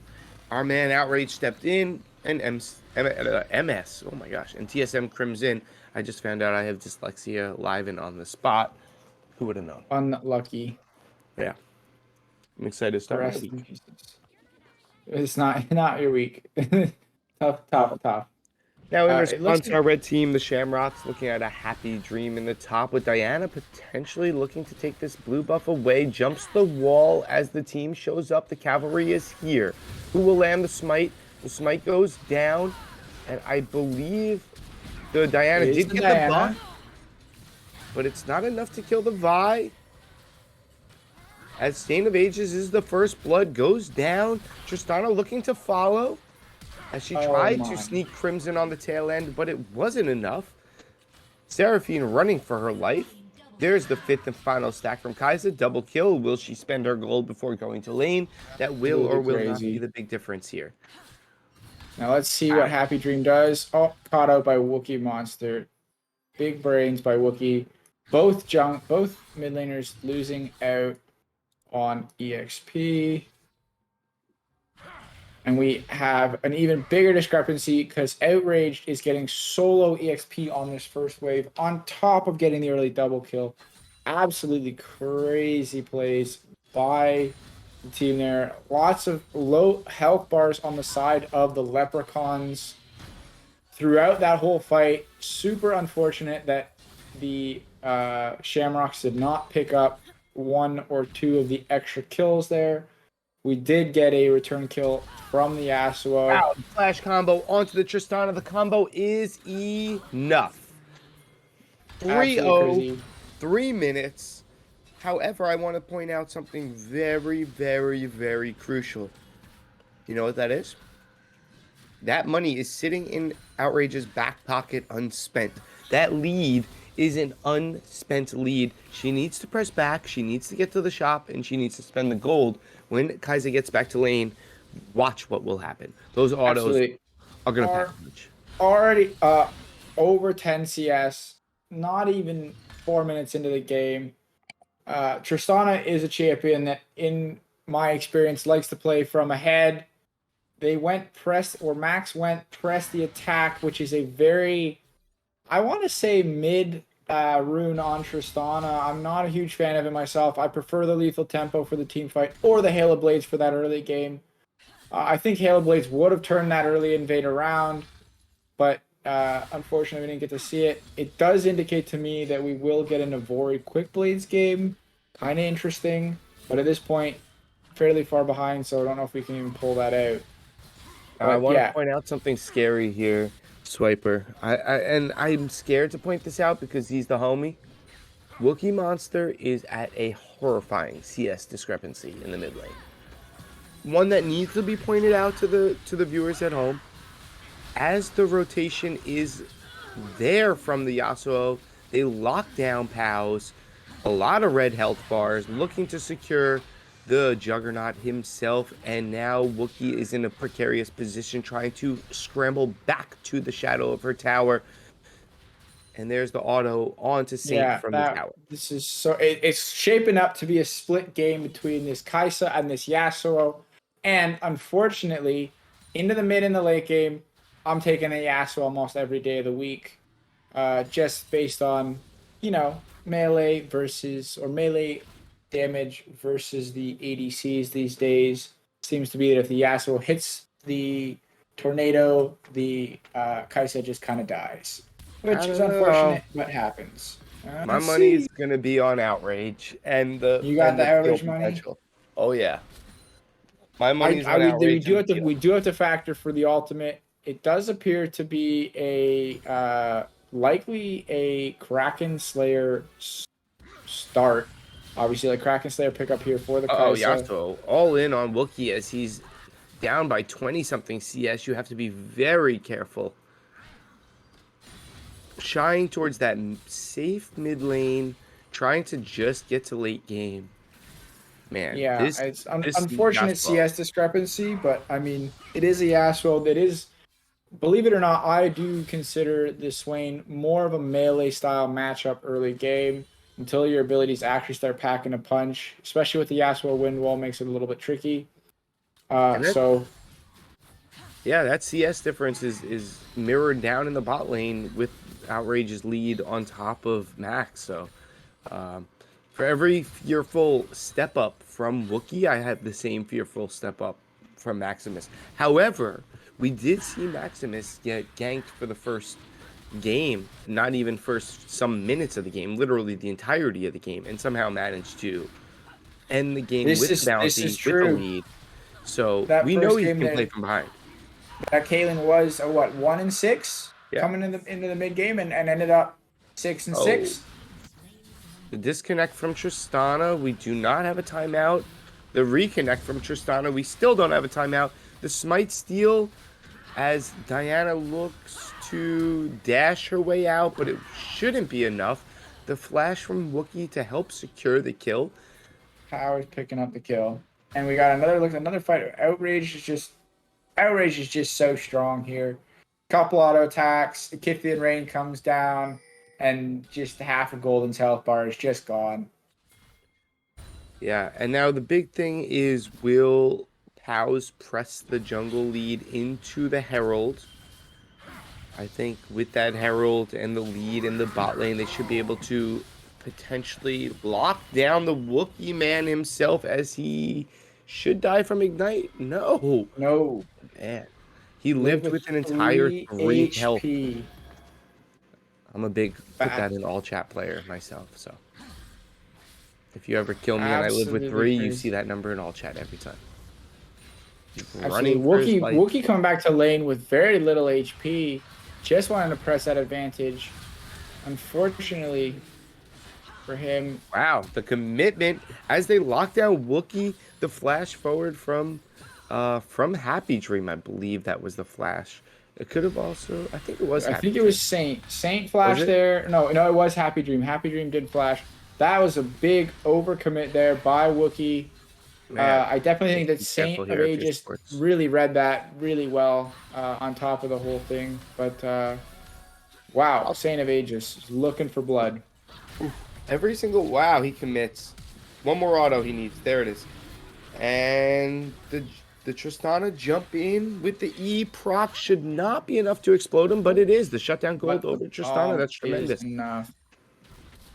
Our man Outrage stepped in, and MS, oh my gosh, and TSM Crimson. I just found out I have dyslexia live and on the spot. Who would have known? Unlucky. Yeah. I'm excited to start my Rest week. in pieces. It's not your week. tough. Now, in It looks response, our red team, the Shamrocks, looking at a happy dream in the top with Diana potentially looking to take this blue buff away. Jumps the wall as the team shows up. The cavalry is here. Who will land the smite? The smite goes down, and I believe the Diana It is did the get Diana. the buff, but it's not enough to kill the Vi. As Stain of Ages is the first blood, goes down. Tristana looking to follow as she tried to sneak Crimson on the tail end, but it wasn't enough. Seraphine running for her life. There's the fifth and final stack from Kai'Sa. Double kill. Will she spend her gold before going to lane? That will or will not be the big difference here. Now let's see what Happy Dream does. Oh, caught out by Wookiee Monster. Big brains by Wookiee. Both mid laners losing out on EXP. And we have an even bigger discrepancy because Outraged is getting solo EXP on this first wave on top of getting the early double kill. Absolutely crazy plays by the team there. Lots of low health bars on the side of the Leprechauns throughout that whole fight. Super unfortunate that the Shamrocks did not pick up one or two of the extra kills there. We did get a return kill from the Yasuo. Wow, flash combo onto the Tristana. The combo is enough. 3-0, 3 minutes. However, I want to point out something very, very, very crucial. You know what that is? That money is sitting in Outrage's back pocket unspent. That lead is an unspent lead. She needs to press back, she needs to get to the shop, and she needs to spend the gold. When Kai'Sa gets back to lane, watch what will happen. Those autos are going to package. Already over 10 CS, not even 4 minutes into the game. Tristana is a champion that, in my experience, likes to play from ahead. They went Max went press the attack, which is a very, I want to say, mid rune on Tristana. I'm not a huge fan of it myself. I prefer the lethal tempo for the team fight or the Halo Blades for that early game. I think Halo Blades would have turned that early invade around, but unfortunately we didn't get to see it. It does indicate to me that we will get an Ivori Quick Blades game. Kind of interesting, but at this point, fairly far behind, so I don't know if we can even pull that out. I want to point out something scary here. Swiper. And I'm scared to point this out because he's the homie. Wookiee Monster is at a horrifying CS discrepancy in the mid lane. One that needs to be pointed out to the viewers at home. As the rotation is there from the Yasuo, they lock down Pows, a lot of red health bars, looking to secure the Juggernaut himself, and now Wookiee is in a precarious position trying to scramble back to the shadow of her tower. And there's the auto onto Saint from the tower. This is it's shaping up to be a split game between this Kai'Sa and this Yasuo. And unfortunately, into the mid and the late game, I'm taking a Yasuo almost every day of the week. Just based on, melee damage versus the ADCs these days. Seems to be that if the Yasuo hits the tornado, the Kai'Sa just kind of dies. Which is unfortunate, but happens. My money is going to be on Outrage and the You got the Outrage money? Oh, yeah. My money's on outrage. We do have to factor for the ultimate. It does appear to be a likely a Kraken Slayer start. Obviously, like Kraken Slayer pickup here for the Oh, Kaisa. Yasuo all in on Wookiee as he's down by 20 something CS. You have to be very careful. Shying towards that safe mid lane, trying to just get to late game. Man, Yeah, this it's this unfortunate Yasuo. CS discrepancy, but I mean, it is a Yasuo that is, believe it or not, I do consider this Swain more of a melee style matchup early game until your abilities actually start packing a punch, especially with the Yasuo wind wall makes it a little bit tricky. And that, So yeah, that CS difference is mirrored down in the bot lane with Outrage's lead on top of Max. So for every fearful step up from Wookiee, I have the same fearful step up from Maximus. However, we did see Maximus get ganked for the first game, not even first some minutes of the game, literally the entirety of the game, and somehow managed to end the game with the this is bounty, with a true. lead. So That we know first he game can there- play from behind. That Kaylin was a, what 1-6 Yeah. coming into the mid game and ended up 6-6. The disconnect from Tristana, we do not have a timeout. The reconnect from Tristana, we still don't have a timeout. The smite steal, as Diana looks to dash her way out, but it shouldn't be enough. The flash from Wookiee to help secure the kill. Power's picking up the kill, and we got another fight. Outrage is just so strong here. Couple auto attacks, the Kithian Rain comes down, and just half of Golden's health bar is just gone. Yeah, and now the big thing is, will Powers press the jungle lead into the Herald? I think with that Herald and the lead in the bot lane, they should be able to potentially lock down the Wookiee man himself, as he should die from Ignite. No, No, man. He lived with an entire 3 health. HP. I'm a big put that in all chat player myself, so if you ever kill me and I live with Absolutely 3, you crazy. see that number in all chat every time. Absolutely. For his life. Wookiee coming back to lane with very little HP. Just wanted to press that advantage. Unfortunately for him, Wow, the commitment as they lock down Wookiee, the flash forward from Happy Dream, I believe that was the flash. It could have also, I think it was. I Happy think it was Saint. Saint flash Was it? there. No, it was Happy Dream. Happy Dream did flash. That was a big overcommit there by Wookiee. Man, I definitely think that be Saint careful of here if you're Aegis sports. really read that really well on top of the whole thing. But wow, Saint of Aegis is looking for blood. Every single wow he commits. One more auto he needs. There it is. And the Tristana jump in with the E proc should not be enough to explode him, but it is. The shutdown gold But over the Tristana. bomb That's is tremendous. enough.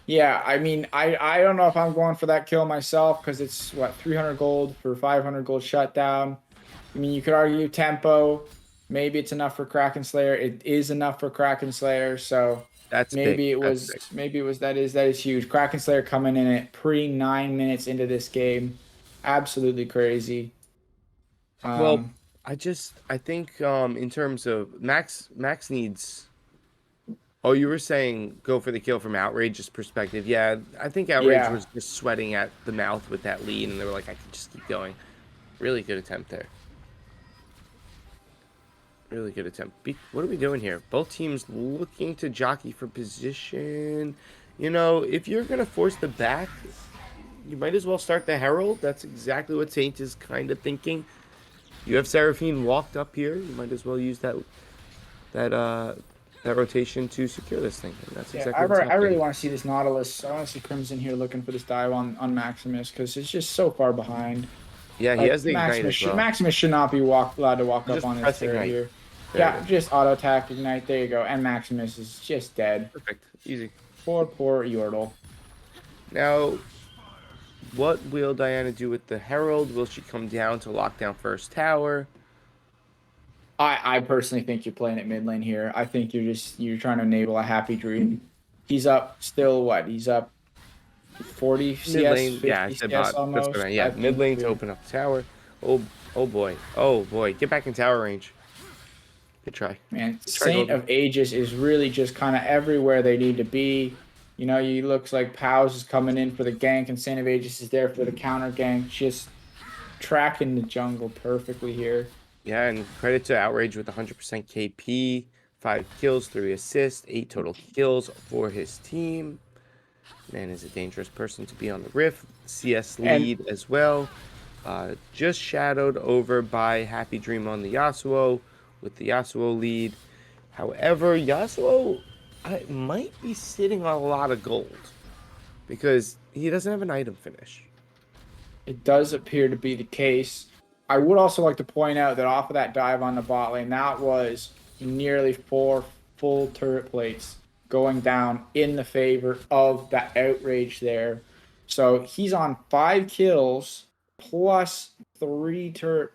Yeah, I mean, I don't know if I'm going for that kill myself because it's what 300 gold for 500 gold shutdown. I mean, you could argue tempo. Maybe it's enough for Kraken Slayer. It is enough for Kraken Slayer. So That's maybe big. it was. Maybe it was. That is huge. Kraken Slayer coming in at pre 9 minutes into this game, absolutely crazy. Well, I think in terms of Max needs. Oh, you were saying go for the kill from Outrage's perspective. Yeah, I think Outrage Yeah. was just sweating at the mouth with that lead, and they were like, I can just keep going. Really good attempt there. Really good attempt. What are we doing here? Both teams looking to jockey for position. You know, if you're going to force the back, you might as well start the Herald. That's exactly what Saint is kind of thinking. You have Seraphine walked up here. You might as well use that rotation to secure this thing. And that's Yeah, exactly I really want to see this Nautilus. I want to see Crimson here looking for this dive on Maximus because it's just so far behind. Yeah, he Like, has the ignite as well. Maximus should not be allowed to walk Just up on his press turret ignite. here. There Yeah, it is. just auto attack ignite. There you go. And Maximus is just dead. Perfect. Easy. Poor Yordle. Now, what will Diana do with the Herald? Will she come down to lock down first tower? I personally think you're playing at mid lane here. I think you're trying to enable a Happy Dream. He's up still what? He's up 40 CS, Mid lane, 50 yeah, I said CS bot. almost. That's what I, yeah, I mid lane think to open up the tower. Oh, Oh boy. Oh boy. Get back in tower range. Good try. Man, Good try, Saint Golden. of Aegis is really just kind of everywhere they need to be. You know, he looks like Powers is coming in for the gank, and Saint of Aegis is there for the counter gank, just tracking the jungle perfectly here. Yeah, and credit to Outrage with 100% KP, 5 kills, 3 assists, 8 total kills for his team. Man is a dangerous person to be on the Rift. CS And lead as well. Just shadowed over by Happy Dream on the Yasuo with the Yasuo lead. However, Yasuo might be sitting on a lot of gold because he doesn't have an item finish. it does appear to be the case. I would also like to point out that off of that dive on the bot lane, that was nearly 4 full turret plates going down in the favor of that outrage there. So he's on 5 kills plus 3 turret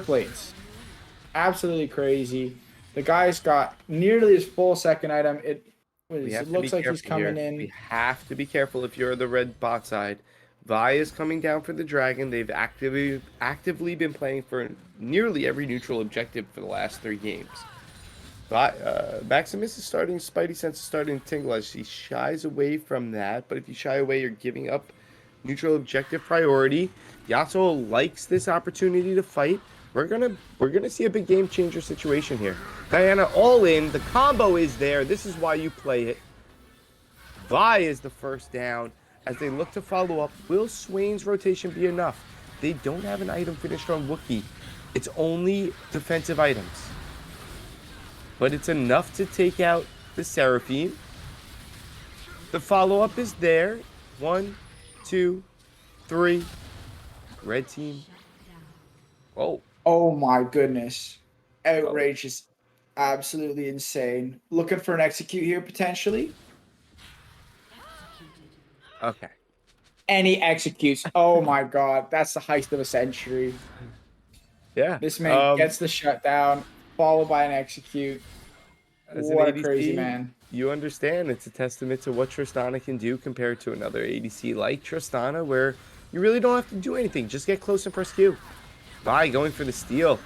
plates. Absolutely crazy. The guy's got nearly his full second item. We have It to be looks like he's careful here. coming in. We have to be careful if you're the red bot side. Vi is coming down for the dragon. They've actively been playing for nearly every neutral objective for the last 3 games. Maximus is starting, Spidey Sense is starting to tingle as he shies away from that. But if you shy away, you're giving up neutral objective priority. Yasuo likes this opportunity to fight. We're gonna see a big game changer situation here. Diana all in. The combo is there. This is why you play it. Vi is the first down as they look to follow up. Will Swain's rotation be enough? They don't have an item finished on Wookiee. It's only defensive items. But it's enough to take out the Seraphine. The follow-up is there. 1, 2, 3. Red team. Oh. Oh my goodness. Outrage is absolutely insane. Looking for an execute here potentially. Okay. And he executes. Oh my god. That's the heist of a century. Yeah. This man gets the shutdown, followed by an execute. As What an a crazy ADC, man. you understand it's a testament to what Tristana can do compared to another ADC like Tristana, where you really don't have to do anything. Just get close and press Q. Vi going for the steal.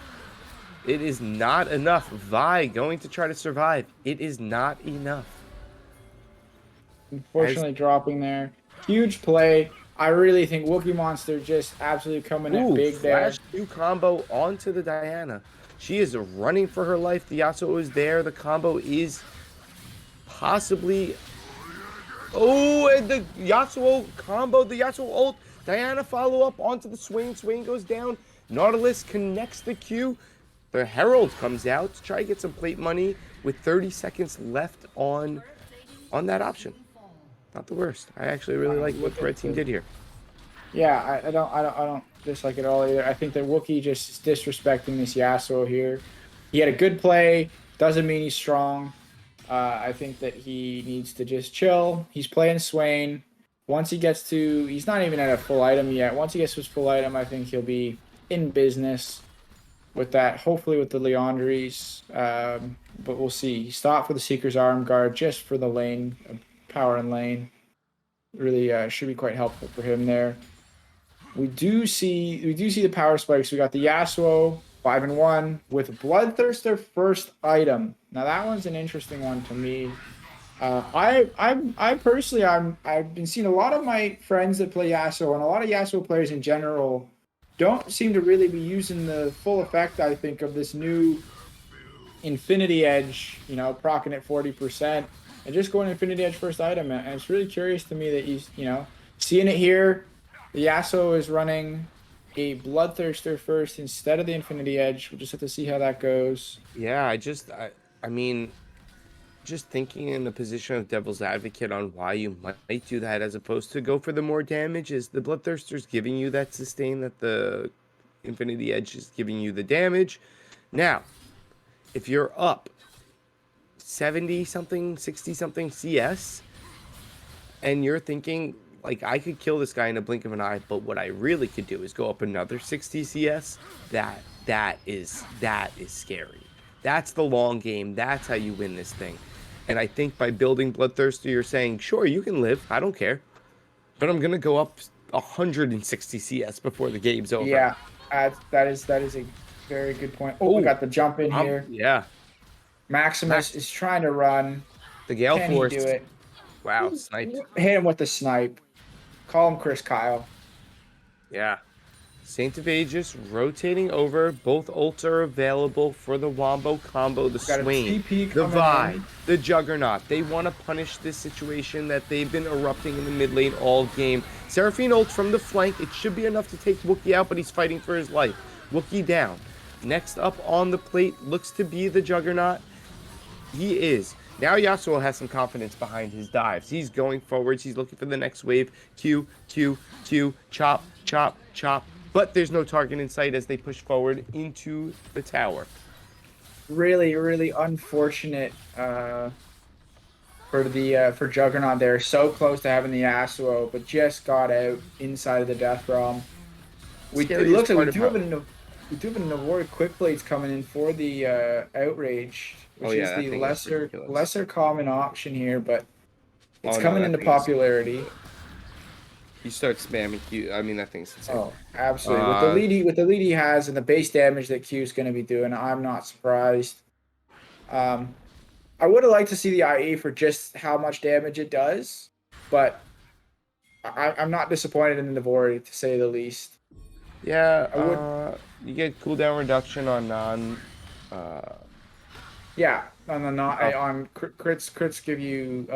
It is not enough. Vi going to try to survive. It is not enough. Unfortunately, dropping there. Huge play. I really think Wookiee Monster just absolutely coming in big there. Flash 2 combo onto the Diana. She is running for her life. The Yasuo is there. The combo is possibly... Oh, and the Yasuo combo, the Yasuo ult. Diana follow up onto the Swain. Swain goes down. Nautilus connects the Q. The Herald comes out to try to get some plate money with 30 seconds left on that option. Not the worst. I actually really like what the red team did here. Yeah, I don't dislike it all either. I think that Wookiee just is disrespecting this Yasuo here. He had a good play. Doesn't mean he's strong. I think that he needs to just chill. He's playing Swain. Once he gets to... He's not even at a full item yet. Once he gets to his full item, I think he'll be in business with that. Hopefully with the Leandries. But we'll see. He stopped for the Seeker's Arm Guard just for the lane. Power and lane. Really should be quite helpful for him there. We do see the power spikes. We got the Yasuo 5-1 with Bloodthirster first item. Now that one's an interesting one to me. I personally I've been seeing a lot of my friends that play Yasuo and a lot of Yasuo players in general don't seem to really be using the full effect, I think, of this new Infinity Edge, you know, proccing at 40% and just going Infinity Edge first item. And it's really curious to me that he's, you know, seeing it here. The Yasuo is running a Bloodthirster first instead of the Infinity Edge. We'll just have to see how that goes. Yeah, I mean, just thinking in the position of devil's advocate on why you might do that as opposed to go for the more damage is the Bloodthirster's giving you that sustain that the Infinity Edge is giving you the damage. Now, if you're up 70-something, 60-something CS, and you're thinking, like, I could kill this guy in a blink of an eye, but what I really could do is go up another 60 CS, that is scary. That's the long game. That's how you win this thing. And I think by building Bloodthirster, you're saying, sure, you can live. I don't care. But I'm going to go up 160 CS before the game's over. Yeah, that is a very good point. Oh, we Oh, got the jump in here. yeah. Maximus is trying to run. The Gale Can he Force. do it? Wow, sniped. Hit him with the snipe. Call him Chris Kyle. Yeah. Saint of Aegis rotating over. Both ults are available for the Wombo combo, the Got a Swain, TP the coming Vi, in. the Juggernaut. They want to punish this situation that they've been erupting in the mid lane all game. Seraphine ult from the flank. It should be enough to take Wookiee out, but he's fighting for his life. Wookiee down. Next up on the plate looks to be the Juggernaut. He is. Now Yasuo has some confidence behind his dives. He's going forwards. He's looking for the next wave. Q, Q, Q, chop, chop, chop. But there's no target in sight as they push forward into the tower. Really, really unfortunate for Juggernaut there. So close to having the Yasuo, but just got out inside of the Death Realm. It looks like we do have a Navori Quick Blades coming in for the Outrage, which is the lesser common option here, but it's coming into popularity. You start spamming Q. I mean, that thing's insane. Oh, absolutely. With the lead he has and the base damage that Q is going to be doing, I'm not surprised. I would have liked to see the IE for just how much damage it does, but I'm not disappointed in the Navori, to say the least. Yeah, you get cooldown reduction on non. Yeah, on crits give you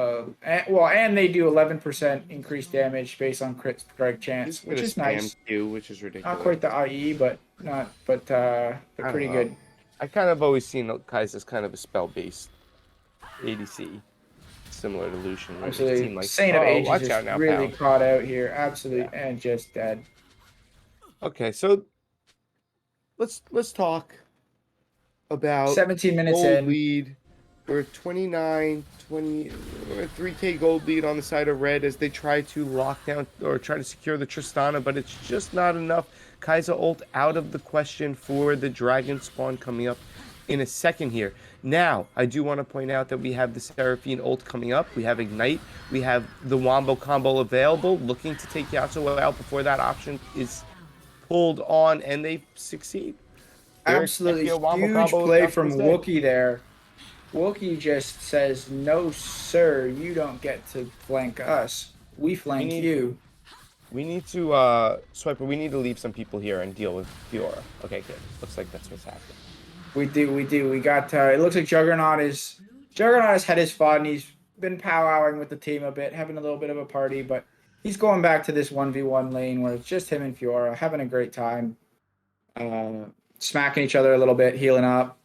and they do 11% increased damage based on crit strike chance, which is nice. Q, which is ridiculous. Not quite the IE, but pretty good. I kind of always seen Kai's as kind of a spell-based ADC, similar to Lucian. Absolutely, like, Saint of Aegis is really caught out here, absolutely, and just dead. Okay, so let's talk about 17 minutes gold in. Lead. We're 29, 20, 3K gold lead on the side of red as they try to lock down or try to secure the Tristana, but it's just not enough. Kai'Sa ult out of the question for the dragon spawn coming up in a second here. Now, I do want to point out that we have the Seraphine ult coming up. We have Ignite. We have the Wombo combo available, looking to take Yasuo out before that option is pulled on, and they succeed. Absolutely huge play from Wookiee there. Wookiee just says, "No, sir, you don't get to flank us. We flank you." We need to, Swiper, we need to leave some people here and deal with Fiora. Okay, good. Looks like that's what's happening. We do. We got, it looks like Juggernaut has had his fun. He's been powwowing with the team a bit, having a little bit of a party, but he's going back to this 1v1 lane where it's just him and Fiora, having a great time. Smacking each other a little bit, healing up.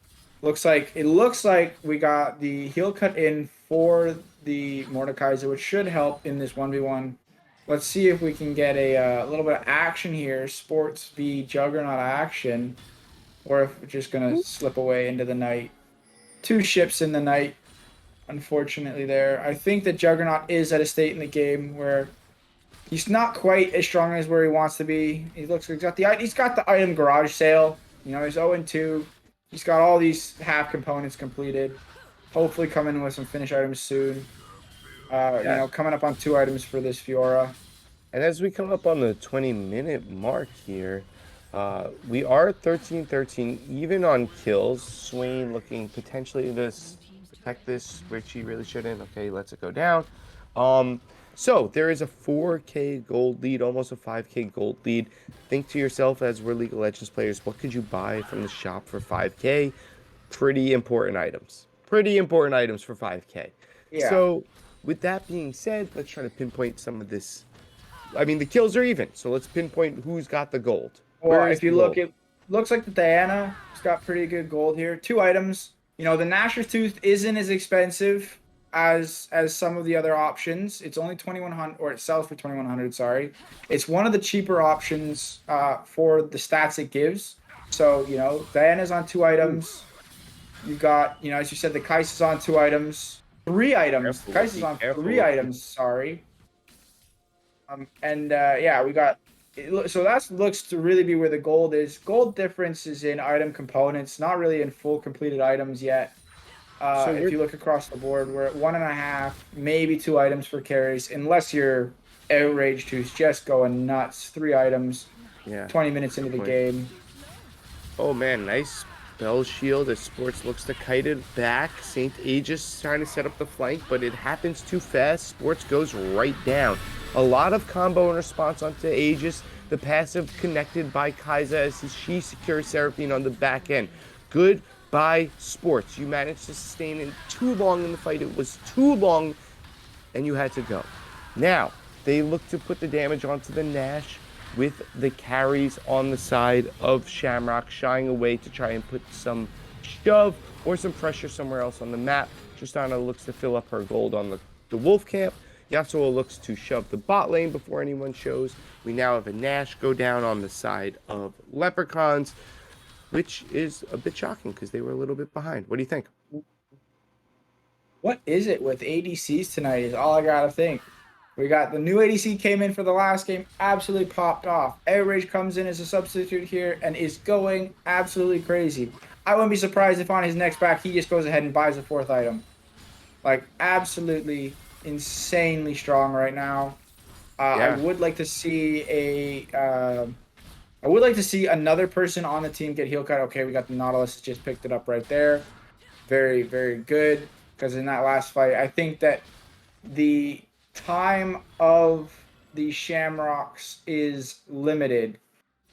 It looks like we got the heal cut in for the Mordekaiser, which should help in this 1v1. Let's see if we can get a little bit of action here, Sports v Juggernaut action, or if we're just going to slip away into the night. 2 ships in the night, unfortunately there. I think that Juggernaut is at a state in the game where he's not quite as strong as where he wants to be. He looks like he's got the item garage sale. You know, he's 0-2. He's got all these half components completed. Hopefully coming with some finish items soon. You know, coming up on 2 items for this Fiora. And as we come up on the 20-minute mark here, we are 13-13, even on kills. Swain looking potentially to protect this, which he really shouldn't. Okay, lets it go down. So there is a 4K gold lead, almost a 5K gold lead. Think to yourself, as we're League of Legends players, what could you buy from the shop for 5K? Pretty important items. Pretty important items for 5K. Yeah. So with that being said, let's try to pinpoint some of this. I mean, the kills are even, so let's pinpoint who's got the gold. Well, if you look, it looks like the Diana's got pretty good gold here. 2 items. You know, the Nashor's Tooth isn't as expensive as some of the other options. It's only 2,100, or it sells for 2,100. Sorry, it's one of the cheaper options for the stats it gives. So you know, Diana's on 2 items. You got, you know, as you said, the Kai'Sa's on 2 items, 3 items. Kai'Sa's on 3 items. Sorry. Yeah, we got. So that looks to really be where the gold is. Gold difference is in item components, not really in full completed items yet. If you look across the board, we're at 1.5, maybe 2 items for carries, unless you're Outraged, who's just going nuts. 3 items, Yeah. 20 minutes into the game. Oh man, nice spell shield as Sports looks to kite it back. St. Aegis trying to set up the flank, but it happens too fast. Sports goes right down. A lot of combo in response onto Aegis. The passive connected by Kaiza as she secures Seraphine on the back end. Good by Sports. You managed to sustain it too long in the fight. It was too long and you had to go. Now, they look to put the damage onto the Nash with the carries on the side of Shamrock, shying away to try and put some shove or some pressure somewhere else on the map. Tristana looks to fill up her gold on the Wolf camp. Yasuo looks to shove the bot lane before anyone shows. We now have a Nash go down on the side of Leprechauns, which is a bit shocking because they were a little bit behind. What do you think? What is it with ADCs tonight is all I got to think. We got the new ADC came in for the last game, absolutely popped off. Outrage comes in as a substitute here and is going absolutely crazy. I wouldn't be surprised if on his next back he just goes ahead and buys a 4th item. Like, absolutely insanely strong right now. I would like to see I would like to see another person on the team get heal cut. Okay, we got the Nautilus just picked it up right there. Very, very good. Because in that last fight, I think that the time of the Shamrocks is limited.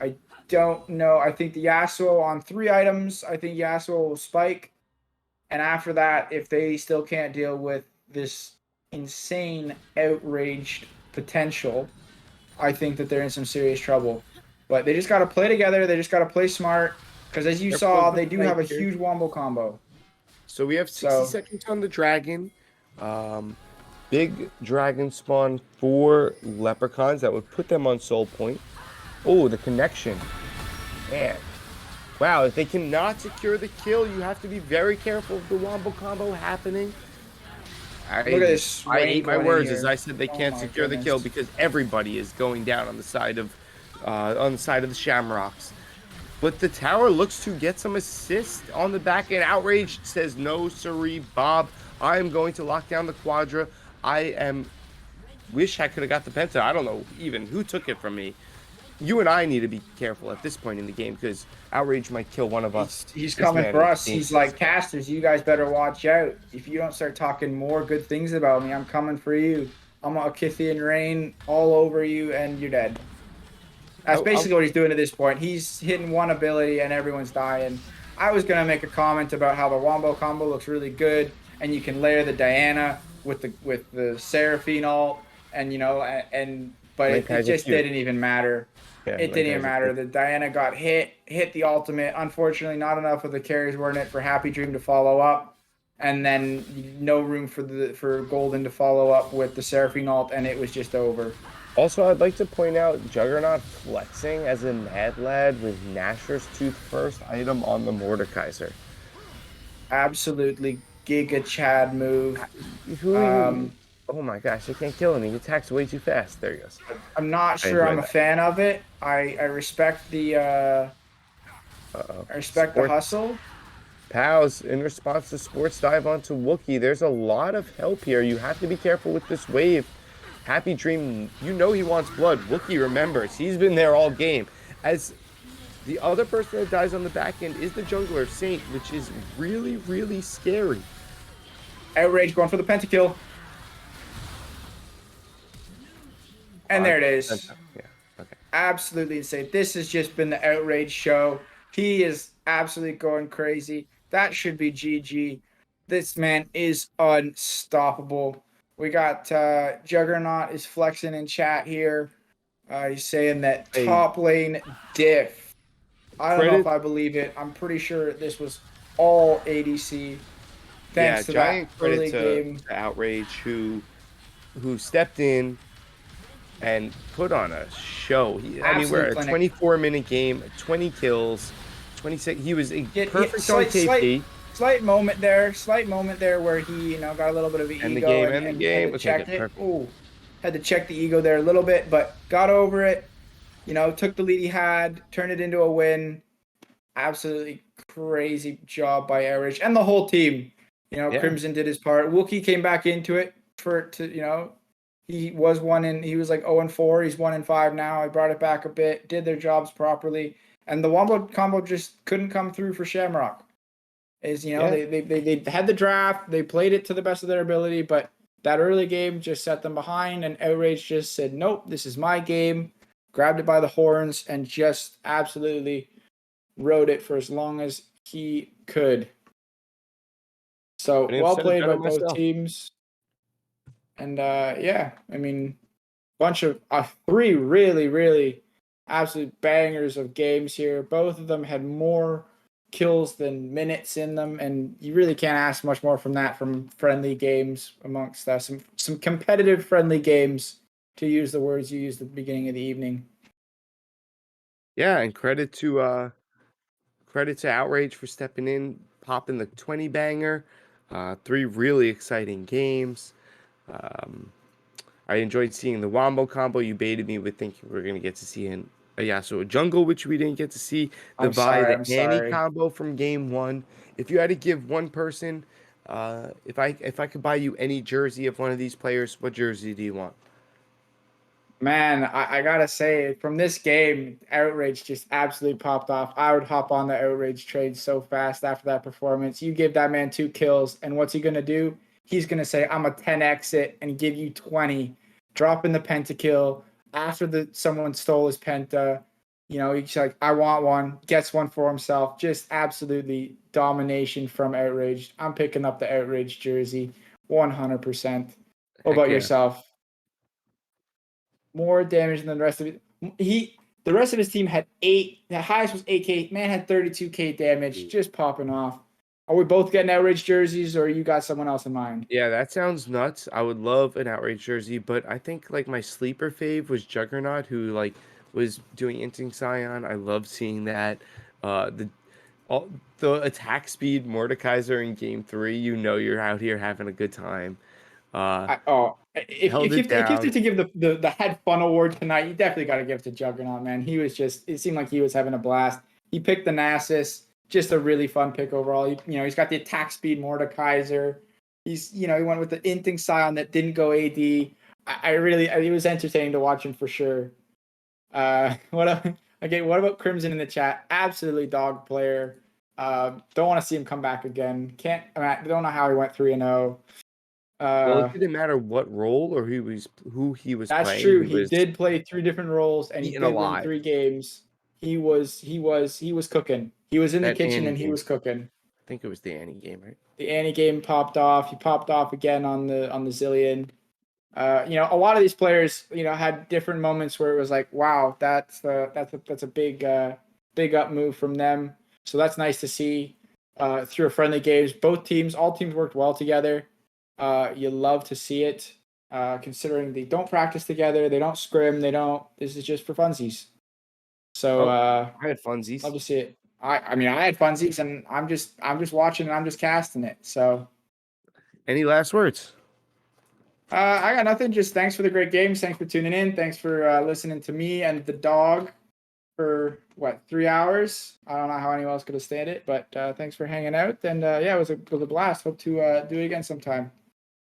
I don't know. I think the Yasuo on 3 items, I think Yasuo will spike. And after that, if they still can't deal with this insane outraged potential, I think that they're in some serious trouble. But they just got to play together. They just got to play smart. Because as you saw, they do have a huge wombo combo. So we have 60 seconds on the dragon. Big dragon spawn for Leprechauns that would put them on soul point. Oh, the connection. Man. Wow, if they cannot secure the kill, you have to be very careful of the wombo combo happening. Look at this. I ate my going in words here. as I said they can't my secure the kill because everybody is going down on the side of the Shamrocks. But the tower looks to get some assist on the back end. Outrage says no, siree, Bob. I am going to lock down the Quadra. Wish I could have got the Penta. I don't know even who took it from me. You and I need to be careful at this point in the game because Outrage might kill one of us. He's coming for us. He's like, casters, you guys better watch out. If you don't start talking more good things about me, I'm coming for you. I'm a Kithian rain all over you and you're dead. That's basically what he's doing at this point. He's hitting one ability and everyone's dying. I was going to make a comment about how the wombo combo looks really good and you can layer the Diana with the Seraphine ult and but it just didn't even matter. Yeah, it didn't even matter. The Diana got hit the ultimate. Unfortunately, not enough of the carries were in it for Happy Dream to follow up. And then no room for Golden to follow up with the Seraphine ult and it was just over. Also, I'd like to point out Juggernaut flexing as a Mad Lad with Nasher's Tooth first item on the Mordekaiser. Absolutely Giga Chad move. Oh my gosh, I can't kill him. He attacks way too fast. There he goes. I'm not sure I'm a fan of it. I respect the the hustle. Pals, in response to Sports dive onto Wookiee, there's a lot of help here. You have to be careful with this wave. Happy Dream, you know he wants blood. Wookiee remembers. He's been there all game. As the other person that dies on the back end is the jungler, Saint, which is really, really scary. Outrage going for the pentakill. And there it is. Yeah, okay. Absolutely insane. This has just been the Outrage show. He is absolutely going crazy. That should be GG. This man is unstoppable. We got Juggernaut is flexing in chat here. He's saying that top lane diff. I don't know if I believe it. I'm pretty sure this was all ADC. Thanks to that early game. To Outrage who stepped in and put on a show. We're a 24-minute game, 20 kills, 26. He was perfect on KP. Slight moment there where he, got a little bit of an ego and had to check it. Ooh, had to check the ego there a little bit, but got over it. Took the lead he had, turned it into a win. Absolutely crazy job by Outrage and the whole team. Crimson did his part. Wookiee came back into it to He was he was like 0-4. He's 1-5 now. I brought it back a bit, did their jobs properly, and the wombo combo just couldn't come through for Shamrock. Yeah, They had the draft, they played it to the best of their ability, but that early game just set them behind, and Outrage just said, "Nope, this is my game." Grabbed it by the horns and just absolutely rode it for as long as he could. So couldn't have well said it played better by both myself. teams. And yeah, I mean, bunch of three really, really absolute bangers of games here. Both of them had more kills than minutes in them, and you really can't ask much more from that from friendly games amongst some competitive friendly games, to use the words you used at the beginning of the evening. Yeah, and credit to Outrage for stepping in, popping the 20 banger. Three really exciting games. Um, I enjoyed seeing the Wombo combo. You baited me with thinking we are going to get to see in a Yasuo jungle, which we didn't get to see. The Vi, I'm the Annie sorry. combo from game one. If you had to give one person, if I could buy you any jersey of one of these players, what jersey do you want? Man, I gotta say, from this game, Outrage just absolutely popped off. I would hop on the Outrage trade so fast after that performance. You give that man 2 kills, and what's he gonna do? He's gonna say, "I'm a 10 exit," and give you 20, dropping the pentakill after someone stole his penta. You know, he's like, "I want one," gets one for himself. Just absolutely domination from Outrage. I'm picking up the Outrage jersey, 100%. What Heck about yeah. yourself? More damage than the rest of it. The rest of his team had 8. The highest was 8K. Man had 32K damage, just popping off. Are we both getting outrage jerseys, or you got someone else in mind? Yeah, that sounds nuts. I would love an Outrage jersey, but I think like my sleeper fave was Juggernaut, who like was doing Instinct Scion. I love seeing that. The all the attack speed Mordekaiser in game three, you know you're out here having a good time. Uh Held it If you have down. to give the head fun award tonight, you definitely got to give it to Juggernaut, man. He was just, it seemed like he was having a blast. He picked the Nasus, just a really fun pick overall. He's got the attack speed Mordekaiser. He went with the Inting Scion that didn't go AD. It was entertaining to watch him for sure. What about Crimson in the chat? Absolutely dog player. Don't want to see him come back again. I don't know how he went 3-0. Well, it Uh, didn't matter what role or who he was That's playing. true. He He was did play 3 different roles, and he eaten did win alive. 3 games. He was cooking. He was in the That kitchen Annie and he game. was cooking. I think it was the Annie game, right? The Annie game popped off. He popped off again on the Zillion. A lot of these players, had different moments where it was like, wow, that's a big up move from them. So that's nice to see through a friendly games. All teams worked well together. You love to see it, considering they don't practice together, they don't scrim, they don't. This is just for funsies. So Oh, I had love funsies. to see it. I mean, I had funsies, and I'm just watching and I'm just casting it. So Any last words? I got nothing. Just thanks for the great games. Thanks for tuning in. Thanks for listening to me and the dog for 3 hours. I don't know how anyone else could have stayed it, but thanks for hanging out. And yeah, it was a blast. Hope to do it again sometime.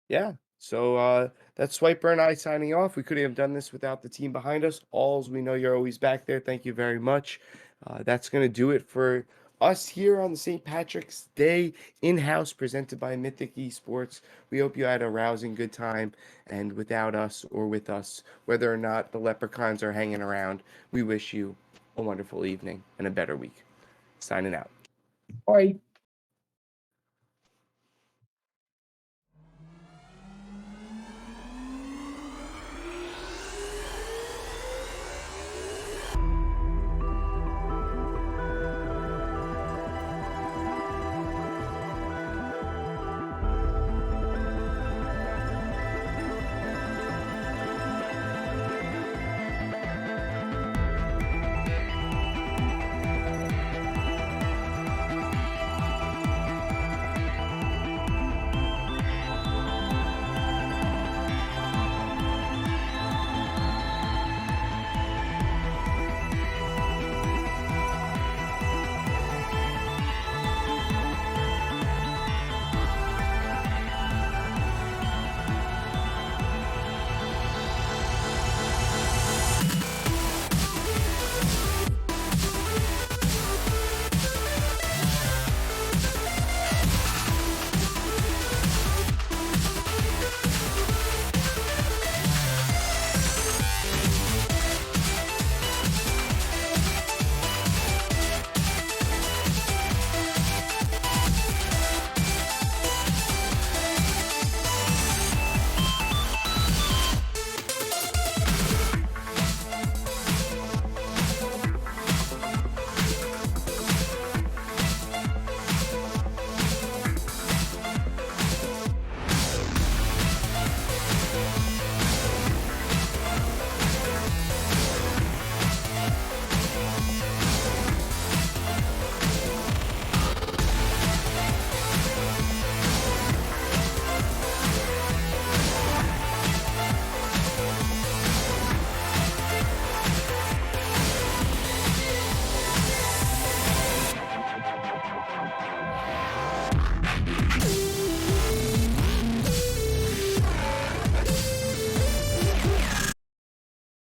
Yeah. So that's Swiper and I signing off. We couldn't have done this without the team behind us. Alls, we know you're always back there. Thank you very much. That's gonna do it for us here on the St. Patrick's Day in-house presented by Mythic Esports. We hope you had a rousing good time. And without us or with us, whether or not the leprechauns are hanging around, we wish you a wonderful evening and a better week. Signing out. Bye.